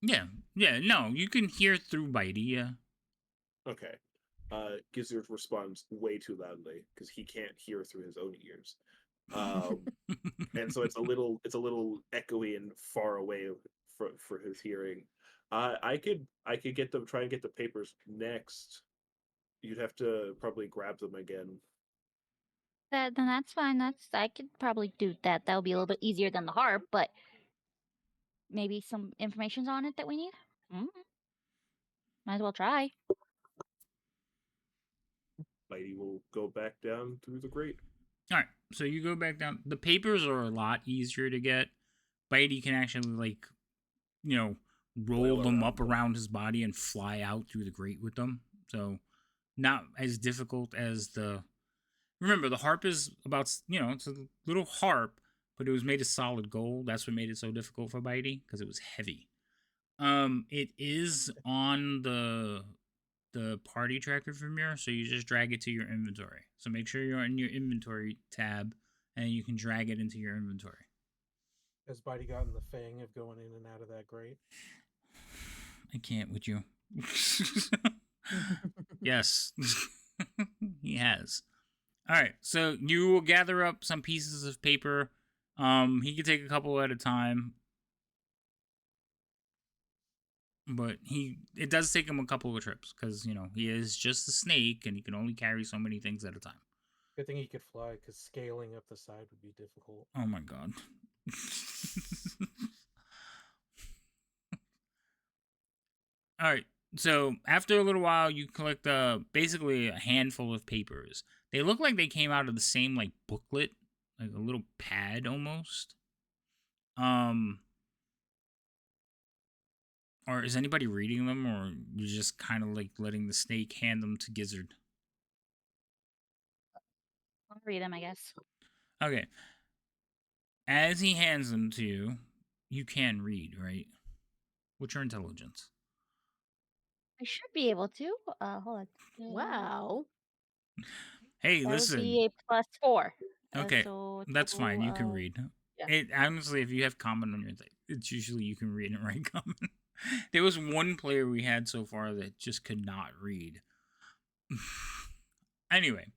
Yeah, no, you can hear through Bitey, yeah.
Okay. Gizzard responds way too loudly because he can't hear through his own ears. And so it's a little echoey and far away for his hearing. I could get them, try and get the papers next. You'd have to probably grab them again.
Then that's fine. I could probably do that. That would be a little bit easier than the harp, but maybe some information's on it that we need. Might as well try.
Bitey will go back down through the grate.
All right, so you go back down. The papers are a lot easier to get. Bitey can actually, like, roll them up around his body and fly out through the grate with them. So not as difficult as the. Remember, the harp is about, it's a little harp, but it was made of solid gold. That's what made it so difficult for Bitey, because it was heavy. It is on the party tracker from here, so you just drag it to your inventory. So make sure you're in your inventory tab, and you can drag it into your inventory.
Has Bitey gotten the fang of going in and out of that grate?
I can't with you. Yes. He has. All right, so you will gather up some pieces of paper. He can take a couple at a time, but it does take him a couple of trips because he is just a snake and he can only carry so many things at a time.
Good thing he could fly, because scaling up the side would be difficult.
Oh my god. All right. So after a little while, you collect basically a handful of papers. They look like they came out of the same, like, booklet, like a little pad almost. Or is anybody reading them, or you just kind of like letting the snake hand them to Gizzard?
I'll read them, I guess.
Okay. As he hands them to you, you can read, right? What's your intelligence?
I should be able to. Hold on.
Wow.
Hey,
That would
listen.
be a +4.
Okay,
So
that's fine. You can read.
yeah.
It honestly, if you have common on your thing, it's usually you can read and write common. There was one player we had so far that just could not read. Anyway,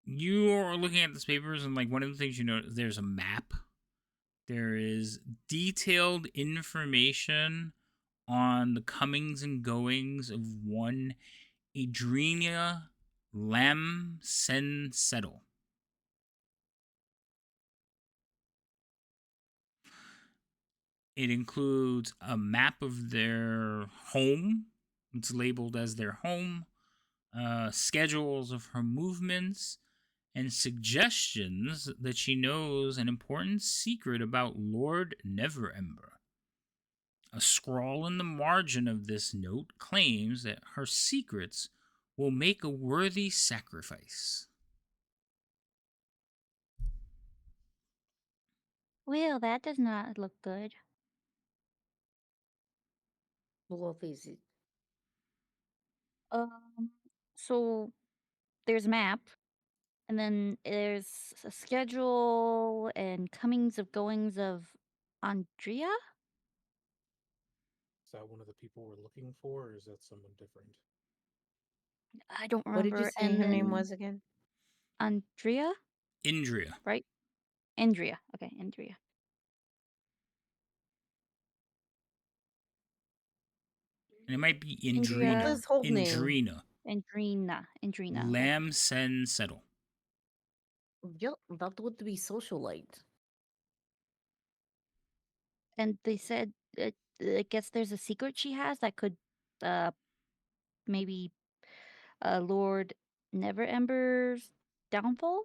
you are looking at these papers, and like one of the things you know, there's a map. There is detailed information on the comings and goings of one Adrenia Lam Sen Settle. It includes a map of their home. It's labeled as their home. Schedules of her movements, and suggestions that she knows an important secret about Lord Neverember. A scrawl in the margin of this note claims that her secrets will make a worthy sacrifice.
Well, that does not look good.
What is it?
So there's a map, and then there's a schedule and comings of goings of Andrea.
Is that one of the people we're looking for, or is that someone different?
I don't
What did you
remember.
say
And
her name
then
was again?
Andrea,
Indria.
right? Andrea. Okay, Andrea.
And it might be
Andrea.
Indrina.
His whole name.
Indrina.
Andrina. Okay.
Lam Sen Settle.
Yep, that would be socialite.
And they said, I guess there's a secret she has that could, maybe, Lord Neverember's downfall.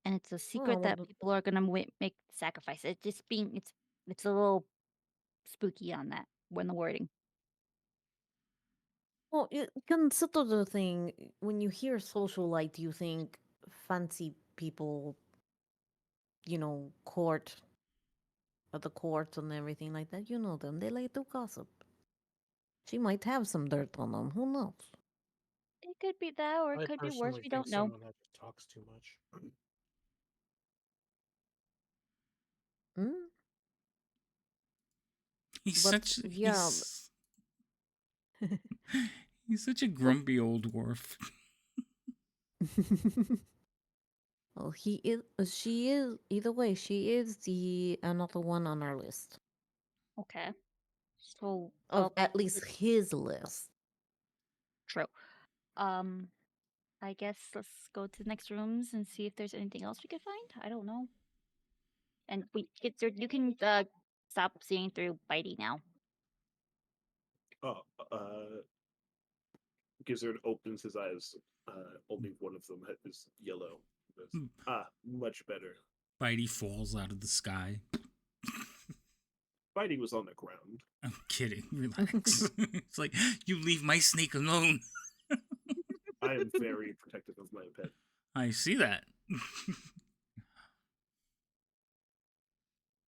And it's a secret
well,
that people are gonna make sacrifice. It just being it's a little spooky on that when the wording.
well, consider the thing. When you hear socialite, you think fancy people, court at the court and everything like that. You know them. They like to gossip. She might have some dirt on them. Who knows?
It could be that, or it
I
could be worse.
personally
We
think
don't know.
someone that just talks too much.
Hmm?
He's
But
such
yeah,
he's such a grumpy old dwarf.
well, he is. She is. Either way, she is the another one on our list
Okay. So,
of at least his list.
true. I guess let's go to the next rooms and see if there's anything else we could find. I don't know. And you can stop seeing through Bitey now.
Oh, Gizzard opens his eyes. Only one of them is yellow. He goes, much better.
Bitey falls out of the sky.
Bitey was on the ground.
I'm kidding. Relax. It's like, you leave my snake alone.
I am very protective of my pet.
I see that.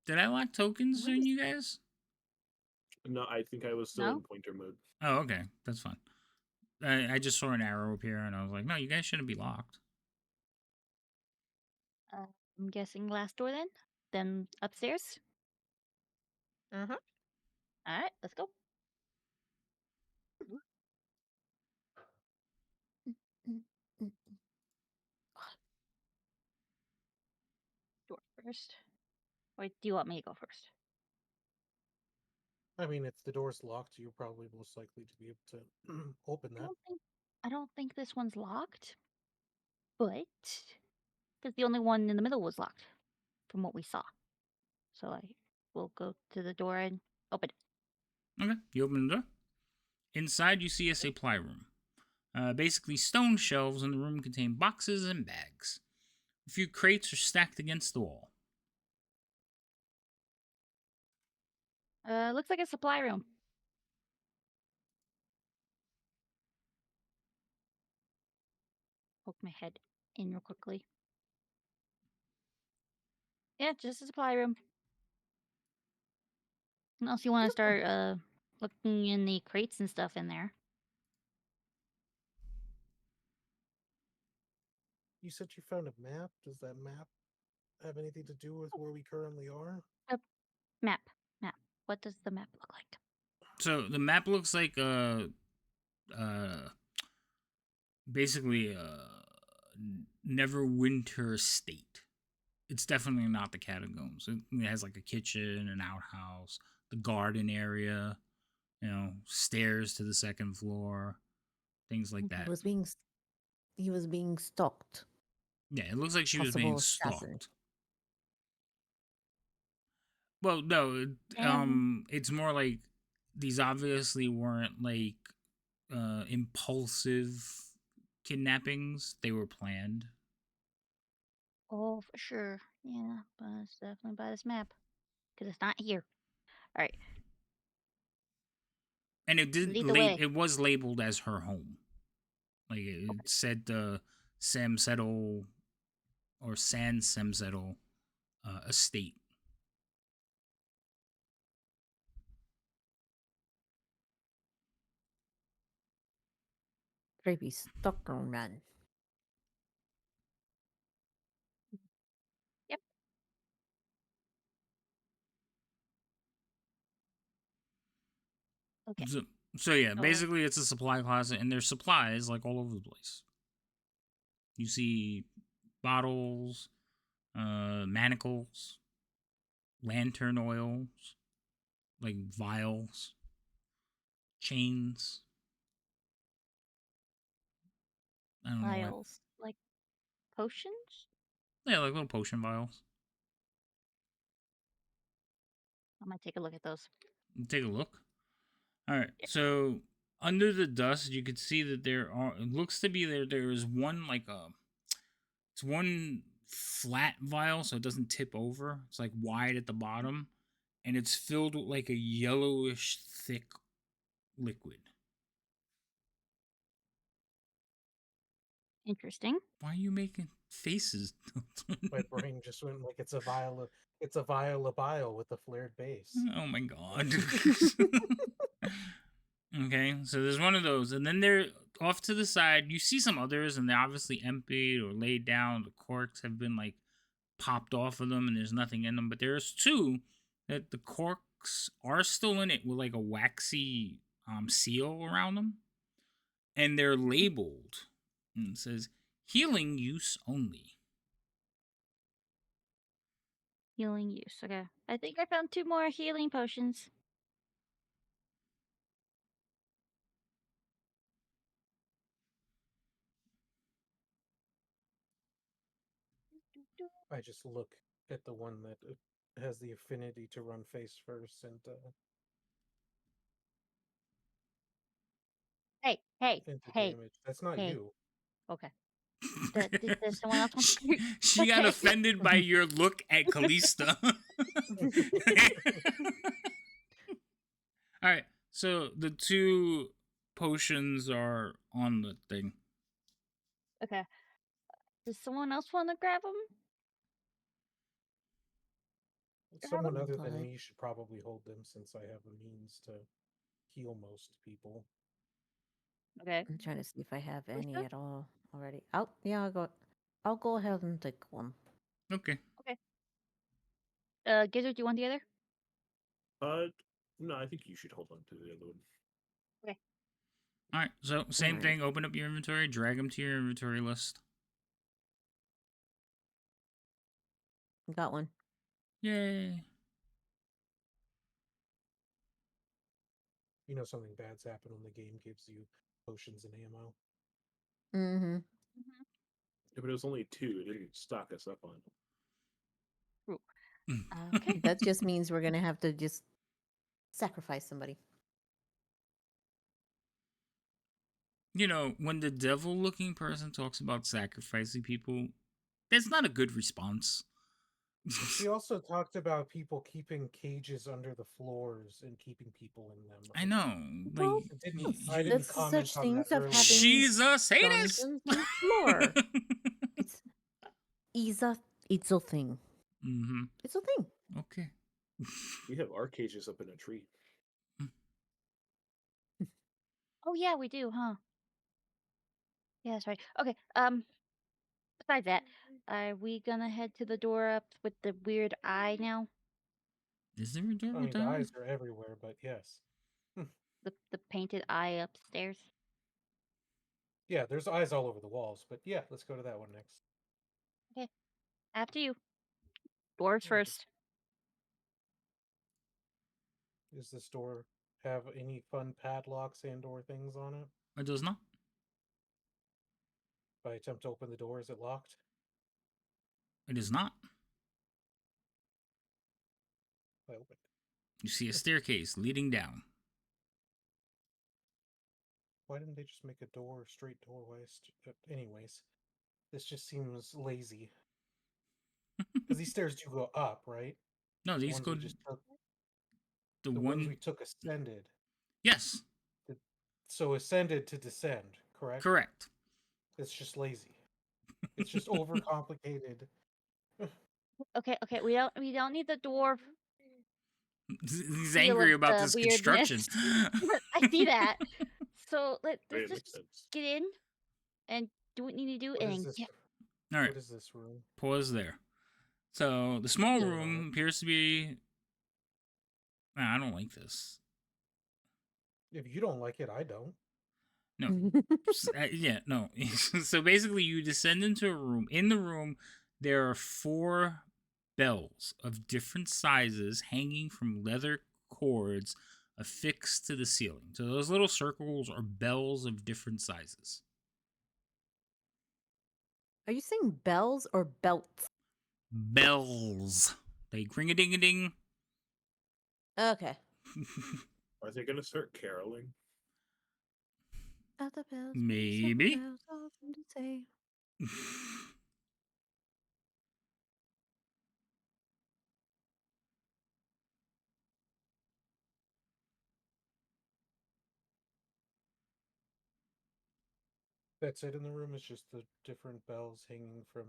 Did I lock tokens in you guys?
No, I think I was still in pointer mode.
Oh, okay. That's fine. I just saw an arrow appear and I was like, no, you guys shouldn't be locked.
I'm guessing last door then upstairs.
Uh-huh.
All right, let's go. Door first. Or do you want me to go first?
I mean, if the door's locked, you're probably most likely to be able to open that.
I don't think this one's locked, but because the only one in the middle was locked, from what we saw. So I will go to the door and open it.
Okay. You open the door. Inside, you see a supply room. Basically, stone shelves in the room contain boxes and bags. A few crates are stacked against the wall.
Looks like a supply room. Poke my head in real quickly. Yeah, just a supply room. Unless you want to start looking in the crates and stuff in there.
You said you found a map. Does that map have anything to do with where we currently are?
Map. What does the map look like?
So the map looks like basically Neverwinter state. It's definitely not the catacombs. It has like a kitchen, an outhouse, the garden area, stairs to the second floor, things like that.
He was being stalked.
Yeah, it looks like she was being
Possible assassin.
stalked. Well, no, it's more like these obviously weren't like impulsive kidnappings. They were planned.
Oh, for sure. Yeah, but it's definitely by this map. Because it's not here. Alright.
And it did
Lead the way.
it was labeled as her home. Like it said Sam Settle or San Semsettle estate.
Creepy stalker man.
Yep. Okay.
So yeah, basically it's a supply closet, and there's supplies like all over the place. You see bottles, manacles, lantern oils, like vials, chains. I don't know.
Vials. Like potions?
Yeah, like little potion vials.
I'm gonna take a look at those.
Take a look. All right. So under the dust, you could see that it looks to be there is one like it's one flat vial, so it doesn't tip over. It's like wide at the bottom, and it's filled with like a yellowish thick liquid.
Interesting.
Why are you making faces?
My brain just went like it's a vial of bile with a flared base.
Oh my god. Okay, so there's one of those, and then there off to the side, you see some others, and they're obviously emptied or laid down. The corks have been like popped off of them, and there's nothing in them. But there's two that the corks are still in it with like a waxy seal around them, and they're labeled. And it says healing use only.
Healing use. Okay. I think I found 2 more healing potions.
I just look at the one that has the affinity to run face first and
Hey.
into
Hey.
damage. That's not
Hey.
you.
Okay. Does someone else want to?
She got
Okay.
offended by your look at Kalista. All right, so the 2 potions are on the thing.
Okay. Does someone else want to grab them?
Someone other than
Fine.
me should probably hold them since I have a means to heal most people.
Okay.
I'm trying to see if I have any
Lisa?
at all already. I'll go ahead and take one.
Okay.
Gizzard, do you want the other?
No, I think you should hold on to the other one.
Okay.
All right, so same
Alright.
thing. Open up your inventory, drag them to your inventory list.
Got one.
Yay.
You know something bad's happened when the game gives you potions and ammo.
Mm-hmm.
Yeah, but it was only 2. It didn't stock us up on.
Okay.
That just means we're gonna have to just sacrifice somebody.
You know, when the devil looking person talks about sacrificing people, that's not a good response.
She also talked about people keeping cages under the floors and keeping people in them.
I know.
Well,
Like,
I didn't
There's
comment
such
on that
things of
earlier.
having
she's a sadist.
dungeons and lore. It's it's a thing.
Mm-hmm.
It's a thing.
Okay.
We have our cages up in a tree.
Oh yeah, we do, huh? Yeah, that's right. Okay. Besides that, are we gonna head to the door up with the weird eye now?
Is there a door
I
with
mean, the
that?
eyes are everywhere, but yes.
The painted eye upstairs.
Yeah, there's eyes all over the walls, but yeah, let's go to that one next.
Okay. After you. Dwarves
Yeah,
first.
Does this door have any fun padlocks and or things on it?
It does not.
If I attempt to open the door, is it locked?
It is not.
I opened it.
You see a staircase leading down.
Why didn't they just make a door, straight doorway? Anyways, this just seems lazy. Because these stairs do go up, right?
No,
The
these
ones
go.
we just took,
The
the ones we
one.
took ascended.
Yes,
So ascended to descend, correct?
correct.
It's just lazy. It's just overcomplicated.
Okay, we don't need the dwarf
He's
feel
angry
of
about
the
this construction.
weirdness. I see that. So
Right,
let's
makes
just
sense.
get in and do what we need to do
What is
and
this?
get
All right,
What is this room?
pause there. So the small
Yeah.
room appears to be. Nah, I don't like this.
If you don't like it, I don't.
No. Yeah, no. So basically, you descend into a room. In the room, there are 4 bells of different sizes hanging from leather cords affixed to the ceiling. So those little circles are bells of different sizes.
Are you saying bells or belts?
Bells. They ring a ding a ding.
Okay.
Are they gonna start caroling?
Other bells,
Maybe.
bells, all seem to say.
That's it in the room. It's just the different bells hanging from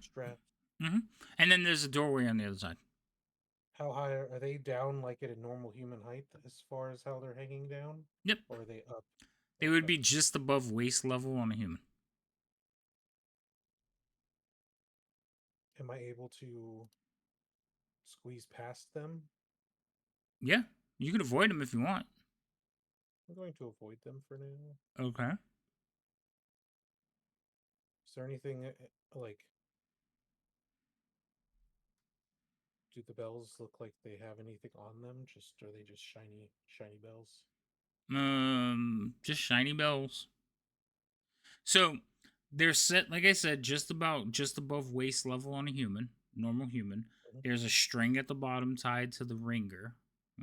straps.
And then there's a doorway on the other side.
How high are they down? Like at a normal human height, as far as how they're hanging down,
Yep.
or are they up?
They would
Okay.
be just above waist level on a human.
Am I able to squeeze past them?
Yeah. You can avoid them if you want.
I'm going to avoid them for now.
Okay.
Is there anything like? Do the bells look like they have anything on them? Just are they just shiny bells?
Just shiny bells. So they're set, like I said, just above waist level on a human, normal human.
Mhm.
There's a string at the bottom tied to the ringer.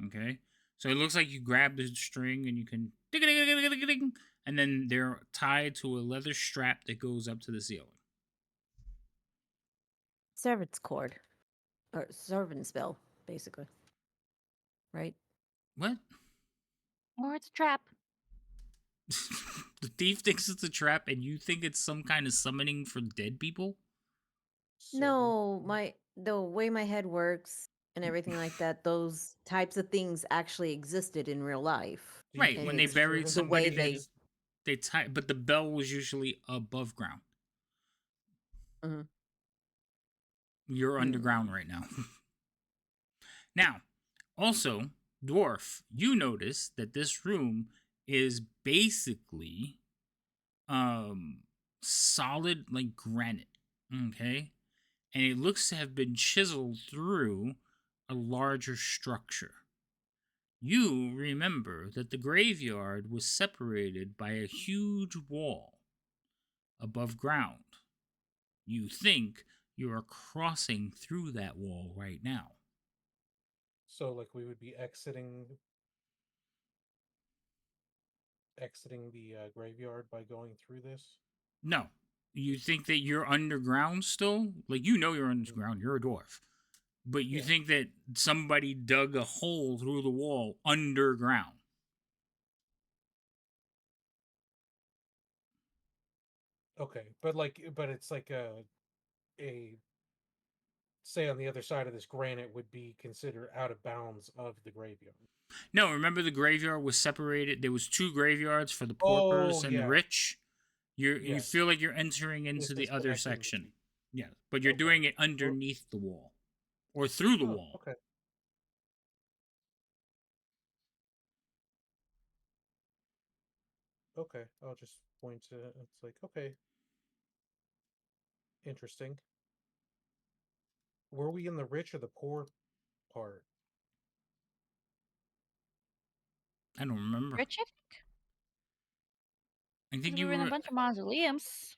Okay, so it looks like you grab the string and you can ding, ding, ding, ding, ding, ding, and then they're tied to a leather strap that goes up to the ceiling.
Servant's cord. Or servant's bell, basically. Right?
What?
or it's a trap.
The thief thinks it's a trap, and you think it's some kind of summoning for dead people?
No, the way my head works and everything like that, those types of things actually existed in real life.
Do you
Right,
think
when
And
they
it's
the
buried
servant-
the way
somebody, they tie, but the bell was usually above ground.
Mhm.
You're underground right now. Now, also, dwarf, you notice that this room is basically solid like granite. Okay? And it looks to have been chiseled through a larger structure. You remember that the graveyard was separated by a huge wall above ground. You think you are crossing through that wall right now.
So like we would be exiting the graveyard by going through this?
No, You think that you're underground still? Like, you know you're underground. You're a dwarf. But you
Yeah.
think that somebody dug a hole through the wall underground.
Okay, but it's like a say on the other side of this granite would be considered out of bounds of the graveyard.
No, remember the graveyard was separated. There was 2 graveyards for the
Oh
paupers and the
yeah,
rich. You
yes.
feel like you're entering
This
into the
is
other
connecting the
section.
two.
Yeah, but you're
Okay.
doing it underneath the wall or through the
Oh,
wall.
okay. Okay, I'll just point to it. It's like, okay, interesting. Were we in the rich or the poor part?
I don't remember.
Rich, I think.
I
'Cause
think
we
you
were in a
were.
bunch of mausoleums.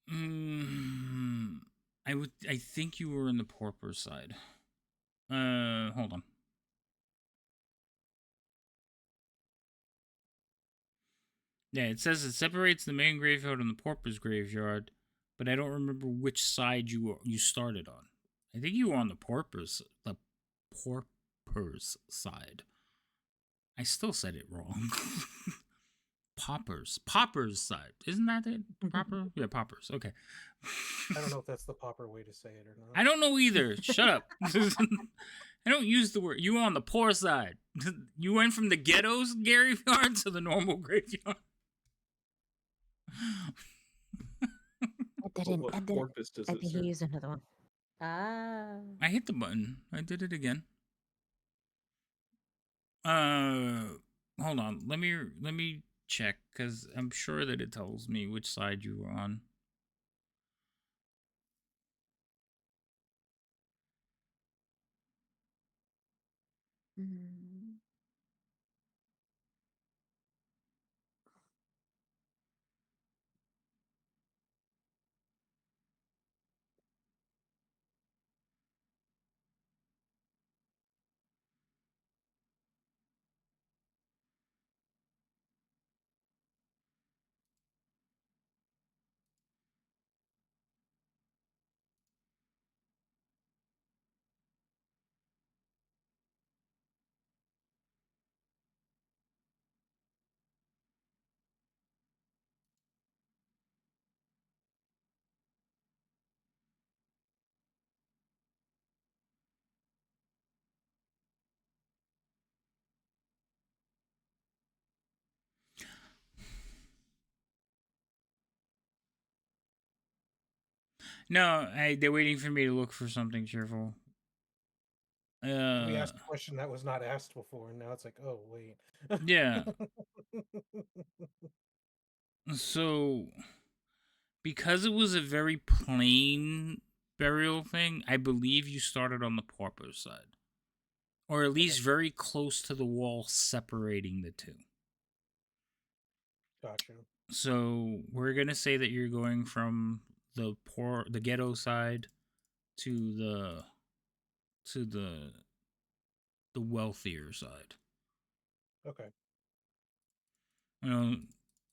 Mm, I think you were in the pauper side. Hold on. Yeah, it says it separates the main graveyard and the pauper's graveyard, but I don't remember which side you started on. I think you were on the pauper's side. I still said it wrong. Pauper's side. Isn't that it? Proper? Yeah, paupers. Okay.
I don't know if that's the proper way to say it or not.
I don't know either. Shut up. I don't use the word. You were on the poor side. You went from the ghetto's graveyard to the normal graveyard.
I didn't.
What
I didn't.
porpoise does
I
it
think he
serve?
used another one. Ah.
I hit the button. I did it again. Hold on. Let me check because I'm sure that it tells me which side you were on.
Mm.
No, they're waiting for me to look for something cheerful.
We asked a question that was not asked before, and now it's like, oh wait.
Yeah. So, because it was a very plain burial thing, I believe you started on the pauper side. Or at least very close to the wall separating the two.
Gotcha.
So, we're going to say that you're going from the ghetto side to the wealthier side.
Okay.
You know,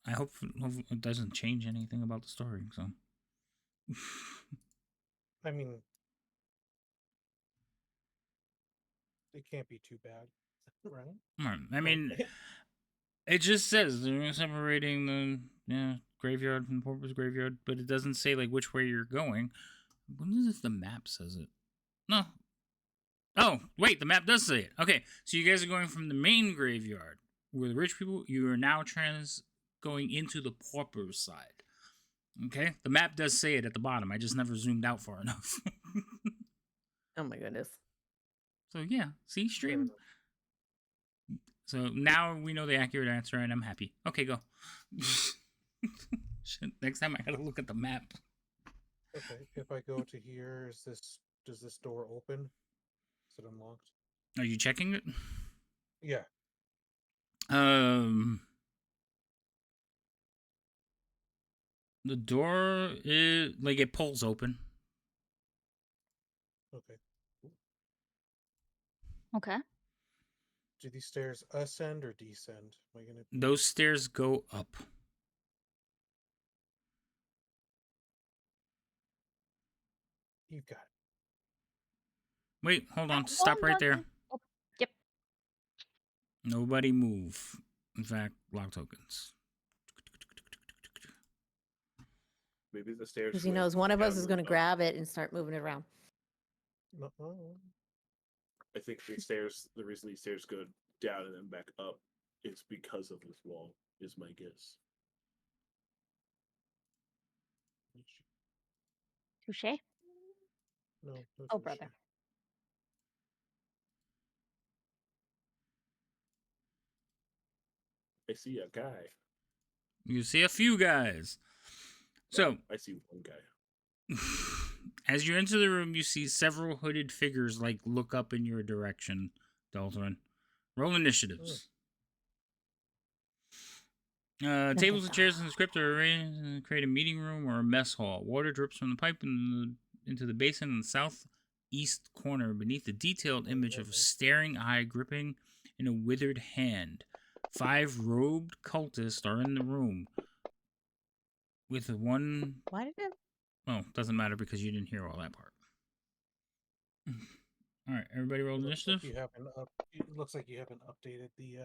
I hope it doesn't change anything about the story, so.
I mean, it can't be too bad, right?
I mean, it just says they're separating the graveyard from Porpoise graveyard, but it doesn't say like which way you're going. What is if the map says it? No. Oh, wait, the map does say it. Okay, so you guys are going from the main graveyard where the rich people. You are now going into the pauper side. Okay, the map does say it at the bottom. I just never zoomed out far enough.
Oh my goodness.
So yeah, see stream. So now we know the accurate answer, and I'm happy. Okay, go. Shit, next time I gotta look at the map.
Okay, if I go to here, does this door open? Is it unlocked?
Are you checking it?
Yeah.
The door is like it pulls open.
Okay.
Okay.
Do these stairs ascend or descend? Am I gonna?
Those stairs go up.
You've got it.
Wait, hold on.
That
Stop
one
right there.
doesn't- Oh, yep.
Nobody move. In fact, lock tokens.
Maybe the stairs.
Because he
went
knows one of us
down
is
or
going to
up.
grab it and start moving it around.
No,
I think the stairs. The reason these stairs go down and then back up is because of this wall. Is my guess.
Touche.
no.
Oh, brother.
I see a guy.
You see a few guys. So,
I see one guy.
as you enter the room, you see several hooded figures like look up in your direction, Dalton. Roll initiatives. Tables and chairs in the script are arranged to create a meeting room or a mess hall. Water drips from the pipe into the basin in the southeast corner beneath the detailed image of a staring eye gripping in a withered hand. 5 robed cultists are in the room. With one...
Why did it?
Oh, doesn't matter because you didn't hear all that part. All right, everybody roll initiative.
It looks like you haven't updated the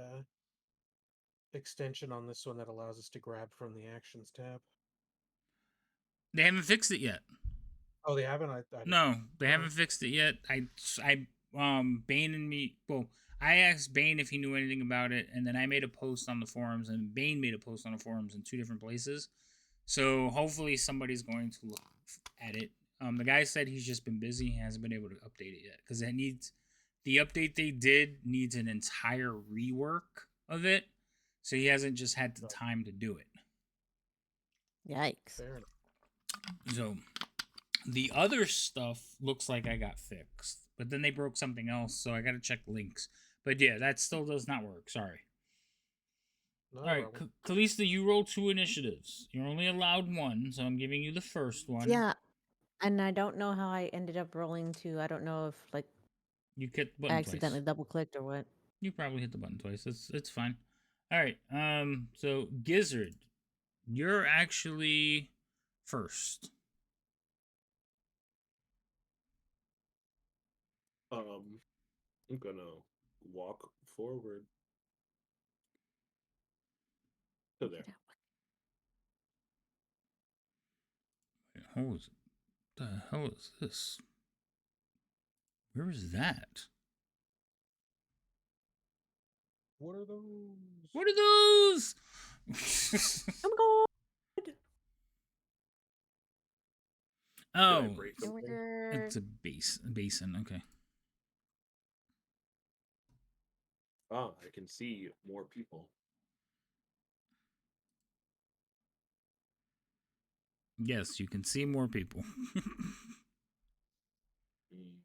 extension on this one that allows us to grab from the actions tab.
They haven't fixed it yet.
Oh, they haven't.
No, they haven't fixed it yet. Bane and me. Well, I asked Bane if he knew anything about it, and then I made a post on the forums, and Bane made a post on the forums in 2 different places. So hopefully somebody's going to look at it. The guy said he's just been busy; he hasn't been able to update it yet because it needs the update they did needs an entire rework of it. So he hasn't just had the time to do it.
Yikes.
Fair enough.
So the other stuff looks like I got fixed, but then they broke something else, so I got to check links. But yeah, that still does not work. Sorry.
No
All right,
problem.
Kalista, you roll 2 initiatives. You're only allowed 1, so I'm giving you the first one.
Yeah. And I don't know how I ended up rolling 2. I don't know if like
You hit the
I
button
accidentally
twice.
double clicked or what.
You probably hit the button twice. It's fine. All right. So Gizzard, you're actually first.
I'm gonna walk forward to there.
Wait, the hell is this? Where is that?
What are those?
What are those?
Oh
Did I
Oh,
break
my
something?
god.
it's a basin. Okay.
Ah, I can see more people.
Yes, you can see more people.
Mm.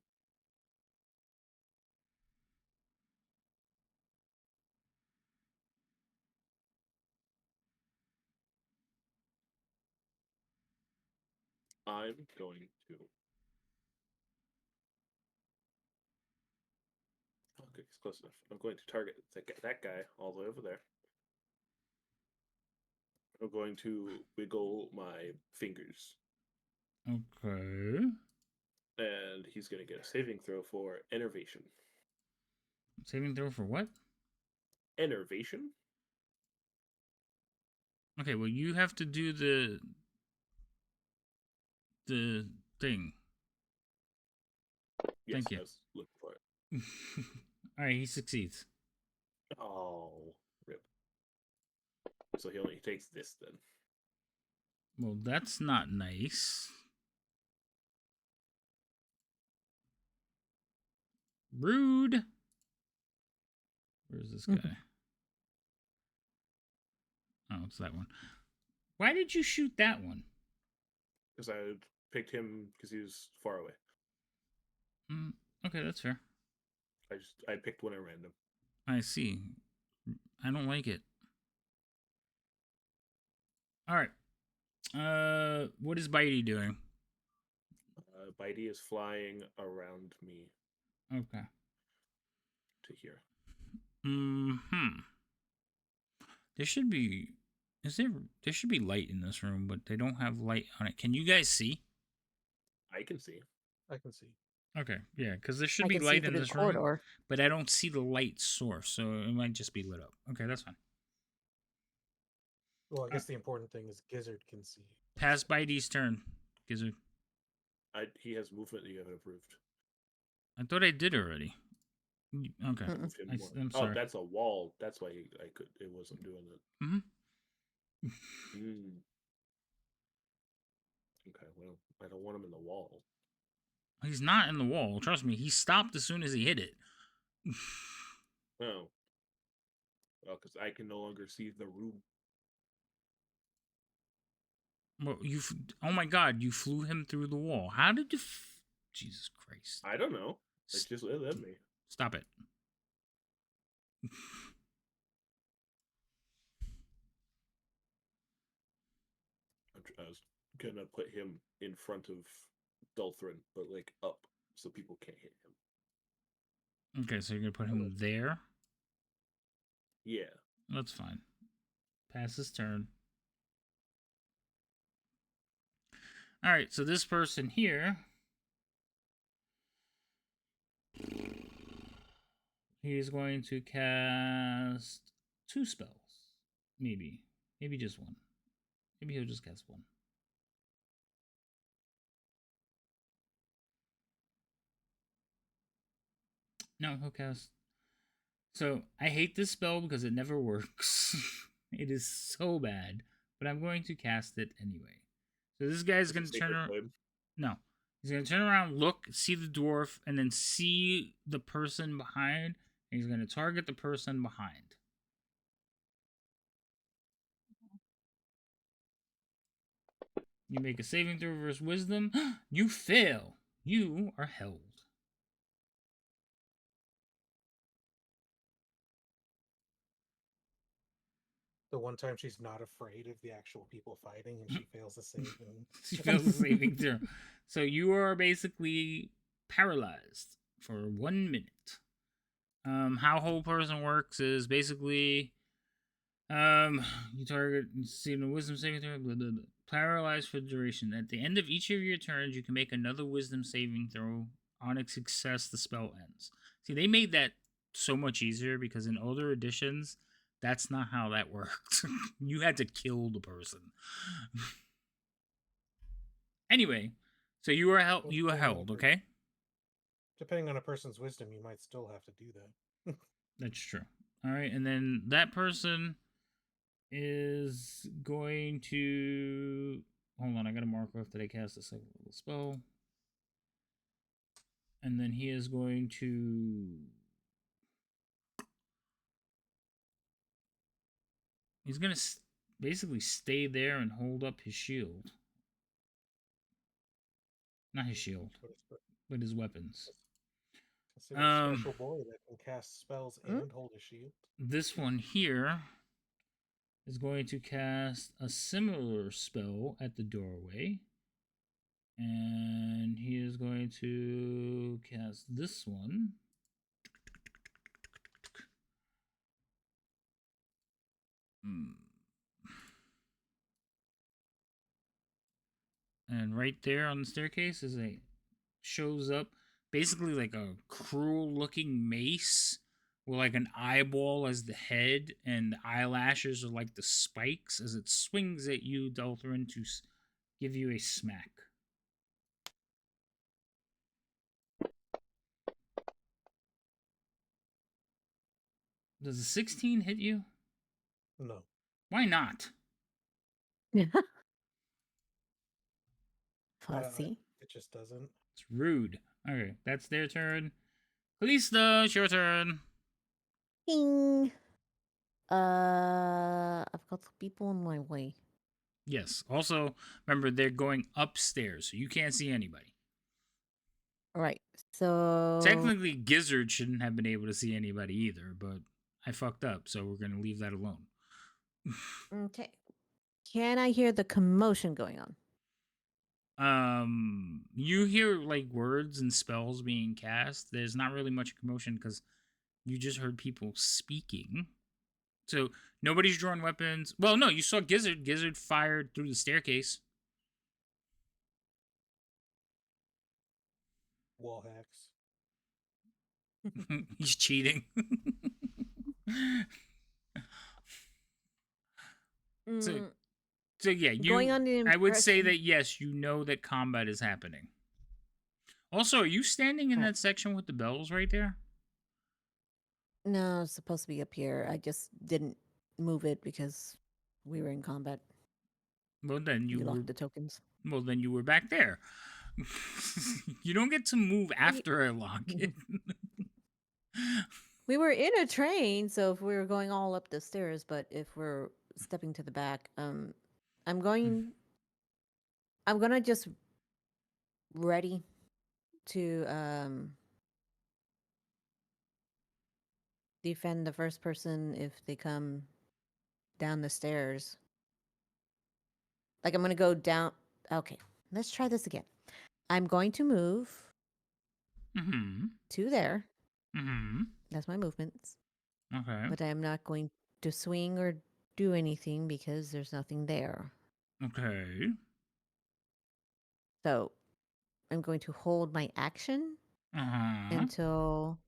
I'm going to. Okay, it's close enough. I'm going to target that guy all the way over there. I'm going to wiggle my fingers,
Okay.
and he's going to get a saving throw for enervation.
Saving throw for what?
Enervation?
Okay, well you have to do the thing.
Yes,
Thank you.
I was looking for it.
All right, he succeeds.
Oh, rip. So he only takes this then.
Well, that's not nice. Rude. Where's this guy? Oh, it's that one. Why did you shoot that one?
Because I picked him because he was far away.
Okay, that's fair.
I picked one at random.
I see. I don't like it. All right. What is Bitey doing?
Bitey is flying around me
Okay.
to here.
There should be light in this room, but they don't have light on it. Can you guys see?
I can see.
I can see.
Okay, yeah, because there should
I
be
can see
light in
through the
this room,
corridor.
but I don't see the light source, so it might just be lit up. Okay, that's fine.
Well, I guess the important thing is Gizzard can see.
Pass by D's turn, Gizzard.
He has movement that you haven't approved.
I thought I did already. Okay,
Mm-mm.
Moved him more.
I'm
Oh,
sorry.
that's a wall. That's why it wasn't doing it.
Mm-hmm.
Mm. Okay, well, I don't want him in the wall.
He's not in the wall. Trust me, he stopped as soon as he hit it.
Oh. Well, because I can no longer see the room.
Well, oh my god, you flew him through the wall. How did you? Jesus Christ!
I don't know. It just let me.
Stop it.
I was gonna put him in front of Dulthrin, but like up, so people can't hit him.
Okay, so you're gonna put him there.
Yeah.
That's fine. Pass his turn. All right, so this person here, he's going to cast 2 spells. Maybe just 1. Maybe he'll just cast 1. No, he'll cast. So I hate this spell because it never works. It is so bad, but I'm going to cast it anyway. So this guy's going to turn around. No, he's going to turn around, look, see the dwarf, and then see the person behind. And he's going to target the person behind. You make a saving throw versus wisdom. You fail. You are held.
The one time she's not afraid of the actual people fighting and she fails to save them.
She fails a saving throw. So you are basically paralyzed for 1 minute. How whole person works is basically you target see the wisdom saving throw, blah, blah, blah. Paralyzed for the duration. At the end of each of your turns, you can make another wisdom saving throw. On its success, the spell ends. See, they made that so much easier because in older editions, that's not how that worked. You had to kill the person. Anyway, so you are held. You are held. Okay.
Depending on a person's wisdom, you might still have to do that.
That's true. All right, and then that person is going to hold on. I got to mark off that I cast a second level spell, and then he is going to. He's gonna basically stay there and hold up his shield. Not his shield, but his weapons.
Consider a special boy that can cast spells and hold a shield.
This one here is going to cast a similar spell at the doorway. And he is going to cast this one. And right there on the staircase shows up basically like a cruel looking mace with like an eyeball as the head, and the eyelashes are like the spikes as it swings at you, Dulthrin, to give you a smack. Does a 16 hit you?
No.
Why not?
Fussy.
It just doesn't.
It's rude. Okay, that's their turn. Kalista, it's your turn.
Ding. I've got some people in my way.
Yes. Also, remember, they're going upstairs, so you can't see anybody.
All right. So
Technically, Gizzard shouldn't have been able to see anybody either, but I fucked up, so we're going to leave that alone.
okay. Can I hear the commotion going on?
You hear like words and spells being cast. There's not really much commotion because you just heard people speaking. So nobody's drawing weapons. Well, no, you saw Gizzard. Gizzard fired through the staircase.
Wall hacks.
He's cheating. so,
Mm,
so yeah,
going on the
I would say
impression.
that yes, you know that combat is happening. Also, are you standing in
Right.
that section with the bells right there?
No, it's supposed to be up here. I just didn't move it because we were in combat.
Well, then you
You
were.
locked the tokens.
Well, then you were back there. You don't get to move after I lock it.
We were in a train, so if we were going all up the stairs, but if we're stepping to the back, I'm gonna just ready to defend the first person if they come down the stairs. Like I'm gonna go down. Okay, let's try this again. I'm going to move
Mm-hmm.
to there.
Mm-hmm.
That's my movements.
Okay.
But I am not going to swing or do anything because there's nothing there.
Okay.
So I'm going to hold my action
Uh-huh.
until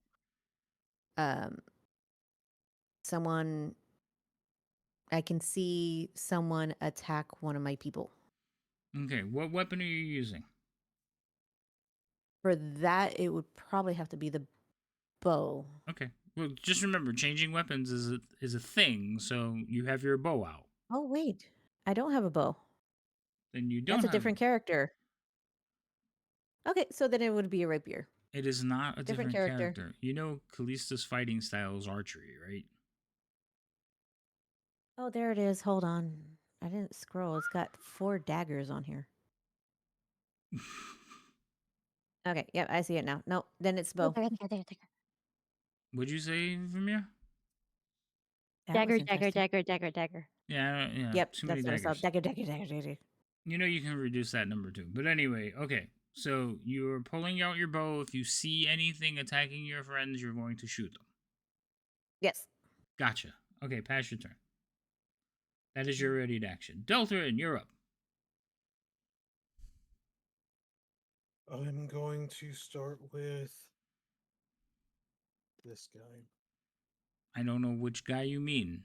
someone I can see someone attack one of my people.
Okay. What weapon are you using?
For that, it would probably have to be the bow.
Okay. Well, just remember, changing weapons is a thing. So you have your bow out.
Oh wait, I don't have a bow.
Then you don't
That's a
have.
different character. Okay, so then it would be a rapier.
It is not a
Different
different
character.
character. You know, Callista's fighting style is archery, right?
Oh, there it is. Hold on. I didn't scroll. It's got 4 daggers on here. Okay, yep, I see it now. No, then it's bow.
Dagger.
Would you say, Vermeer?
That was
Dagger,
interesting.
dagger.
Yeah, yeah.
Yep,
Too many
that's what I saw.
daggers.
Dagger.
You know you can reduce that number too. But anyway, okay. So you're pulling out your bow. If you see anything attacking your friends, you're going to shoot them.
Yes.
Gotcha. Okay, pass your turn. That is your ready to action. Delta, and you're up.
I'm going to start with this guy.
I don't know which guy you mean.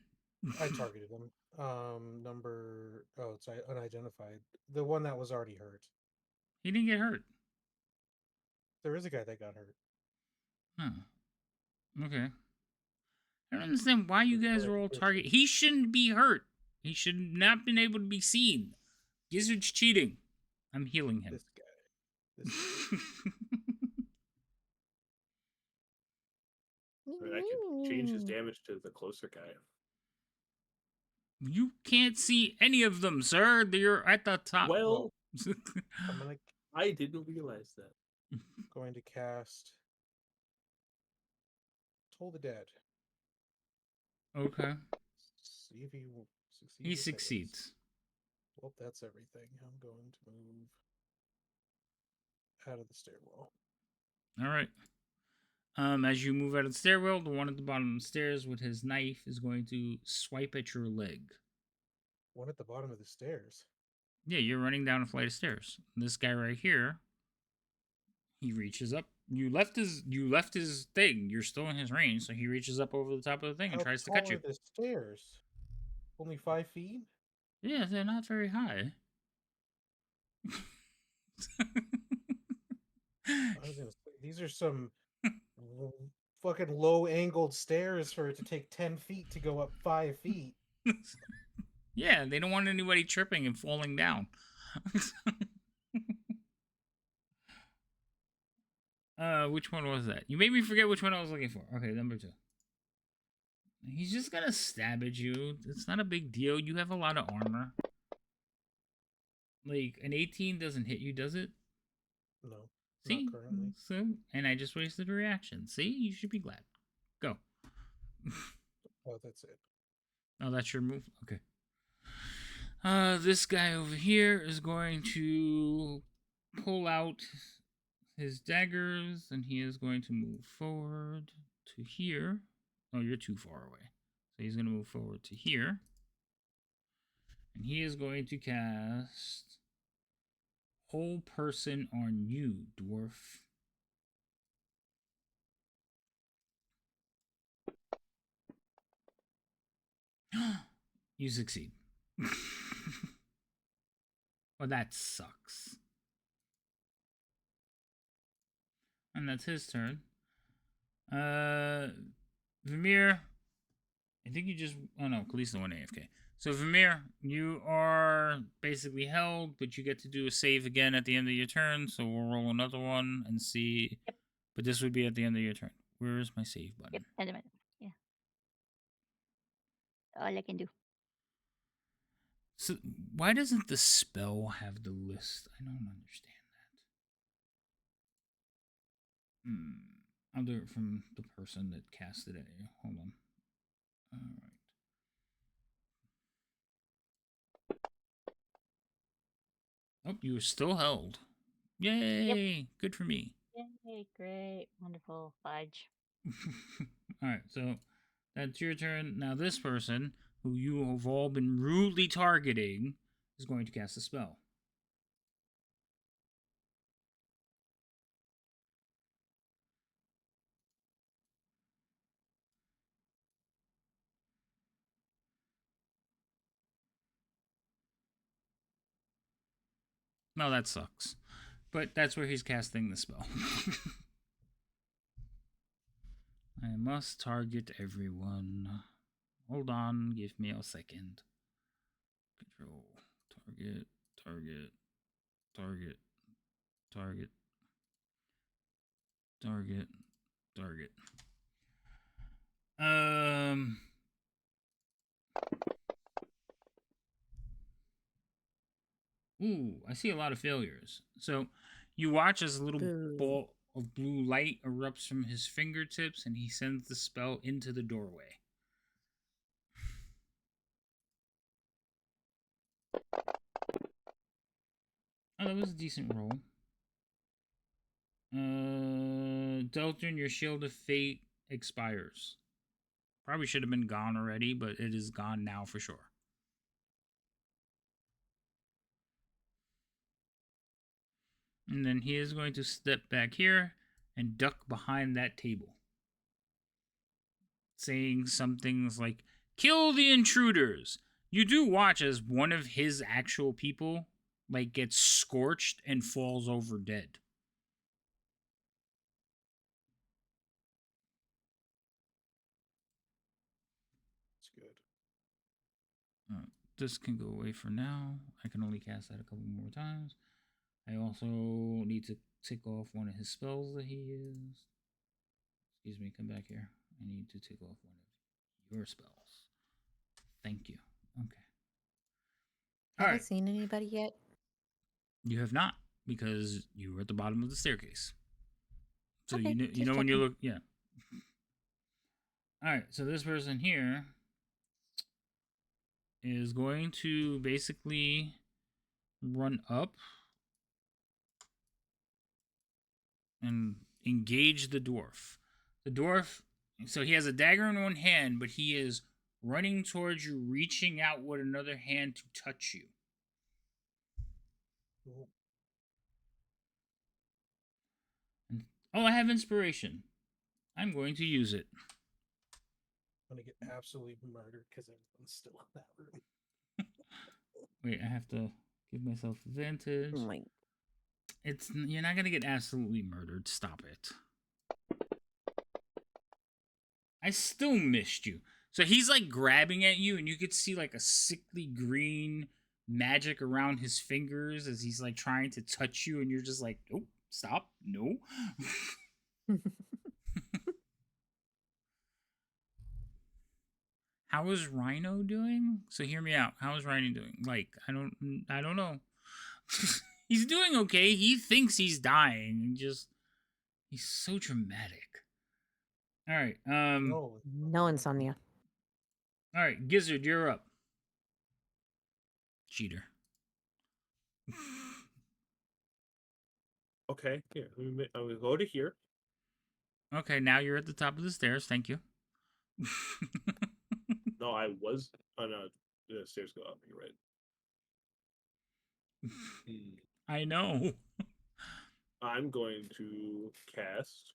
I targeted him. It's unidentified. The one that was already hurt.
He didn't get hurt.
There is a guy that got hurt.
Huh. Okay. I don't understand why you guys are all
This
target. He shouldn't be hurt. He should not been able to be seen. Gizzard's cheating. I'm healing him.
This guy. This guy.
I could change his damage to the closer guy.
You can't see any of them, sir. They're at the top.
Well,
I'm
I didn't realize that.
going to cast Toll the Dead.
Okay.
See if he succeeds.
He
with this.
succeeds.
Well, that's everything. I'm going to move out of the stairwell.
All right. As you move out of the stairwell, the one at the bottom of the stairs with his knife is going to swipe at your leg.
One at the bottom of the stairs.
Yeah, you're running down a flight of stairs. This guy right here, he reaches up. You left his thing. You're still in his range, so he reaches up over the top of the thing and
How
tries to
tall
cut you.
are the stairs? Only 5 feet?
Yeah, they're not very high.
I was gonna say, these are some fucking low-angled stairs for it to take 10 feet to go up 5 feet.
Yeah, they don't want anybody tripping and falling down. Which one was that? You made me forget which one I was looking for. Okay, number 2. He's just gonna stab at you. It's not a big deal. You have a lot of armor. Like, an 18 doesn't hit you, does it?
No,
See?
not currently.
So, and I just wasted a reaction. See? You should be glad. Go.
Oh, that's it.
Oh, that's your move? Okay. This guy over here is going to pull out his daggers, and he is going to move forward to here. Oh, you're too far away. So he's going to move forward to here. And he is going to cast Whole Person on you, dwarf. You succeed. Well, that sucks. And that's his turn. Vamir, I think you just. Oh no, Khalees went AFK. So Vamir, you are basically held, but you get to do a save again at the end of your turn. So we'll roll another one and see.
Yep.
But this would be at the end of your turn. Where's my save button?
Yep, end of it. Yeah. All I can do.
So why doesn't the spell have the list? I don't understand that. I'll do it from the person that casted it. Hold on. All right. Oh, you were still held. Yay! Good for me.
Yay, great, wonderful, fudge.
Alright, so that's your turn. Now this person, who you have all been rudely targeting, is going to cast a spell. No, that sucks. But that's where he's casting the spell. I must target everyone. Hold on, give me a second. Control. Target, target, target, target, target, target. Ooh, I see a lot of failures. So you watch as a little
Boo.
ball of blue light erupts from his fingertips and he sends the spell into the doorway. Oh, that was a decent roll. Delton, your Shield of Fate expires. Probably should have been gone already, but it is gone now for sure. And then he is going to step back here and duck behind that table, saying some things like, "Kill the intruders." You do watch as one of his actual people like gets scorched and falls over dead.
It's good.
This can go away for now. I can only cast that a couple more times. I also need to tick off one of his spells that he used. Excuse me, come back here. I need to tick off one of your spells. Thank you. Okay. All
Have I
right.
seen anybody yet?
You have not, because you were at the bottom of the staircase. So
Okay,
you
just
know when you
checking.
look, yeah. All right, so this person here is going to basically run up and engage the dwarf. The dwarf, so he has a dagger in one hand, but he is running towards you, reaching out with another hand to touch you.
Cool.
And, oh, I have inspiration. I'm going to use it.
I'm gonna get absolutely murdered because everyone's still in that room.
Wait, I have to give myself advantage.
Oh my.
You're not gonna get absolutely murdered. Stop it. I still missed you. So he's like grabbing at you, and you could see like a sickly green magic around his fingers as he's like trying to touch you, and you're just like, nope, stop, no. How is Rhino doing? So hear me out. How is Rhino doing? Like, I don't know. He's doing okay. He thinks he's dying. He's so dramatic. All right.
No,
No insomnia.
All right, Gizzard, you're up. Cheater.
Okay, here. I'm gonna go to here.
Okay, now you're at the top of the stairs. Thank you.
No, I was on the stairs go up. You're right.
I know.
I'm going to cast.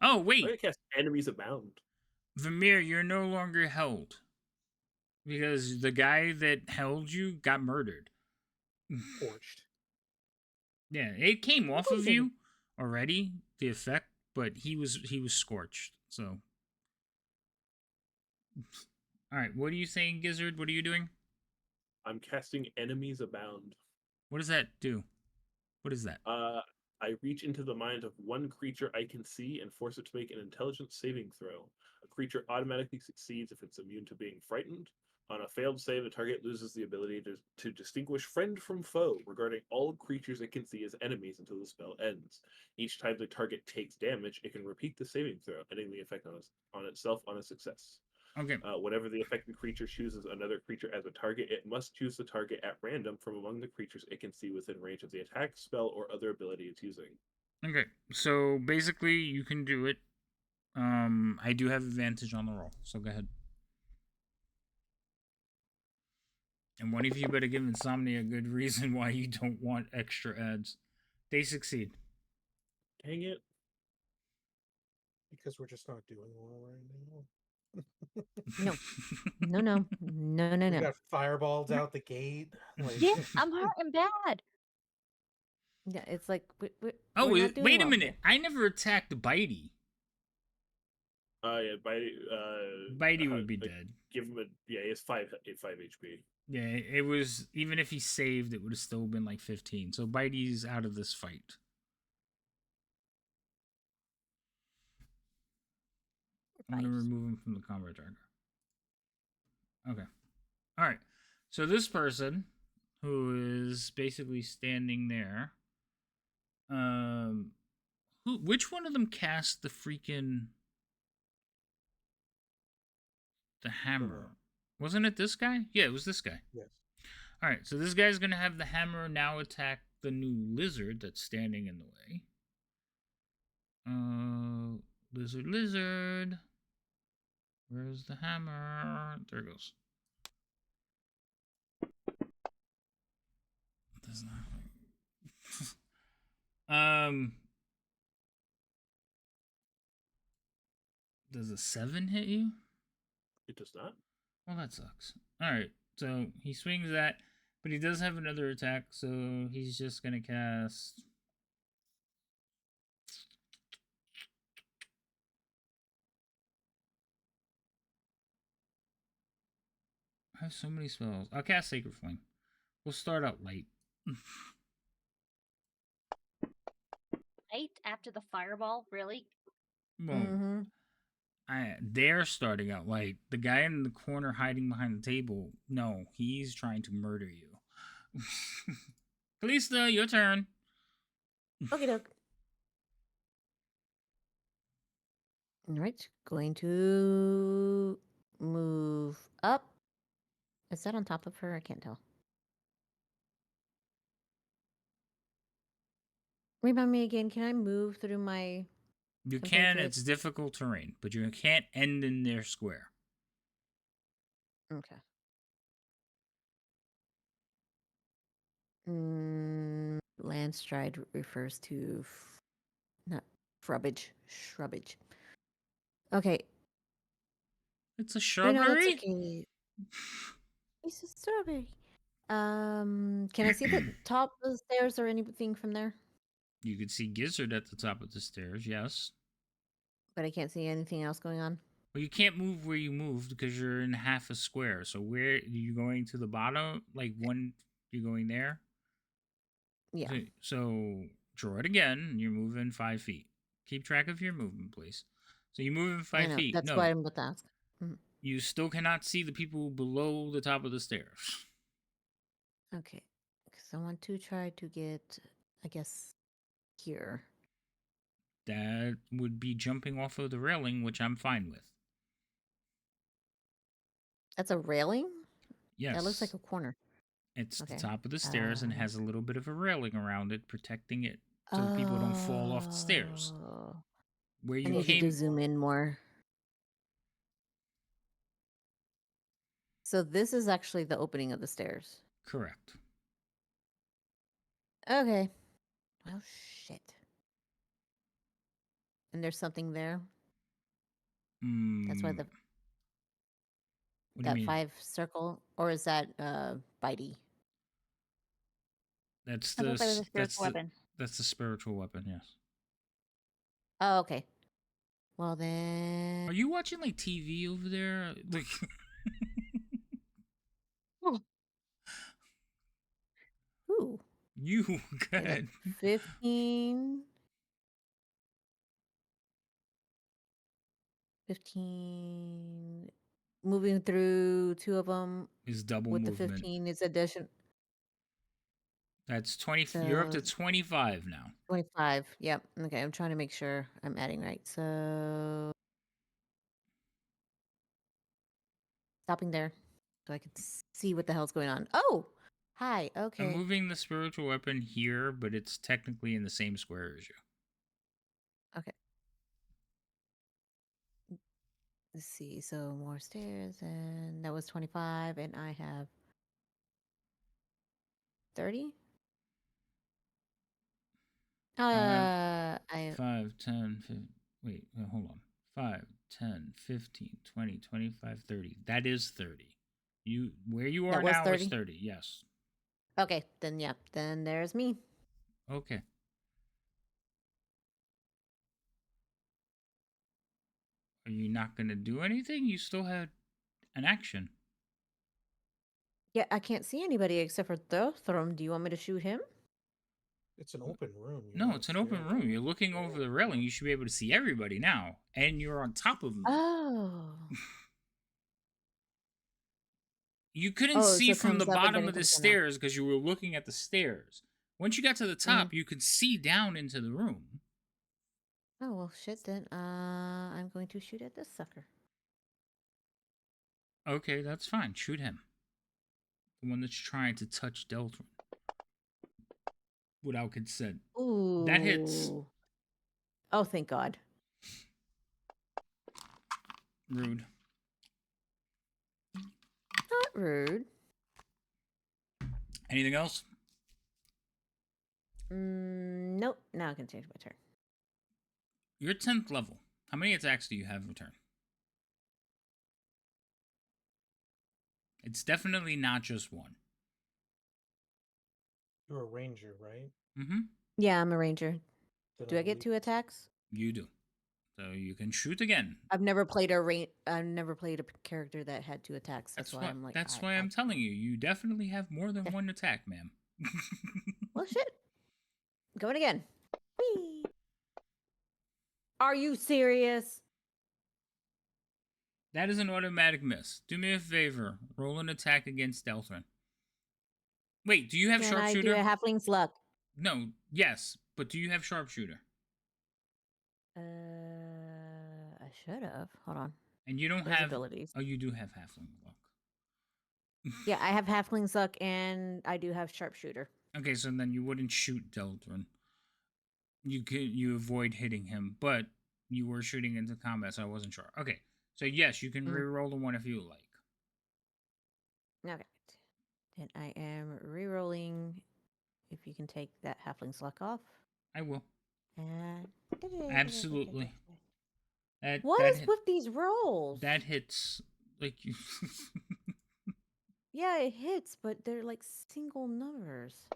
Oh
I'm
wait,
gonna cast Enemies Abound.
Vermeer, you're no longer held because the guy that held you got murdered.
Torched.
Yeah, it came off of
Wait a
you already, the effect, but he was scorched. So, all right, what are you saying, Gizzard? What are you doing?
I'm casting Enemies Abound.
What does that do? What is that?
I reach into the mind of one creature I can see and force it to make an intelligence saving throw. A creature automatically succeeds if it's immune to being frightened. On a failed save, the target loses the ability to distinguish friend from foe regarding all creatures it can see as enemies until the spell ends. Each time the target takes damage, it can repeat the saving throw, ending the effect on itself on a success.
Okay.
Whenever the affected creature chooses another creature as a target, it must choose the target at random from among the creatures it can see within range of the attack, spell, or other ability it's using.
Okay. So basically, you can do it. I do have advantage on the roll, so go ahead. And one of you better give Insomnia a good reason why you don't want extra ads. They succeed.
Dang it.
Because we're just not doing well right now.
No. No.
We got fireballed out the gate. Like,
Yeah, I'm hurting bad.
Yeah, it's like
Oh,
we're not doing
wait a
well
minute. I never attacked Bitey.
Yeah,
Bitey would be dead.
Give him he has 5 HP.
Yeah, it was, even if he saved, it would have still been like 15. So Bitey's out of this fight. I'm going to remove him from the combat tracker. Okay. All right. So this person, who is basically standing there, which one of them cast the freaking the hammer? Wasn't it this guy? Yeah, it was this guy.
yes.
All right. So this guy's going to have the hammer now attack the new lizard that's standing in the way. Lizard. Where's the hammer? There it goes. Does not. Does a 7 hit you?
It does not.
Well, that sucks. All right. So he swings that, but he does have another attack, so he's just gonna cast. I have so many spells. I'll cast Sacred Flame. We'll start out light.
Right after the fireball, really?
Well, they're starting out light. The guy in the corner hiding behind the table, no, he's trying to murder you. Kalista, your turn.
Okay, doke. All right, going to move up. Is that on top of her? I can't tell. Remind me again. Can I move through my?
You
Okay,
can,
good.
it's difficult terrain, but you can't end in their square.
Okay. Land stride refers to not shrubbage. Okay.
It's a
No,
shrubbery?
that's okay. It's a strawberry. Can I see the top of the stairs or anything from there?
You could see Gizzard at the top of the stairs, yes.
But I can't see anything else going on.
Well, you can't move where you moved because you're in half a square. So where are you going to the bottom? Like one, you're going there?
Yeah.
So draw it again. You're moving 5 feet. Keep track of your movement, please. So you move in
I
5
know.
feet.
That's
No,
why I'm about to ask.
you still cannot see the people below the top of the stairs.
Okay. Because I want to try to get, I guess, here.
That would be jumping off of the railing, which I'm fine with.
That's a railing?
Yes.
That looks like a corner.
It's
Okay.
the top of the stairs and has a little bit of a railing around it, protecting it so that people don't fall off the stairs.
Oh.
Where
I
you
needed
came.
to zoom in more. So this is actually the opening of the stairs.
Correct.
Okay. Well, shit. And there's something there. That's why
Mm,
the
what do you
that
mean?
5 circle, or is that bitey?
That's
I
the
thought that was a
s- that's
spiritual
the
weapon.
that's the spiritual weapon. Yes.
Oh, okay. Well then,
Are you watching like TV over there? Like
ooh,
you go
okay,
ahead.
15, 15. Moving through 2 of them
Is double
with the
movement.
15 is addition.
That's 20. You're up to
So
25 now.
25. Yep. Okay, I'm trying to make sure I'm adding right. So stopping there so I can see what the hell's going on. Oh, hi.
I'm
Okay.
moving the spiritual weapon here, but it's technically in the same square as you.
Okay. Let's see. So more stairs, and that was 25, and I have 30. I
5, 10, 15, wait, hold on. 5, 10, 15, 20, 25, 30. That is 30. Where you are
that was
now is
30.
30. Yes.
Okay, then yeah, then there's me.
Okay. Are you not going to do anything? You still had an action.
Yeah, I can't see anybody except for Thrum. Do you want me to shoot him?
It's an open room. You're
No,
not
it's an open
staring
room.
at
You're looking over the railing. You should be able to see everybody now. And you're on top of me.
Oh.
You couldn't
Oh,
see
so it
from the
comes up and then
bottom
it
of the
comes down now.
stairs because you were looking at the stairs. Once you got to the top, you could see down into the room.
Oh well, shit. Then I'm going to shoot at this sucker.
Okay, that's fine. Shoot him. The one that's trying to touch Deltrin without consent.
Ooh.
That hits.
Oh, thank God.
Rude.
Not rude.
Anything else?
Nope. Now I can change my turn.
You're 10th level. How many attacks do you have in turn? It's definitely not just one.
You're a ranger, right?
Mm-hmm.
Yeah, I'm a ranger.
Then
Do I
I'll
get
leave
2 attacks?
You do. So you can shoot again.
I've never played a character that had 2 attacks. That's why I'm like.
That's why I'm telling you. You definitely have more than one attack, ma'am.
Well, shit. Going again. Whee! Are you serious?
That is an automatic miss. Do me a favor. Roll an attack against Deltrin. Wait, do you have
Can I do
sharpshooter?
a halfling's luck?
No, yes, but do you have sharpshooter?
I should have. Hold on.
And you don't
There's
have.
abilities.
Oh, you do have halfling luck.
Yeah, I have halfling's luck and I do have sharpshooter.
Okay, so then you wouldn't shoot Deltrin. You avoid hitting him, but you were shooting into combat, so I wasn't sure. Okay, so yes, you can re-roll the one if you like.
Okay. Then I am re-rolling. If you can take that halfling's luck off.
I will.
And
Absolutely.
What is with these rolls?
That hits like you.
Yeah, it hits, but they're like single numbers.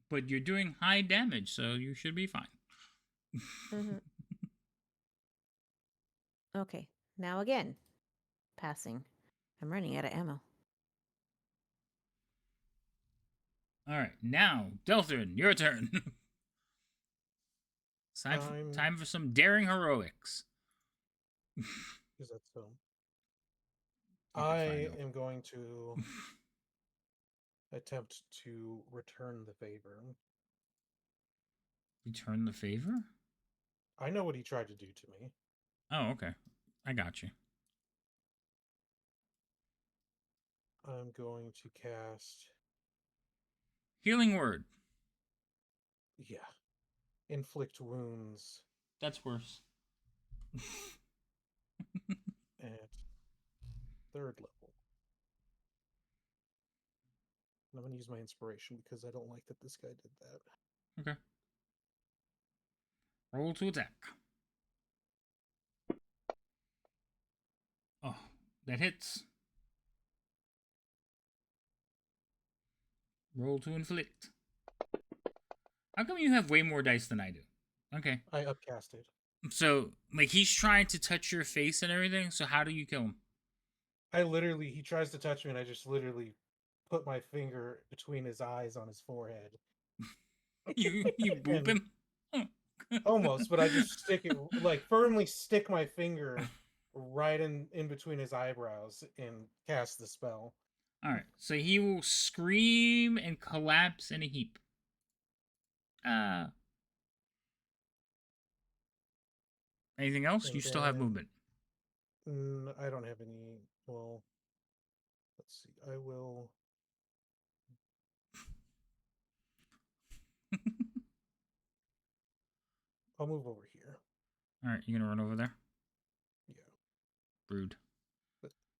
But you're doing high damage, so you should be fine.
Okay, now again. Passing. I'm running out of ammo.
All right, now Deltrin, your turn. Time for some daring heroics.
Is that so? I am going to attempt to return the favor.
Return the favor?
I know what he tried to do to me.
Oh, okay. I got you.
I'm going to cast
Healing word.
Yeah. Inflict wounds
That's worse.
at 3rd level. And I'm going to use my inspiration because I don't like that this guy did that.
Okay. Roll to attack. That hits. Roll to inflict. How come you have way more dice than I do? Okay.
I upcasted.
So, like, he's trying to touch your face and everything, so how do you kill him?
He tries to touch me, and I just literally put my finger between his eyes on his forehead.
You boop
And-
him?
Almost, but I just firmly stick my finger right in between his eyebrows and cast the spell.
Alright, so he will scream and collapse in a heap. Anything else? You
And
still have
then-
movement.
I don't have any. Well, let's see. I will. I'll move over here.
Alright, you gonna run over there?
Yeah,
Rude.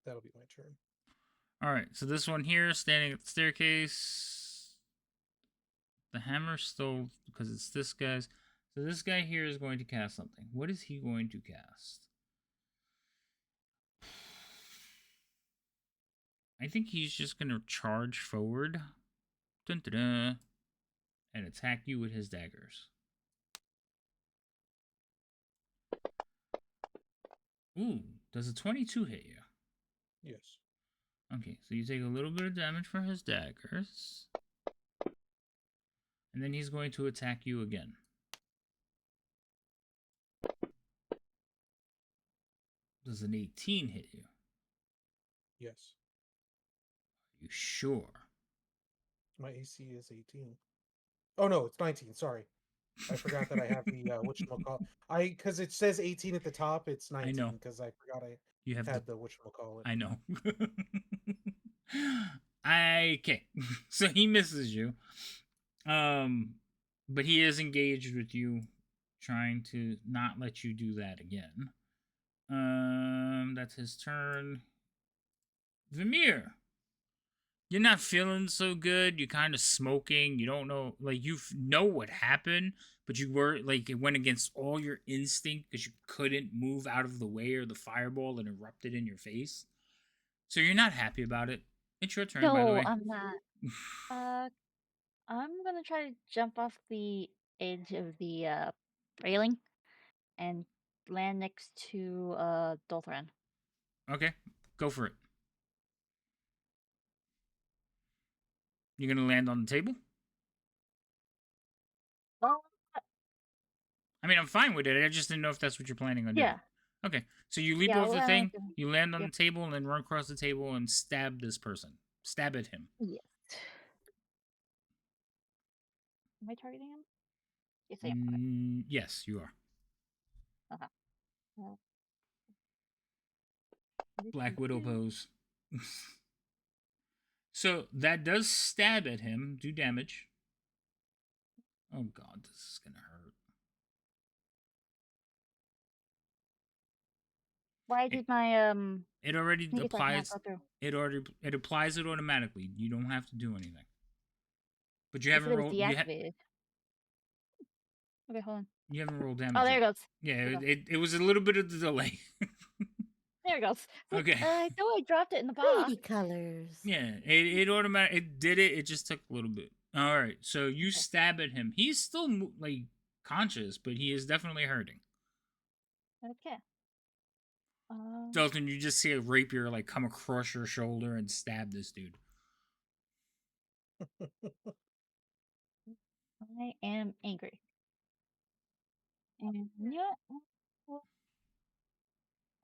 that'll be my turn.
Alright, so this one here, standing at the staircase. The hammer still, because it's this guy's. So this guy here is going to cast something. What is he going to cast? I think he's just going to charge forward. Dun, dun, dun, and attack you with his daggers. Ooh, does a 22 hit you?
Yes.
Okay, so you take a little bit of damage for his daggers. And then he's going to attack you again. Does an 18 hit you?
Yes.
Are you sure?
My AC is 18. Oh no, it's 19. Sorry, I forgot that I have the whatchamacallit. Because it says 18 at the top. It's 19
know.
because I forgot I
You have
had the whatchamacallit.
I know. Okay, so he misses you. But he is engaged with you, trying to not let you do that again. That's his turn. Vimir, you're not feeling so good. You're kind of smoking. You don't know, like, you know what happened, but you were, like, it went against all your instinct because you couldn't move out of the way or the fireball and erupted in your face. So you're not happy about it. It's your turn, by the
No,
way.
I'm not. I'm gonna try to jump off the edge of the railing and land next to Dolthran.
Okay, go for it. You're gonna land on the table?
Oh,
I mean, I'm fine with it. I just didn't know if that's what you're planning on doing.
yeah.
Okay, so you leap
Yeah,
off the
well,
thing, you land on
yep.
the table, and then run across the table and stab this person. Stab at him.
Yes. Am I targeting him? Yes, I am.
Yes, you are.
Okay.
Black Widow pose. So that does stab at him. Do damage. Oh god, this is gonna hurt.
Why did my
It already
sneak attack not
applies.
go through?
It applies it automatically. You don't have to do anything. But you
It
haven't
said it was
rolled.
deactivated. Okay, hold on.
You haven't rolled damage.
Oh, there it
yet.
goes.
Yeah,
There we
it was a little bit of the delay.
There it goes. It's like,
Okay.
I know I dropped it in the box.
Pretty colors.
Yeah, it automatic. It did it. It just took a little bit. All right, so you
Okay.
stab at him. He's still like conscious, but he is definitely hurting.
Okay.
Dalton, you just see a rapier like come across your shoulder and stab this dude.
I am angry. And you know what? We'll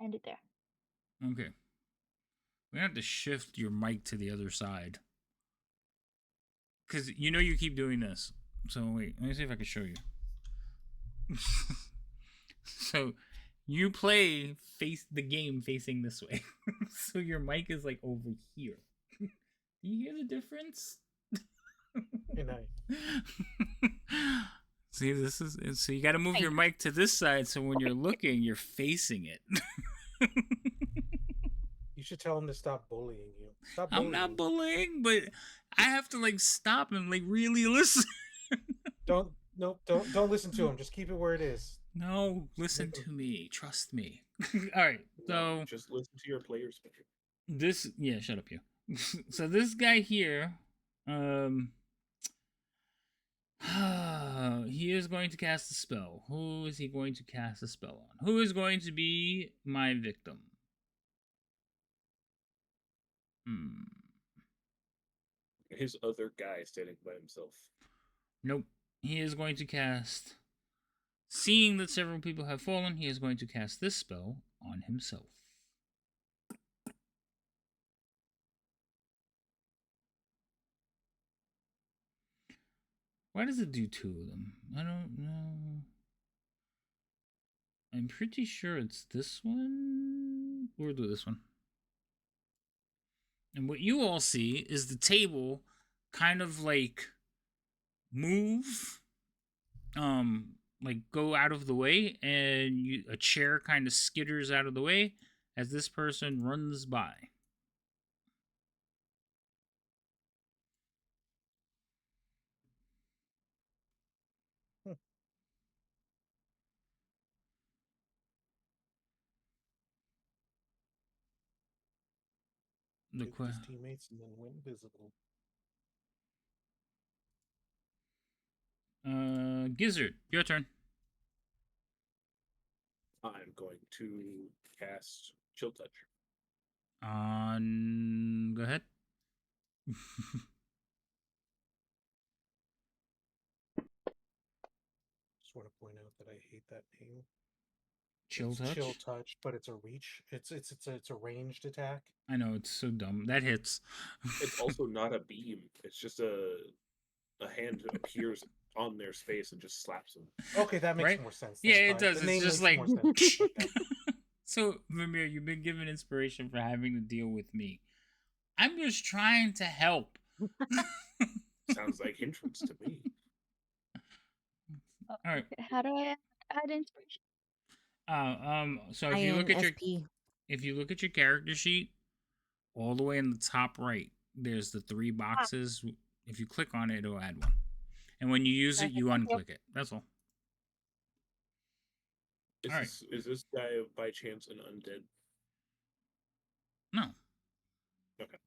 end it there.
Okay, we have to shift your mic to the other side because you know you keep doing this. So wait, let me see if I can show you. So you play the game facing this way, so your mic is like over here. Do you hear the difference?
And I
See, this is so you got to move your mic to this side, so when you're looking, you're facing it.
You should tell him to stop bullying you. Stop bullying.
I'm not bullying, but I have to like stop and like really listen.
Don't listen to him. Just keep it where it is.
No, listen to me. Trust me. All right, so
Just listen to your players.
Shut up, you. So this guy here, he is going to cast a spell. Who is he going to cast a spell on? Who is going to be my victim?
His other guy standing by himself.
Nope. He is going to cast. Seeing that several people have fallen, he is going to cast this spell on himself. Why does it do 2 of them? I don't know. I'm pretty sure it's this one. We'll do this one. And what you all see is the table kind of like move, like go out of the way, and a chair kind of skitters out of the way as this person runs by.
Shoot his teammates and then went invisible.
Gizzard, your turn.
I'm going to cast Chill Touch.
Go ahead.
Just want to point out that I hate that name.
Chill
It's
touch.
Chill touch, but it's a reach. It's a ranged attack.
I know, it's so dumb. That hits.
It's also not a beam. It's just a hand appears on their space and just slaps them.
Okay, that makes
Right?
more sense.
Yeah,
then,
it
fine.
does.
The
It's
name
just
makes
like.
more sense. Okay.
So, Vermeer, you've been given inspiration for having to deal with me. I'm just trying to help.
Sounds like hindrance to me.
All right.
How do I add inspiration?
So if you look at your character sheet, all the way in the top right, there's the 3 boxes. If you click on it, it'll add one. And when you use it, you unclick it. That's all.
Is this guy by chance an undead?
No.
Okay.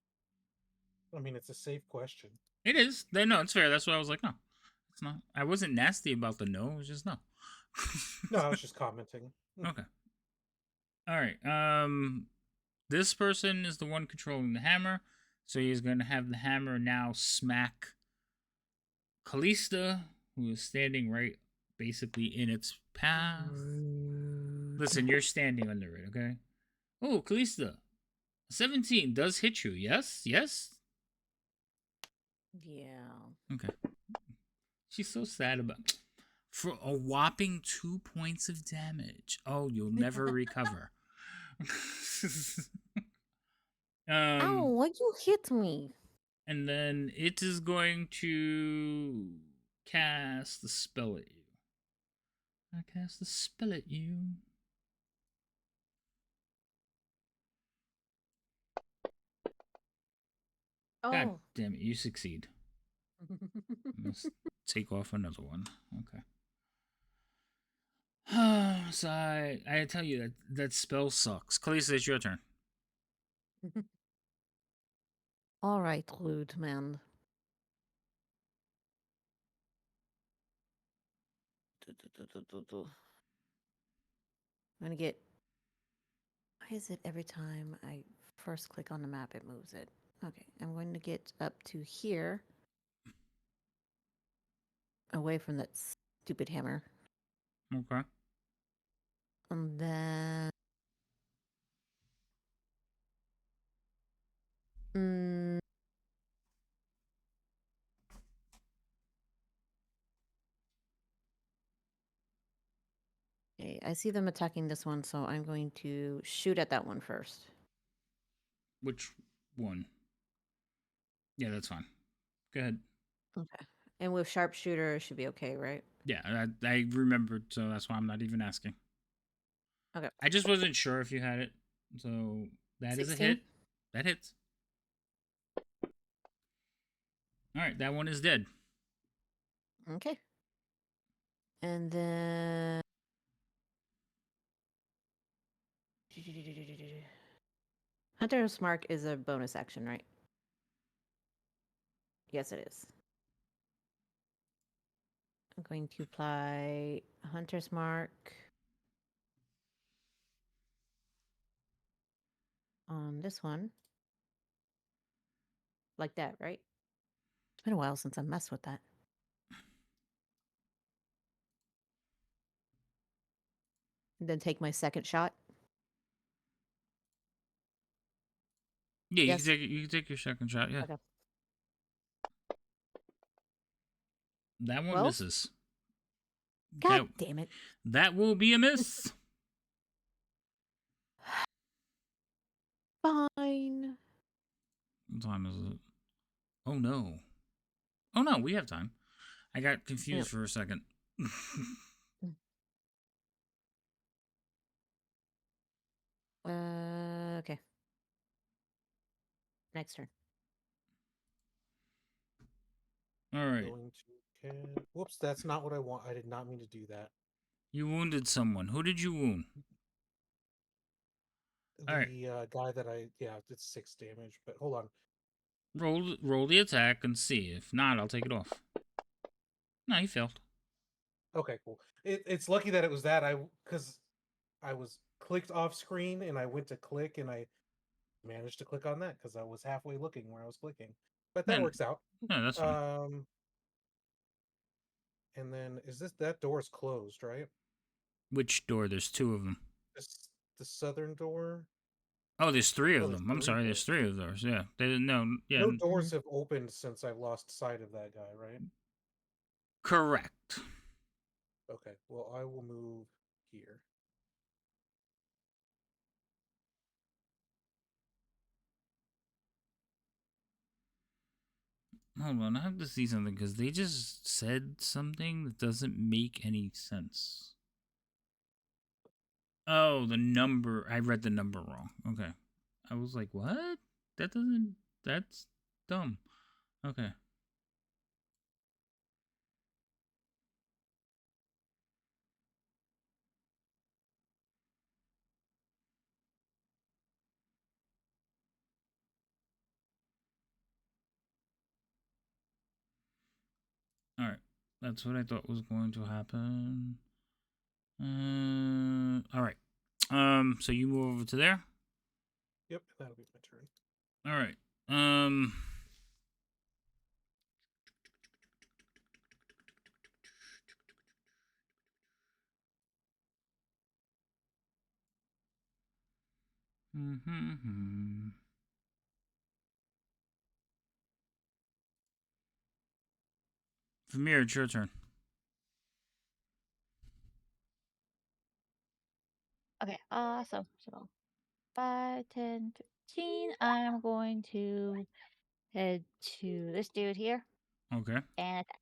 I mean, it's a safe question.
It is. No, it's fair. That's why I was like, no. It's not. I wasn't nasty about the no. It was just no.
No, I was just commenting.
Okay. All right. This person is the one controlling the hammer, so he's going to have the hammer now smack Callista, who is standing right, basically in its path. Listen, you're standing under it, okay? Oh, Callista, 17 does hit you. Yes, yes.
Yeah.
Okay. She's so sad about for a whopping 2 points of damage. Oh, you'll never recover.
Ow, why you hit me?
And then it is going to cast the spell at you. I cast the spell at you.
Oh.
God damn it, you succeed. Let's take off another one. Okay. So I tell you that spell sucks. Khaleesi, it's your turn.
All right, rude man. I'm gonna get. Why is it every time I first click on the map it moves it? Okay, I'm going to get up to here, away from that stupid hammer,
Okay.
and then. Okay, I see them attacking this one, so I'm going to shoot at that one first.
Which one? Yeah, that's fine. Go ahead.
Okay. And with sharpshooter, it should be okay, right?
Yeah, I remembered, so that's why I'm not even asking.
Okay.
I just wasn't sure if you had it. So that is a
16.
hit. That hits. All right, that one is dead.
Okay. And then. Hunter's Mark is a bonus action, right? Yes, it is. I'm going to apply Hunter's Mark on this one. Like that, right? It's been a while since I messed with that. And then take my second shot.
Yeah, you
Yes.
can take your second shot. Yeah,
Okay.
that one
12?
misses.
God damn it.
That will be a miss.
Fine.
What time is it? Oh no. Oh no, we have time. I got confused for a second.
Okay. Next turn.
All right.
Going to whoops, that's not what I want. I did not mean to do that.
You wounded someone. Who did you wound? All right.
The guy that it's 6 damage, but hold on.
Roll the attack and see. If not, I'll take it off. No, he failed.
Okay, cool. It's lucky that it was that because I was clicked off screen and I went to click and I managed to click on that because I was halfway looking where I was clicking. But that
Man,
works out.
No, that's fine.
And then that door is closed, right?
Which door? There's two of them.
The southern door.
Oh, there's three
No,
of
there's
them. I'm
three
sorry,
doors.
there's three of those. Yeah. Yeah.
No doors have opened since I lost sight of that guy, right?
Correct.
Okay. Well, I will move here.
Hold on, I have to see something because they just said something that doesn't make any sense. Oh, the number. I read the number wrong. Okay. I was like, what? That's dumb. Okay. All right. That's what I thought was going to happen. All right. So you move over to there.
Yep, that'll be my turn.
All right. Vermeer, it's your turn.
Okay, so 5, 10, 15. I'm going to head to this dude here
Okay.
and attack.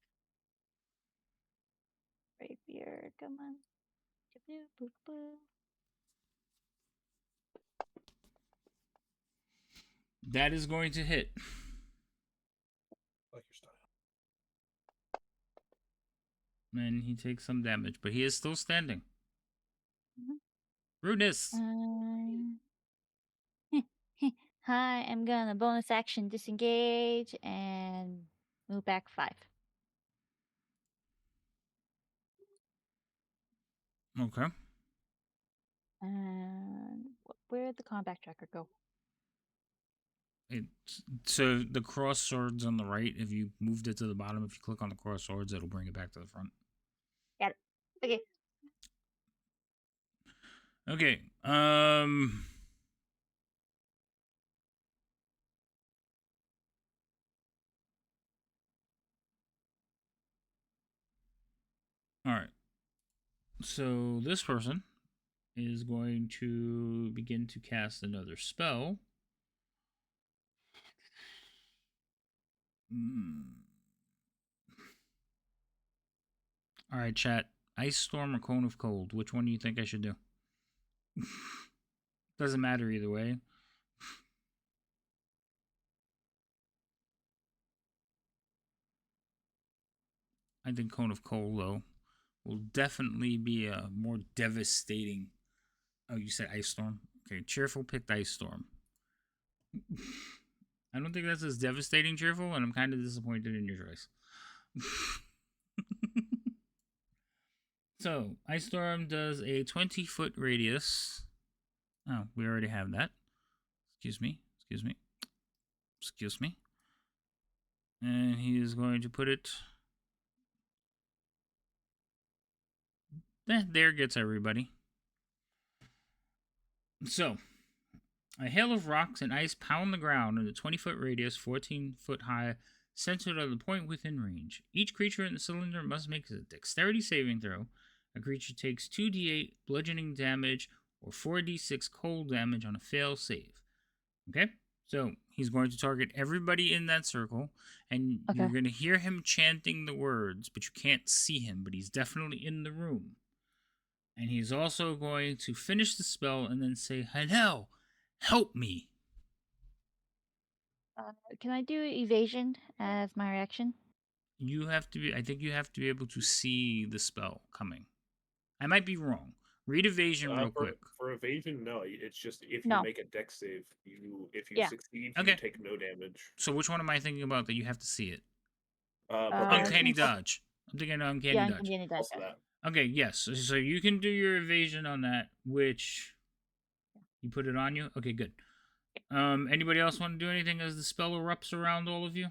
Rapier, come on. Boop, boop, boop.
That is going to hit.
Like your style.
And he takes some damage, but he is still standing.
Mhm.
Rudeness.
Hi, I'm gonna bonus action disengage and move back 5.
Okay.
And where'd the combat tracker go?
So the cross swords on the right, if you moved it to the bottom, if you click on the cross swords, it'll bring it back to the front.
Got it. Okay.
Okay. All right. So this person is going to begin to cast another spell. All right, chat. Ice Storm or Cone of Cold? Which one do you think I should do? Doesn't matter either way. I think Cone of Cold, though, will definitely be a more devastating. Oh, you said Ice Storm? Okay, Cheerful picked Ice Storm. I don't think that's as devastating cheerful, and I'm kind of disappointed in your choice. So, Ice Storm does a 20-foot radius. Oh, we already have that. Excuse me. And he is going to put it... there gets everybody. So, a hail of rocks and ice pound the ground in a 20-foot radius, 14-foot high, centered on the point within range. Each creature in the cylinder must make a dexterity saving throw. A creature takes 2d8 bludgeoning damage or 4d6 cold damage on a fail save. Okay? So, he's going to target everybody in that circle, and you're going to hear him chanting the words, but you can't see him, but he's definitely in the room. And he's also going to finish the spell and then say, "Hello, help me."
Can I do evasion as my reaction?
I think you have to be able to see the spell coming. I might be wrong. Read evasion real quick.
For evasion, no. It's just if
No.
you make a dex save, if you
Yeah.
succeed,
Okay.
you take no damage.
So which one am I thinking about that you have to see it?
Barbarian.
Uncanny dodge. I'm thinking uncanny
Yeah,
dodge.
uncanny dodge.
Also that.
Okay, yes. So you can do your evasion on that, which you put it on you? Okay, good. Anybody else want to do anything as the spell erupts around all of you?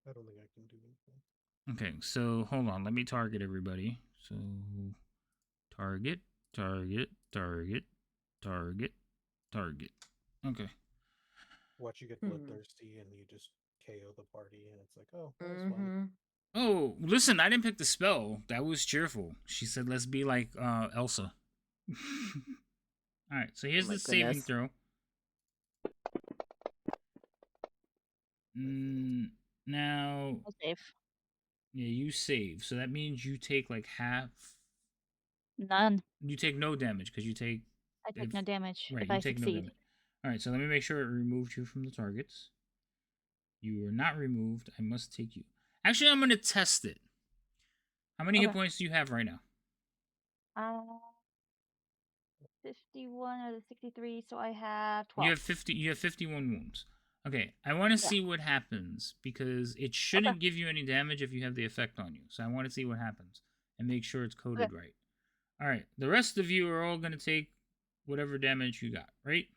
I don't think I can do anything.
Okay, so hold on. Let me target everybody. So target. Okay.
Watch you get bloodthirsty and you just KO the party, and it's like, oh, that was fun.
Oh, listen, I didn't pick the spell. That was cheerful. She said, let's be like Elsa. Alright, so here's the saving throw. Now...
I'll save.
Yeah, you save. So that means you take like half...
None.
You take no damage, because you take...
I take no damage
Right,
if
you
I
take no
succeed.
damage. Alright, so let me make sure it removed you from the targets. You are not removed. I must take you. Actually, I'm going to test it. How many hit points do you have right now?
51 out of 63, so I have 12.
You have 51 wounds. Okay, I want to see what happens, because it shouldn't give you any damage if you have the effect on you. So I want to see what happens and make sure it's coded right. Alright, the rest of you are all going to take whatever damage you got, right?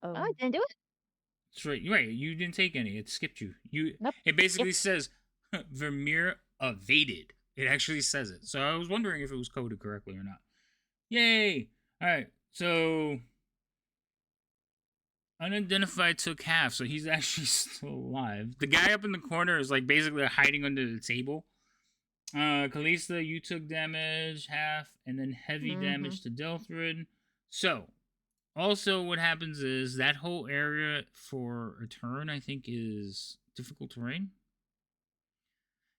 Oh, I didn't do it?
That's right. Right, you didn't take any. It skipped you.
Nope.
It basically says, Vermeer evaded. It actually says it. So I was wondering if it was coded correctly or not. Yay! Alright, so... Unidentified took half, so he's actually still alive. The guy up in the corner is like basically hiding under the table. Kalista, you took damage, half, and then heavy damage to Delthrid. So, also what happens is that whole area for a turn, I think, is difficult terrain.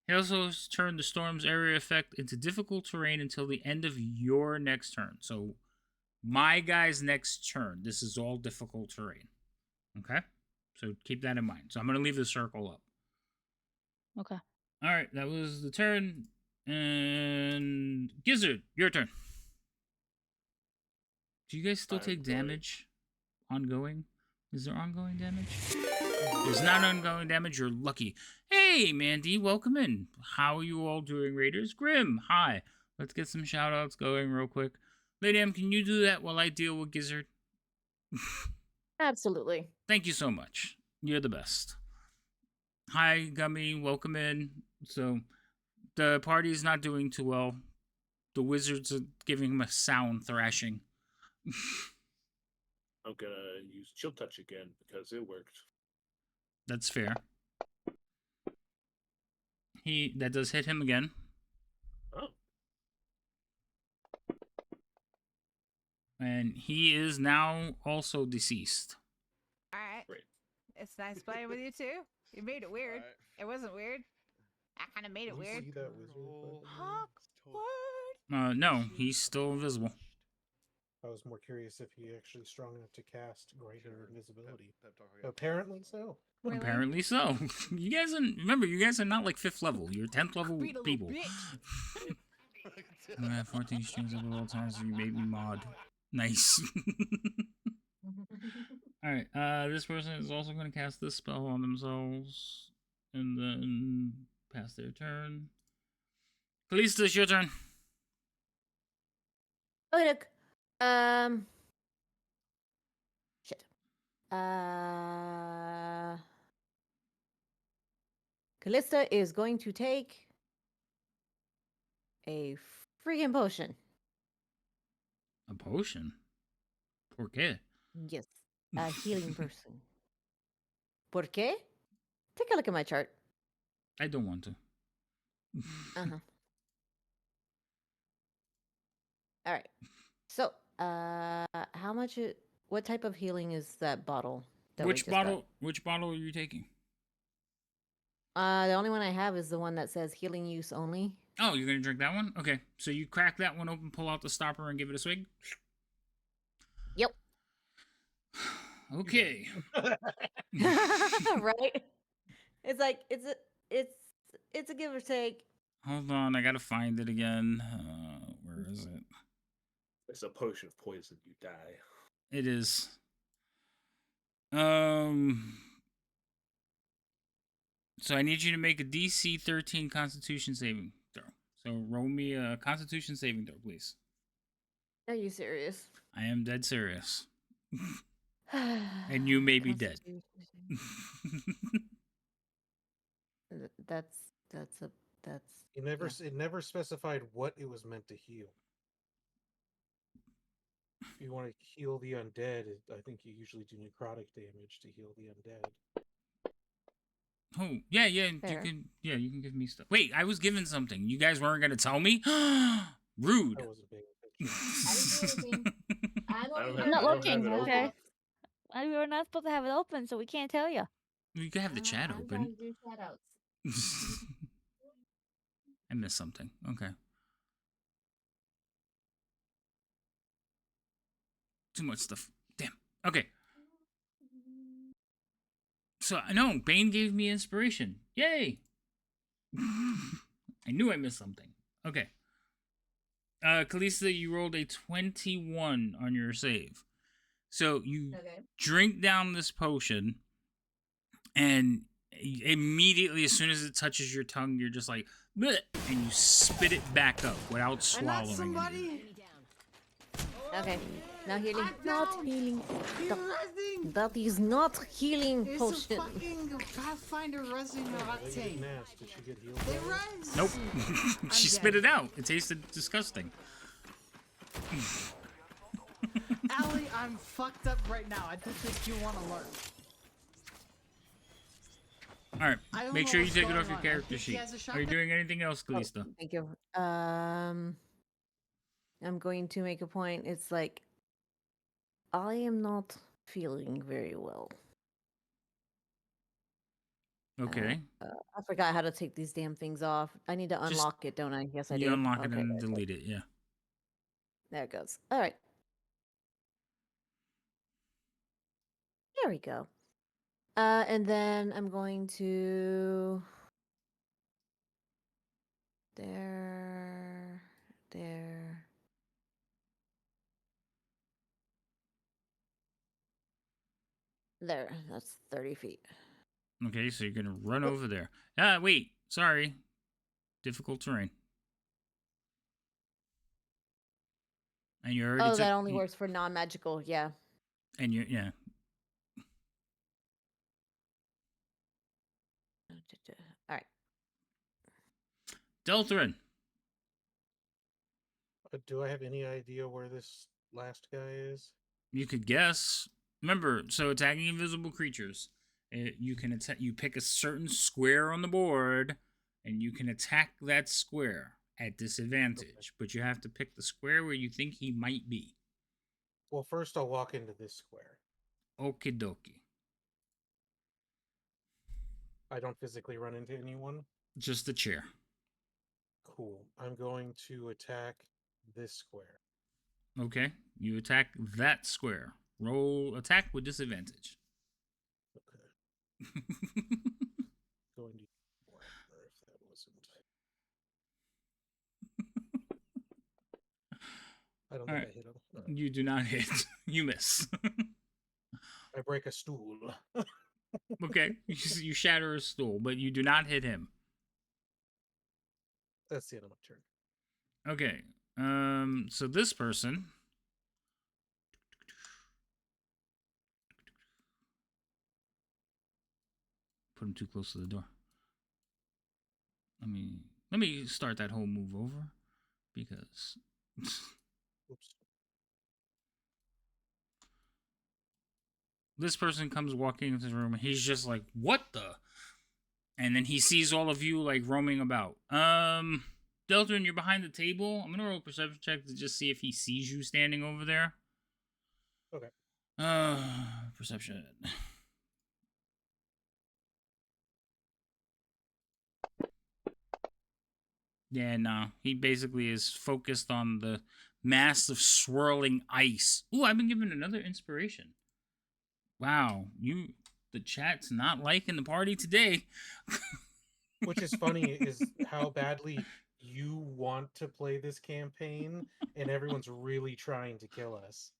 He also turned the storm's area effect into difficult terrain until the end of your next turn. So, my guy's next turn, this is all difficult terrain. Okay? So keep that in mind. So I'm going to leave the circle up.
Okay.
Alright, that was the turn. And Gizzard, your turn. Do you guys still take damage? Ongoing? Is there ongoing damage? There's not ongoing damage. You're lucky. Hey, Mandy, welcome in. How are you all doing, Raiders? Grim, hi. Let's get some shout-outs going real quick. Lady M, can you do that while I deal with Gizzard?
Absolutely.
Thank you so much. You're the best. Hi, Gummy. Welcome in. So, the party's not doing too well. The wizards are giving him a sound thrashing.
I'm gonna use Chill Touch again because it worked.
That's fair. That does hit him again.
Oh.
And he is now also deceased.
Alright.
Great.
It's nice playing with you too. You made it weird. It wasn't weird. I kind of made it weird.
See that wizard?
Awkward.
No, he's still invisible.
I was more curious if he actually strong enough to cast greater invisibility. Apparently so.
Really?
Apparently so. You guys are not like 5th level. You're 10th level
Beat a little
people.
bitch.
I'm gonna have 14 streams up at all times, so you made me mod. Nice. Alright, this person is also gonna cast this spell on themselves. And then pass their turn. Kalista, it's your turn.
Okay, look. Shit. Callista is going to take a freaking potion.
A potion? ¿Por qué?
Yes, a healing person. ¿Por qué? Take a look at my chart.
I don't want to.
Uh-huh. All right. So, how much what type of healing is that bottle that we
Which
just got?
bottle? Which bottle are you taking?
The only one I have is the one that says healing use only.
Oh, you're gonna drink that one? Okay, so you crack that one open, pull out the stopper, and give it a swig.
Yep.
Okay.
Right? It's like it's a give or take.
Hold on, I gotta find it again. Where is it?
It's a potion of poison. You die.
It is. So I need you to make a DC 13 Constitution saving throw. So roll me a Constitution saving throw, please.
Are you serious?
I am dead serious. And you may be dead.
That's
It never specified what it was meant to heal. If you want to heal the undead, I think you usually do necrotic damage to heal the undead.
Oh, yeah,
Fair.
you can give me stuff. Wait, I was given something. You guys weren't gonna tell me? Rude.
I wasn't paying attention.
I'm not looking, okay? We were not supposed to have it open, so we can't tell you.
You can have the chat open. I missed something. Okay. Too much stuff. Damn. Okay. So, no, Bane gave me inspiration. Yay! I knew I missed something. Okay. Kalista, you rolled a 21 on your save. So, you drink down this potion, and immediately, as soon as it touches your tongue, you're just like, bleh, and you spit it back up without swallowing it.
Okay. Now healing. Not healing.
Nothing.
That is not healing
It's
potion.
a fucking Pathfinder resin latte.
Did she get healed?
It
already?
runs.
Nope. She spit it out. It tasted disgusting.
Allie, I'm fucked up right now. I think that you want to learn. I
Alright,
don't
make
know
sure you
what's
take it
going
off your
on. I
character
think he
sheet.
has a
Are you
shotgun.
doing anything else, Kalista?
Thank you. I'm going to make a point. It's like I am not feeling very well.
Okay.
I forgot how to take these damn things off. I need to
Just-
unlock it, don't I? Yes, I
You
do.
unlock it
Okay,
and
there it goes.
delete it, yeah.
There it goes. All right. There we go. And then I'm going to there. There. That's 30 feet.
Okay, so you're gonna run over there. Ah, wait. Sorry. Difficult terrain. And you already
Oh,
took,
that only works for non-magical. Yeah.
And you, yeah.
All right.
Deltrin.
Do I have any idea where this last guy is?
You could guess. Remember, so attacking invisible creatures. You can attack. You pick a certain square on the board, and you can attack that square at disadvantage. But you have to pick the square where you think he might be.
Well, first I'll walk into this square.
Okie dokie.
I don't physically run into anyone.
Just the chair.
Cool. I'm going to attack this square.
Okay. You attack that square. Roll attack with disadvantage.
Okay. Going to if that wasn't. I don't
All
think
right.
I hit him.
You do not hit. You miss.
I break a stool.
Okay, you shatter a stool, but you do not hit him.
That's the end of my turn.
Okay. So this person. Put him too close to the door. Let me start that whole move over because
Oops.
this person comes walking into the room and he's just like, "What the?" And then he sees all of you like roaming about. Delton, you're behind the table. I'm gonna roll a perception check to just see if he sees you standing over there.
Okay.
Perception. Yeah, no. He basically is focused on the mass of swirling ice. Ooh, I've been given another inspiration. Wow, the chat's not liking the party today.
Which is funny is how badly you want to play this campaign, and everyone's really trying to kill us.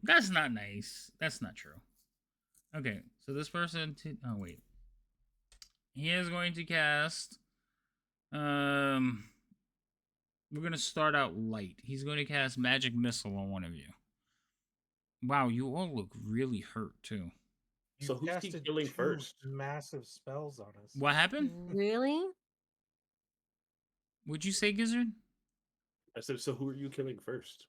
That's not nice. That's not true. Okay, so this person. Oh wait, he is going to cast. We're gonna start out light. He's going to cast Magic Missile on one of you. Wow, you all look really hurt too.
You
So who's he
casted
killing
2
first?
massive spells on us.
What happened?
Really?
Would you say, Gizzard?
I said, so who are you killing first?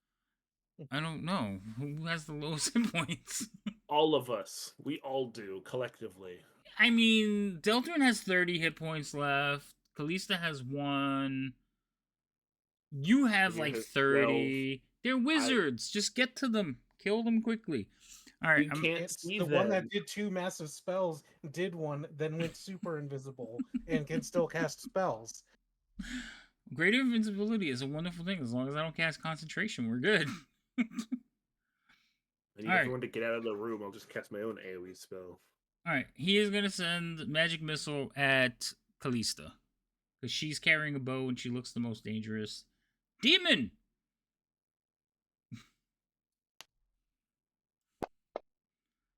I don't know. Who has the lowest hit points?
All of us. We all do, collectively.
I mean, Deltarune has 30 hit points left. Kalista has 1. You have
Gizzard
like
has
30. They're wizards. Just get to them. Kill them quickly. All right.
We can't see
The
them.
one that did 2 massive spells did one, then went super invisible and can still cast spells.
Greater invincibility is a wonderful thing. As long as I don't cast concentration, we're good.
I need
All right.
everyone to get out of the room. I'll just cast my own AoE spell.
All right. He is going to send Magic Missile at Kalista. Because she's carrying a bow and she looks the most dangerous. Demon!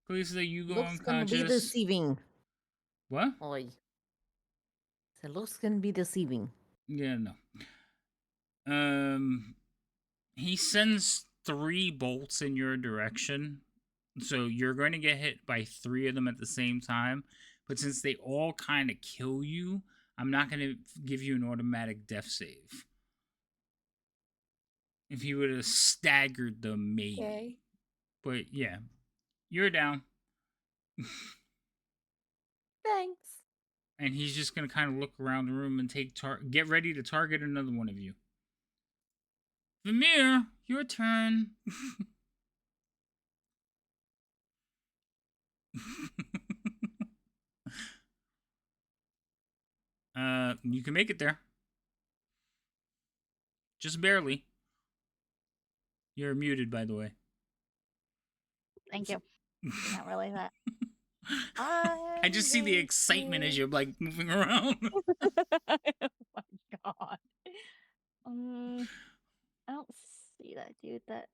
Kalista, you go
Looks gonna
unconscious.
be deceiving.
What?
Oi. So looks gonna be deceiving.
Yeah, no. He sends 3 bolts in your direction. So you're going to get hit by 3 of them at the same time. But since they all kind of kill you, I'm not going to give you an automatic death save. If he would have staggered them, maybe.
Okay.
But yeah, you're down.
Thanks.
And he's just going to kind of look around the room and get ready to target another one of you. Vamir, your turn. You can make it there. Just barely. You're muted, by the way.
Thank you. Did not realize that.
I just see the excitement as you're like moving around.
Oh my god. I don't see that dude that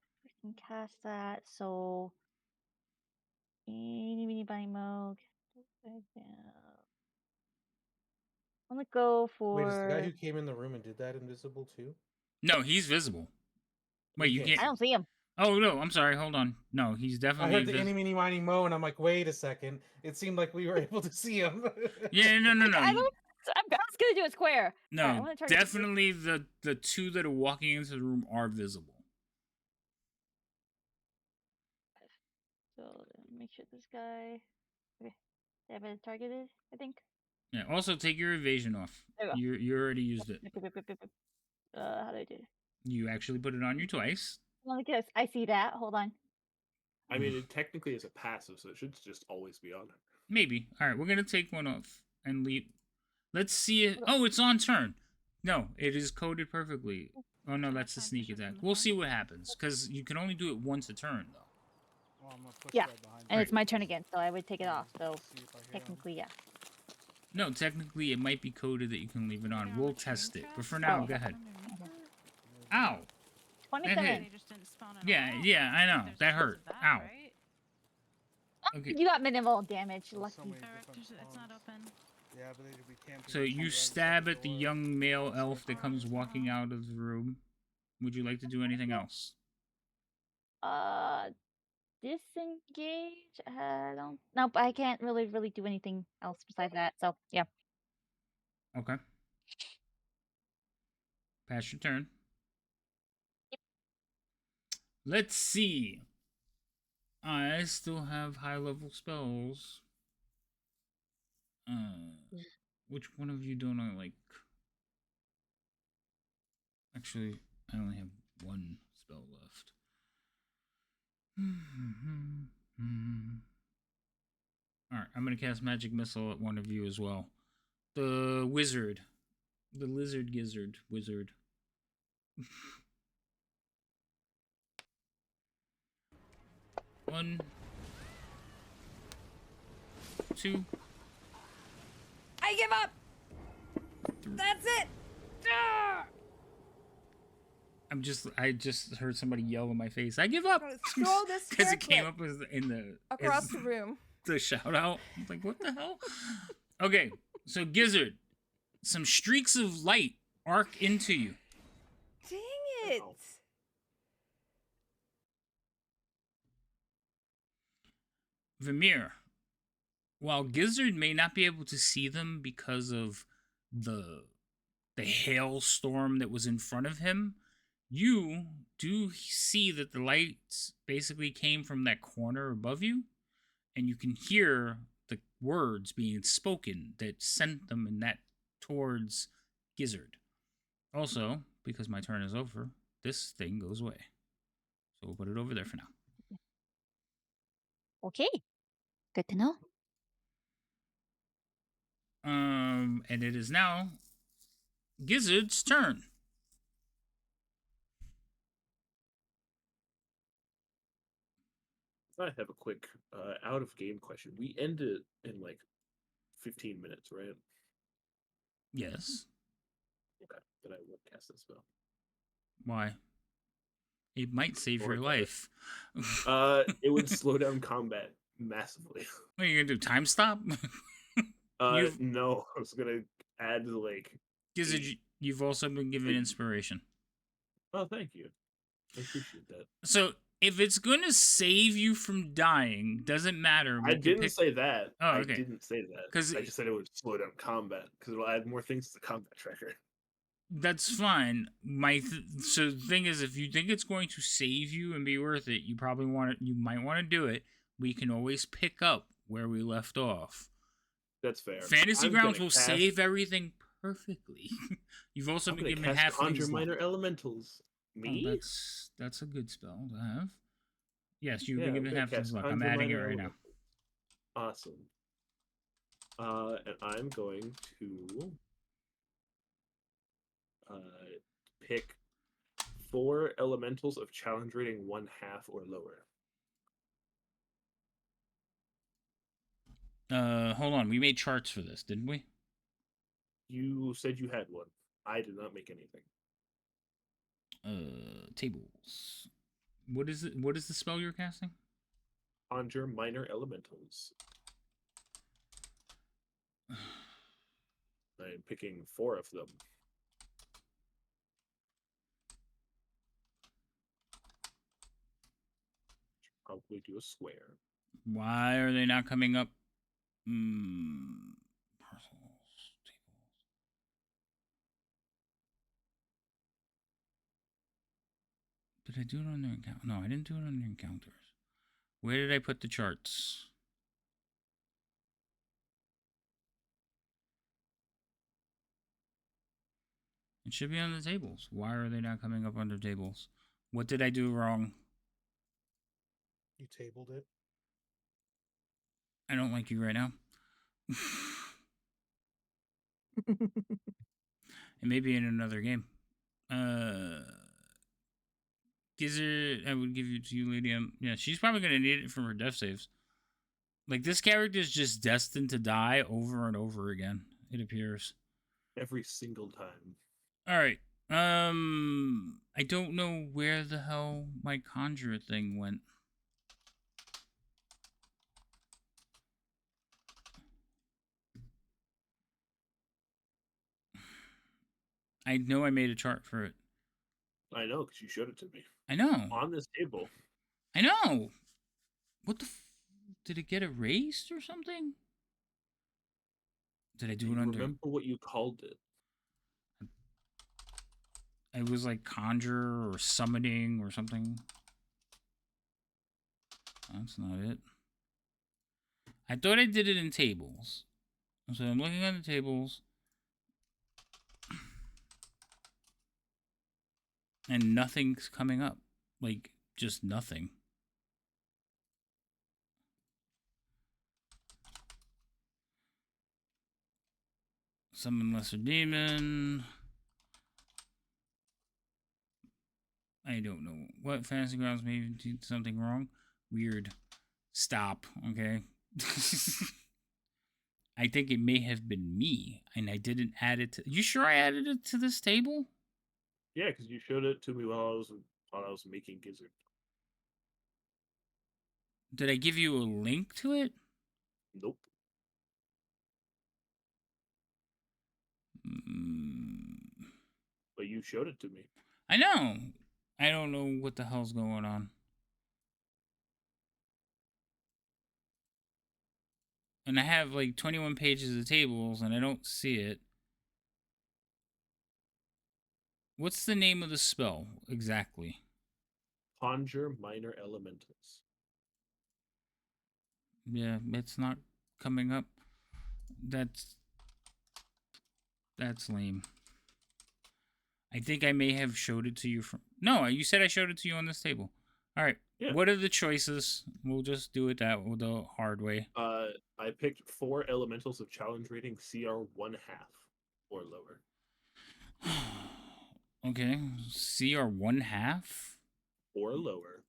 freaking cast that. So, eeny, meeny, miny, moe. I'm gonna go for.
Wait, is the guy who came in the room and did that invisible too?
No, he's visible. Wait, you can't.
I don't see him.
Oh no, I'm sorry. Hold on. No, he's
I
definitely.
heard the eeny, meeny, miny, moe, and I'm like, wait a second. It seemed like we were able to see him.
Yeah, no.
I was gonna do a square.
No,
Alright, I'm gonna target
definitely the 2 that are walking into the room are visible.
So make sure this guy. Okay, they have it targeted. I think.
Yeah. Also, take your evasion off.
There we go.
You already used it.
How do I do it?
You actually put it on you twice.
Well, I guess I see that. Hold on.
I mean, it technically is a passive, so it should just always be on.
Maybe. All right, we're gonna take one off and leave. Let's see it. Oh, it's on turn. No, it is coded perfectly. Oh no, that's the sneak attack. We'll see what happens because you can only do it once a turn, though.
Well, I'm gonna push
Yeah,
right behind
and
you.
it's my turn again, so I would take it off. So
See if I hear him.
technically, yeah.
No, technically it might be coded that you can leave it on. We'll test it. But for now,
Oh.
go ahead. Ow!
27.
hit. Yeah, I know. That hurt. Ow. Okay.
You got minimal damage.
There's
Lucky.
so many different spawns. Yeah, but we can't.
So you stab at the young male elf that comes walking out of the room. Would you like to do anything else?
Disengage. Don't. Nope. I can't really do anything else besides that. So yeah.
Okay. Pass your turn.
Yep.
Let's see. I still have high level spells. Which one of you don't I like? Actually, I only have one spell left. Alright, I'm gonna cast Magic Missile at one of you as well. The wizard. The lizard gizzard wizard. One. Two.
I give up. That's it. Ah!
I just heard somebody yell in my face. I give up.
Throw this
Because it came
hairclip
up as in the
across
as
the room.
the shout out. I was like, what the hell? Okay, so Gizzard, some streaks of light arc into you.
Dang it.
Vimir, while Gizzard may not be able to see them because of the hailstorm that was in front of him, you do see that the lights basically came from that corner above you, and you can hear the words being spoken that sent them in that towards Gizzard. Also, because my turn is over, this thing goes away. So we'll put it over there for now.
Okay. Good to know.
And it is now Gizzard's turn.
I have a quick out of game question. We ended in like 15 minutes, right?
Yes.
Okay. Then I will cast this spell.
Why? It might save your life.
It would slow down combat massively.
What are you gonna do? Time stop?
No, I was gonna add like.
Gizzard, you've also been given inspiration.
Oh, thank you. I appreciate that.
So if it's gonna save you from dying, doesn't matter.
I didn't say that.
Oh, okay.
I didn't say that.
'Cause
I just said it would slow down combat because it'll add more things to the combat tracker.
That's fine. So the thing is, if you think it's going to save you and be worth it, you probably you might want to do it. We can always pick up where we left off.
That's fair.
Fantasy Grounds will save everything perfectly. You've also been given half
conjure minor elementals. Me?
Oh, that's a good spell to have. Yes, you've been given half luck. I'm adding it right now.
Awesome. And I'm going to pick 4 elementals of challenge rating 1/2 or lower.
Hold on. We made charts for this, didn't we?
You said you had one. I did not make anything.
Tables. What is it? What is the spell you're casting?
Conjure minor elementals. I'm picking 4 of them. Probably do a square.
Why are they not coming up? Parcels, tables. Did I do it on their account? No, I didn't do it on their encounters. Where did I put the charts? It should be on the tables. Why are they not coming up under tables? What did I do wrong?
You tabled it.
I don't like you right now. It may be in another game. Gizzard, I would give it to you, Lady. Yeah, she's probably gonna need it from her death saves. Like, this character is just destined to die over and over again, it appears.
Every single time.
Alright. I don't know where the hell my conjure thing went. I know I made a chart for it.
I know, because you showed it to me.
I know.
On this table.
I know. What the did it get erased or something? Did I do it under?
Remember what you called it?
It was like conjure or summoning or something. That's not it. I thought I did it in tables. So I'm looking at the tables. And nothing's coming up. Like, just nothing. Summon Lesser Demon. I don't know. What Fantasy Grounds maybe did something wrong? Weird. Stop, okay? I think it may have been me, and I didn't add it to... You sure I added it to this table?
Yeah, because you showed it to me while I was making Gizzard.
Did I give you a link to it?
Nope. But you showed it to me.
I know. I don't know what the hell's going on. And I have like 21 pages of tables and I don't see it. What's the name of the spell exactly?
Conjure Minor Elementals.
Yeah, it's not coming up. That's lame. I think I may have showed it to you from... No, you said I showed it to you on this table. All right. Yeah. What are the choices? We'll just do it the hard way.
I picked 4 elementals of challenge rating CR 1/2 or lower.
Okay. CR 1/2?
Or lower.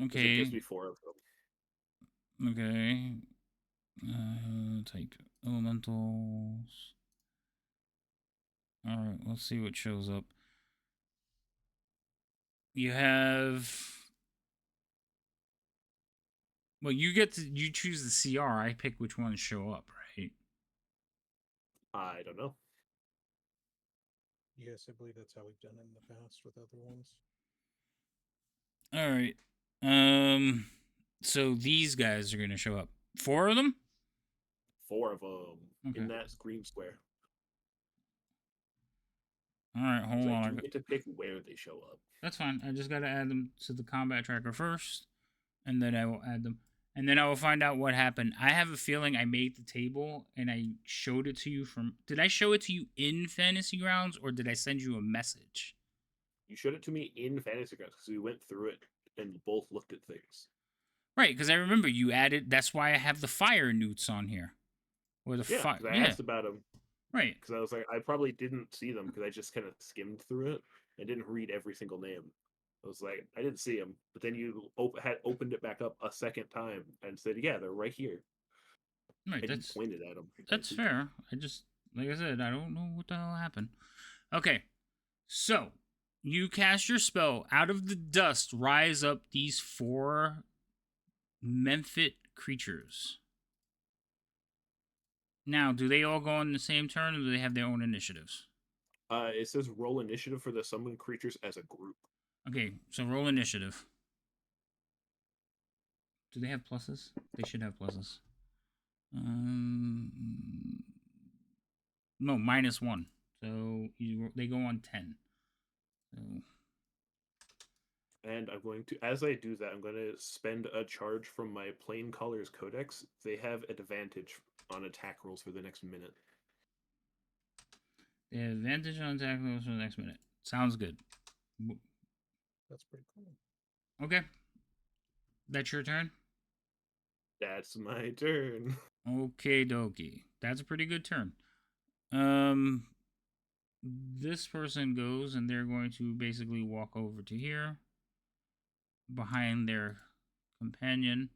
Okay.
It gives me 4 of them.
Okay. Type elementals. Alright, let's see what shows up. You have... Well, you choose the CR. I pick which ones show up, right?
I don't know.
Yes, I believe that's how we've done it in the past with other ones.
Alright. So these guys are going to show up. 4 of them?
4 of them in that green square.
Alright, hold on.
I get to pick where they show up.
That's fine. I just got to add them to the combat tracker first, and then I will add them. And then I will find out what happened. I have a feeling I made the table, and I showed it to you from... Did I show it to you in Fantasy Grounds, or did I send you a message?
You showed it to me in Fantasy Grounds, because we went through it and both looked at things.
Right, because I remember you added... That's why I have the fire newts on here. Or the fire...
I asked about them.
Right.
Because I was like, I probably didn't see them, because I just kind of skimmed through it and didn't read every single name. I was like, I didn't see them. But then you had opened it back up a second time and said, yeah, they're right here.
Right,
and you pointed at them.
That's fair. I just, like I said, I don't know what the hell happened. Okay, so you cast your spell. Out of the dust rise up these 4 Memphit creatures. Now, do they all go on the same turn, or do they have their own initiatives?
It says roll initiative for the summoned creatures as a group.
Okay, so roll initiative. Do they have pluses? They should have pluses. No, -1. So they go on 10. So.
And I'm going to, as I do that, I'm going to spend a charge from my Plain Colors Codex. They have advantage on attack rolls for the next minute.
They have advantage on attack rolls for the next minute. Sounds good.
That's pretty cool.
Okay. That's your turn?
That's my turn.
Okay, dokie. That's a pretty good turn. This person goes, and they're going to basically walk over to here, behind their companion,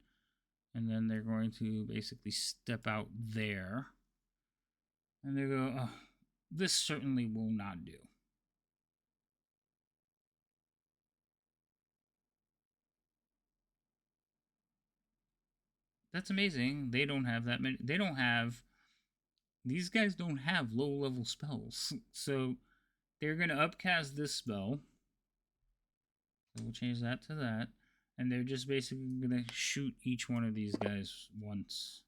and then they're going to basically step out there. And they go, oh, this certainly will not do. That's amazing. They don't have that many. They don't have. These guys don't have low-level spells. So they're going to upcast this spell. So we'll change that to that. And they're just basically going to shoot each one of these guys once.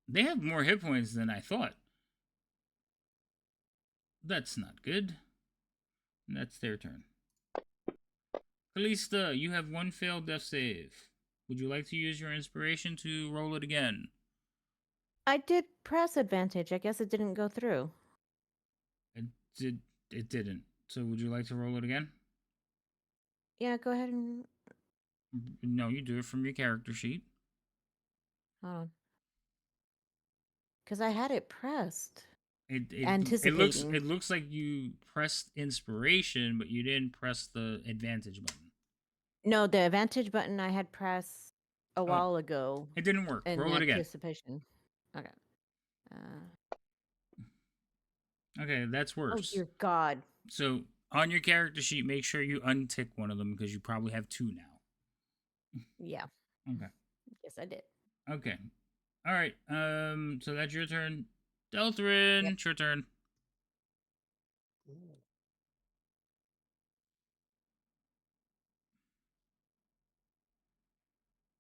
They have more hit points than I thought. That's not good. And that's their turn. Kalista, you have one failed death save. Would you like to use your inspiration to roll it again?
I did press advantage. I guess it didn't go through.
It didn't. So would you like to roll it again?
Yeah, go ahead and...
No, you do it from your character sheet.
Hold on. Because I had it pressed.
It
Anticipating.
It looks like you pressed inspiration, but you didn't press the advantage button.
No, the advantage button I had pressed a while ago.
It didn't work.
In
Roll it again.
anticipation. Okay.
Okay, that's worse.
Oh dear God.
So on your character sheet, make sure you untick one of them because you probably have two now.
Yeah.
Okay.
Yes, I did.
Okay. All right. So that's your turn. Deltrin, it's your turn.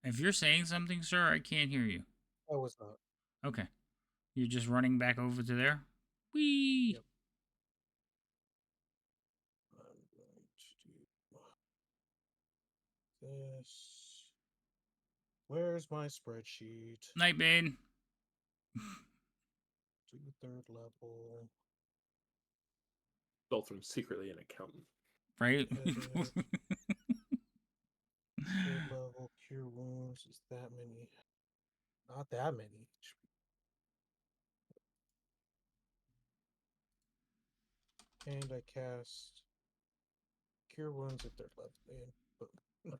If you're saying something, sir, I can't hear you.
I was not.
Okay. You're just running back over to there? Whee!
Yep. I'm going to do this. Where's my spreadsheet?
Nightbane.
To third level.
Dolphin's secretly an accountant.
Right?
Third level cure wounds is that many? Not that many. And I cast cure wounds at third level. Boom.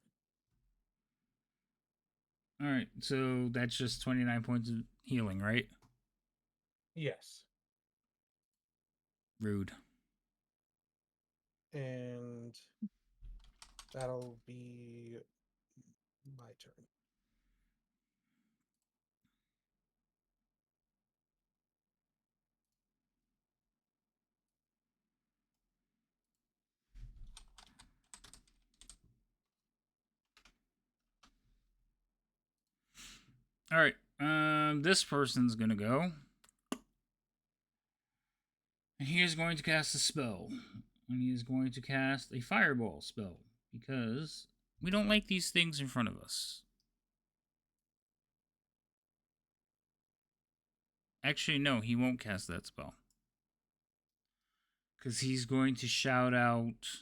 Alright, so that's just 29 points of healing, right?
Yes.
Rude.
And that'll be my turn.
Alright, this person's gonna go. And he is going to cast a spell. And he is going to cast a fireball spell. Because we don't like these things in front of us. Actually, no, he won't cast that spell. Because he's going to shout out,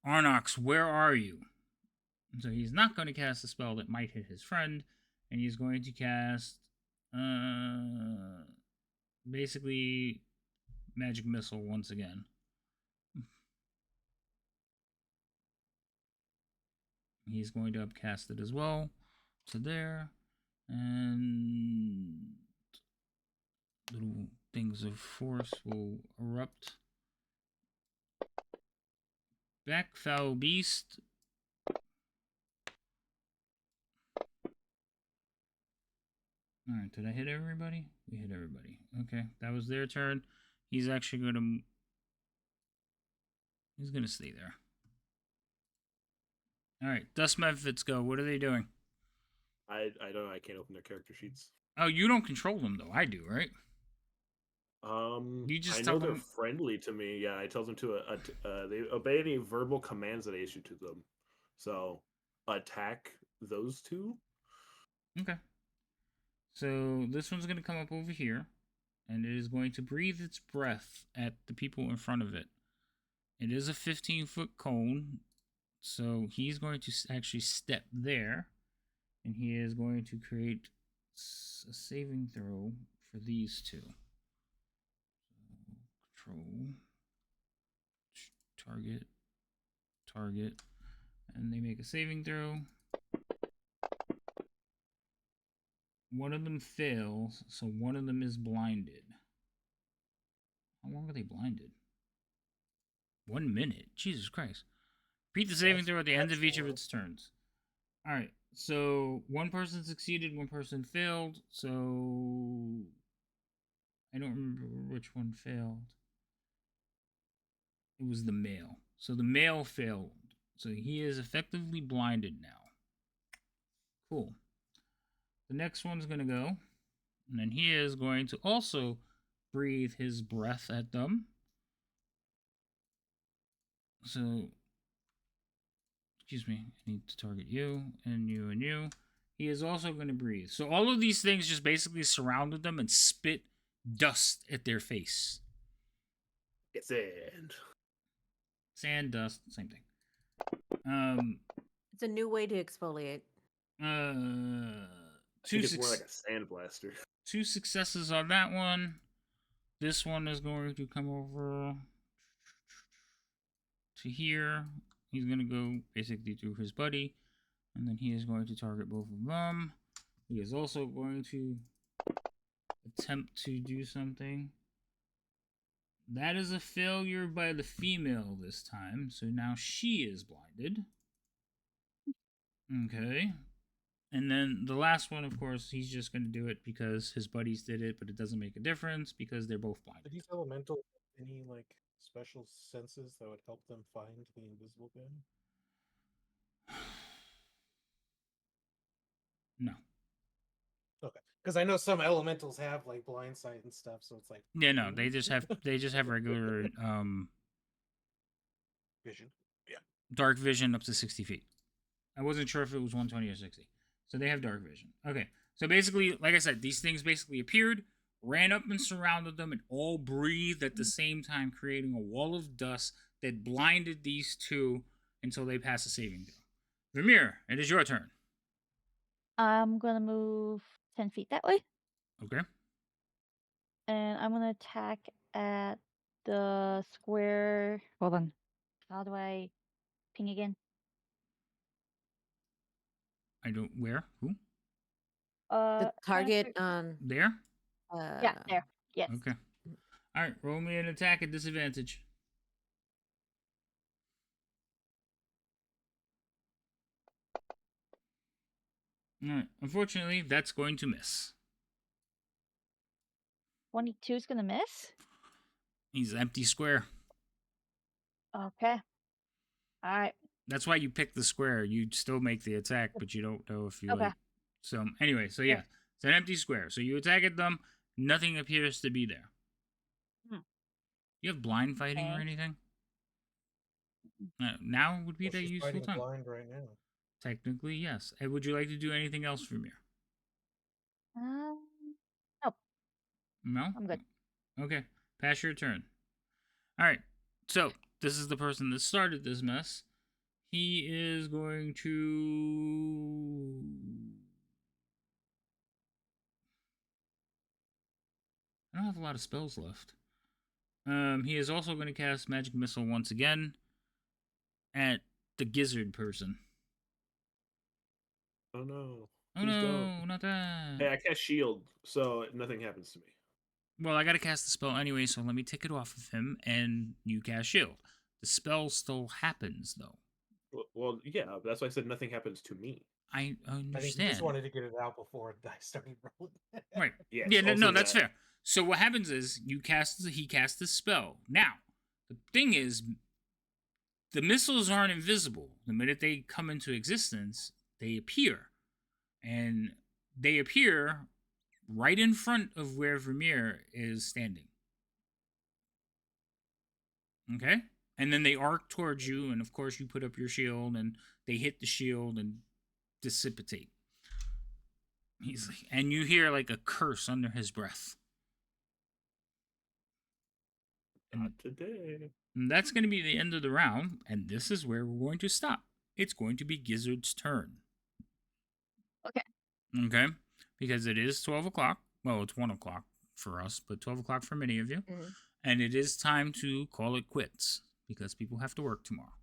Arnox, where are you? And so he's not going to cast a spell that might hit his friend. And he's going to cast, basically, Magic Missile once again. He's going to upcast it as well to there. And little things of force will erupt. Back, foul beast. Alright, did I hit everybody? We hit everybody. Okay, that was their turn. He's actually going to... He's going to stay there. Alright, Dust Methods go. What are they doing?
I don't know. I can't open their character sheets.
Oh, you don't control them, though. I do, right?
You just I know they're friendly to me. Yeah, I tell them to they obey any verbal commands that I issue to them. So attack those two.
Okay. So this one's going to come up over here, and it is going to breathe its breath at the people in front of it. It is a 15-foot cone, so he's going to actually step there, and he is going to create a saving throw for these two. Control, target, and they make a saving throw. One of them fails, so one of them is blinded. How long are they blinded? 1 minute. Jesus Christ. Repeat the saving throw at the end of each of its turns. Alright, so one person succeeded, one person failed, so I don't remember which one failed. It was the male. So the male failed. So he is effectively blinded now. Cool. The next one's going to go. And then he is going to also breathe his breath at them. So, excuse me, I need to target you, and you, and you. He is also going to breathe. So all of these things just basically surrounded them and spit dust at their face.
It's sand.
Sand, dust, same thing.
It's a new way to exfoliate.
I think it's more like a sand blaster.
2 successes on that one. This one is going to come over to here. He's going to go basically through his buddy. And then he is going to target both of them. He is also going to attempt to do something. That is a failure by the female this time. So now she is blinded. Okay. And then the last one, of course, he's just going to do it because his buddies did it, but it doesn't make a difference because they're both blinded.
Did these elementals have any like special senses that would help them find the invisible guy?
No.
Okay, because I know some elementals have like blind sight and stuff, so it's like
Yeah, no, they just have regular
vision. Yeah.
dark vision up to 60 feet. I wasn't sure if it was 120 or 60. So they have dark vision. Okay. So basically, like I said, these things basically appeared, ran up and surrounded them, and all breathed at the same time, creating a wall of dust that blinded these two until they pass a saving throw. Vermeer, it is your turn.
I'm gonna move 10 feet that way,
Okay.
and I'm gonna attack at the square. Hold on. How do I ping again?
I don't. Where? Who?
The target
sure.
on.
There?
Yeah, there. Yes.
Okay. All right. Roll me an attack at disadvantage. All right. Unfortunately, that's going to miss.
22 is gonna miss.
He's an empty square.
Okay. All right.
That's why you pick the square. You still make the attack, but you don't know if you
Okay.
like. So anyway, so yeah, it's an empty square. So you attack at them. Nothing appears to be there. You have blind fighting or anything? Now would be the
she's
useful
fighting
time.
blind right now.
Technically, yes. And would you like to do anything else for me?
Nope.
No?
I'm good.
Okay. Pass your turn. All right. So, this is the person that started this mess. He is going to... I don't have a lot of spells left. He is also going to cast Magic Missile once again at the gizzard person.
Oh no.
Oh
Please
no,
don't.
not that.
Hey, I cast shield, so nothing happens to me.
Well, I gotta cast the spell anyway, so let me take it off of him, and you cast shield. The spell still happens, though.
Well, yeah, that's why I said nothing happens to me.
I understand.
I think he just wanted to get it out before I started rolling.
Right.
Yes,
Yeah, no,
also
that's
that.
fair. So what happens is he casts the spell. Now, the thing is, the missiles aren't invisible. The minute they come into existence, they appear. And they appear right in front of where Vermeer is standing. Okay? And then they arc towards you, and of course you put up your shield, and they hit the shield and dissipate. He's like, and you hear like a curse under his breath.
Not today.
And that's going to be the end of the round, and this is where we're going to stop. It's going to be Gizzard's turn.
Okay.
Okay? Because it is 12 o'clock. Well, it's 1 o'clock for us, but 12 o'clock for many of you.
Mhm.
And it is time to call it quits because people have to work tomorrow.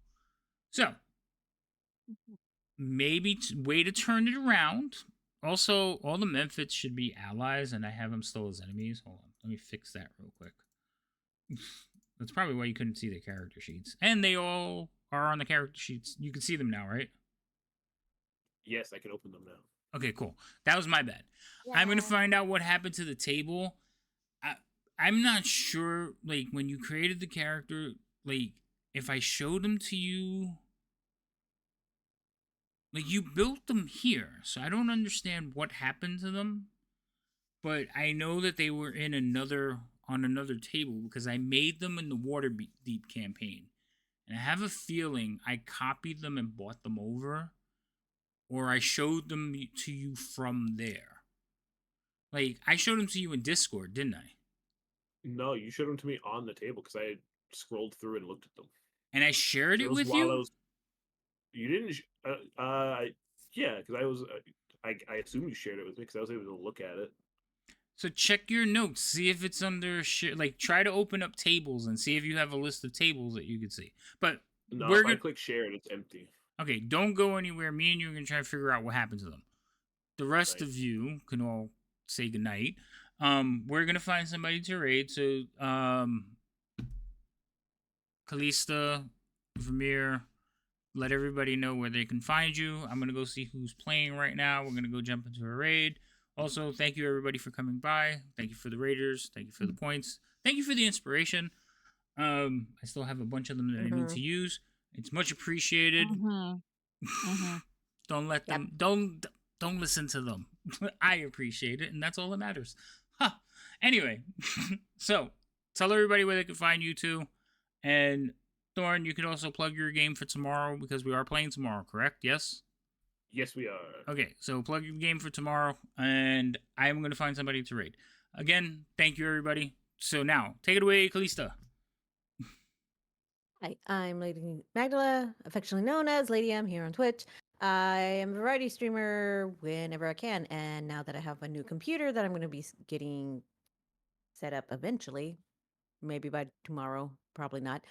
So, maybe way to turn it around. Also, all the Memphits should be allies, and I have them still as enemies. Hold on. Let me fix that real quick. That's probably why you couldn't see the character sheets. And they all are on the character sheets. You can see them now, right?
Yes, I can open them now.
Okay, cool. That was my bad. I'm gonna find out what happened to the table. I'm not sure, like, when you created the character, like, if I showed them to you. Like, you built them here, so I don't understand what happened to them. But I know that they were on another table because I made them in the Waterdeep campaign. And I have a feeling I copied them and bought them over. Or I showed them to you from there. Like, I showed them to you in Discord, didn't I?
No, you showed them to me on the table because I scrolled through and looked at them.
And I shared it with you?
You didn't. Yeah, because I was. I assume you shared it with me because I was able to look at it.
So check your notes, see if it's under like try to open up tables and see if you have a list of tables that you could see. But
no,
we're
if I click share and it's empty.
Okay, don't go anywhere. Me and you are gonna try to figure out what happened to them. The rest of you can all say goodnight. We're gonna find somebody to raid. So Kalista, Vermeer, let everybody know where they can find you. I'm gonna go see who's playing right now. We're gonna go jump into a raid. Also, thank you everybody for coming by. Thank you for the raiders. Thank you for the points. Thank you for the inspiration. I still have a bunch of them that I need to use. It's much appreciated. Don't let them. Don't listen to them. I appreciate it, and that's all that matters. Huh. Anyway, so tell everybody where they can find you too, and Thorn, you can also plug your game for tomorrow because we are playing tomorrow. Correct? Yes.
Yes, we are.
Okay, so plug your game for tomorrow, and I'm going to find somebody to raid. Again, thank you, everybody. So now, take it away, Kalista.
Hi, I'm Lady Magdala, affectionately known as Lady M here on Twitch. I am a variety streamer whenever I can, and now that I have a new computer that I'm going to be getting set up eventually, maybe by tomorrow, probably not,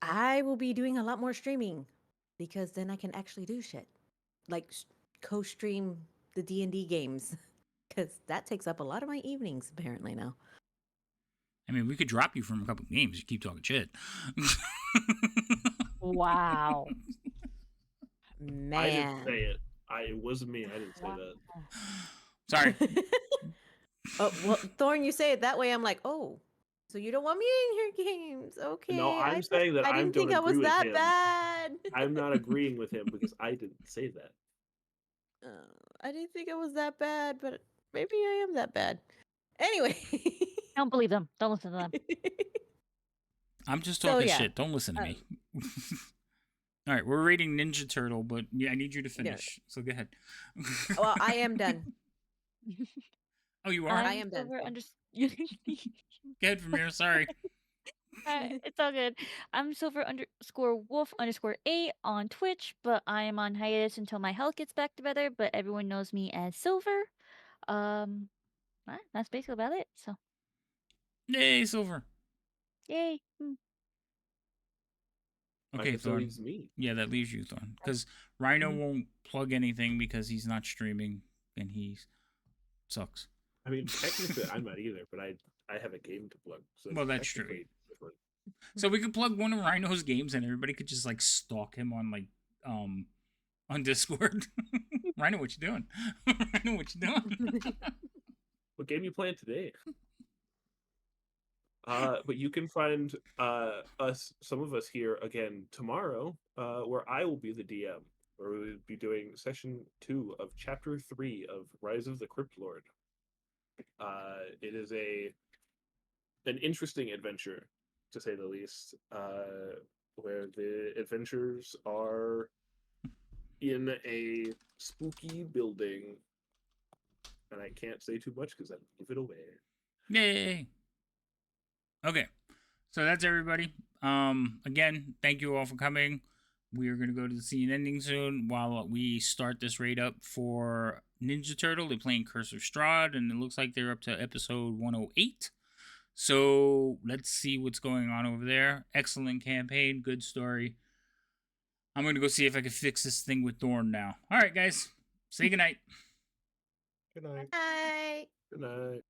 I will be doing a lot more streaming because then I can actually do shit like co-stream the D&D games because that takes up a lot of my evenings apparently now.
I mean, we could drop you from a couple games. You keep talking shit.
Wow.
Man.
I didn't say it. It wasn't me. I didn't say that.
Sorry.
Oh, well, Thorn, you say it that way. I'm like, oh, so you don't want me in your games. Okay.
No, I'm saying that
I
I
didn't
don't
think I was
agree with
that
him.
bad.
I'm not agreeing with him because I didn't say that.
I didn't think I was that bad, but maybe I am that bad. Anyway.
Don't believe them. Don't listen to them.
I'm just talking shit. Don't listen to me. All right, we're rating Ninja Turtle, but yeah, I need you to finish. Yeah. So go ahead.
Well, I am done.
Oh, you are?
I am done.
Go ahead, Vermeer. Sorry.
It's all good. I'm Silver_Wolf_8 on Twitch, but I am on hiatus until my health gets back together. But everyone knows me as Silver. That's basically about it. So.
Yay, Silver.
Yay.
Okay, Thorn.
That leaves me.
Yeah, that leaves you, Thorn. Because Rhino won't plug anything because he's not streaming and he sucks.
I mean, technically, I'm not either, but I have a game to plug. So
well, that's true.
Different.
So we could plug one of Rhino's games and everybody could just like stalk him on like on Discord. Rhino, what you doing? Rhino, what you doing?
What game you playing today? But you can find some of us here again tomorrow, where I will be the DM, where we will be doing session 2 of chapter 3 of Rise of the Crypt Lord. It is an interesting adventure, to say the least, where the adventurers are in a spooky building, and I can't say too much because I'd give it away.
Yay! Okay, so that's everybody. Again, thank you all for coming. We are going to go to the scene ending soon while we start this raid up for Ninja Turtle. They're playing Curse of Strahd, and it looks like they're up to episode 108. So let's see what's going on over there. Excellent campaign, good story. I'm going to go see if I can fix this thing with Thorn now. All right, guys. Say goodnight.
Good night.
Bye.
Good night.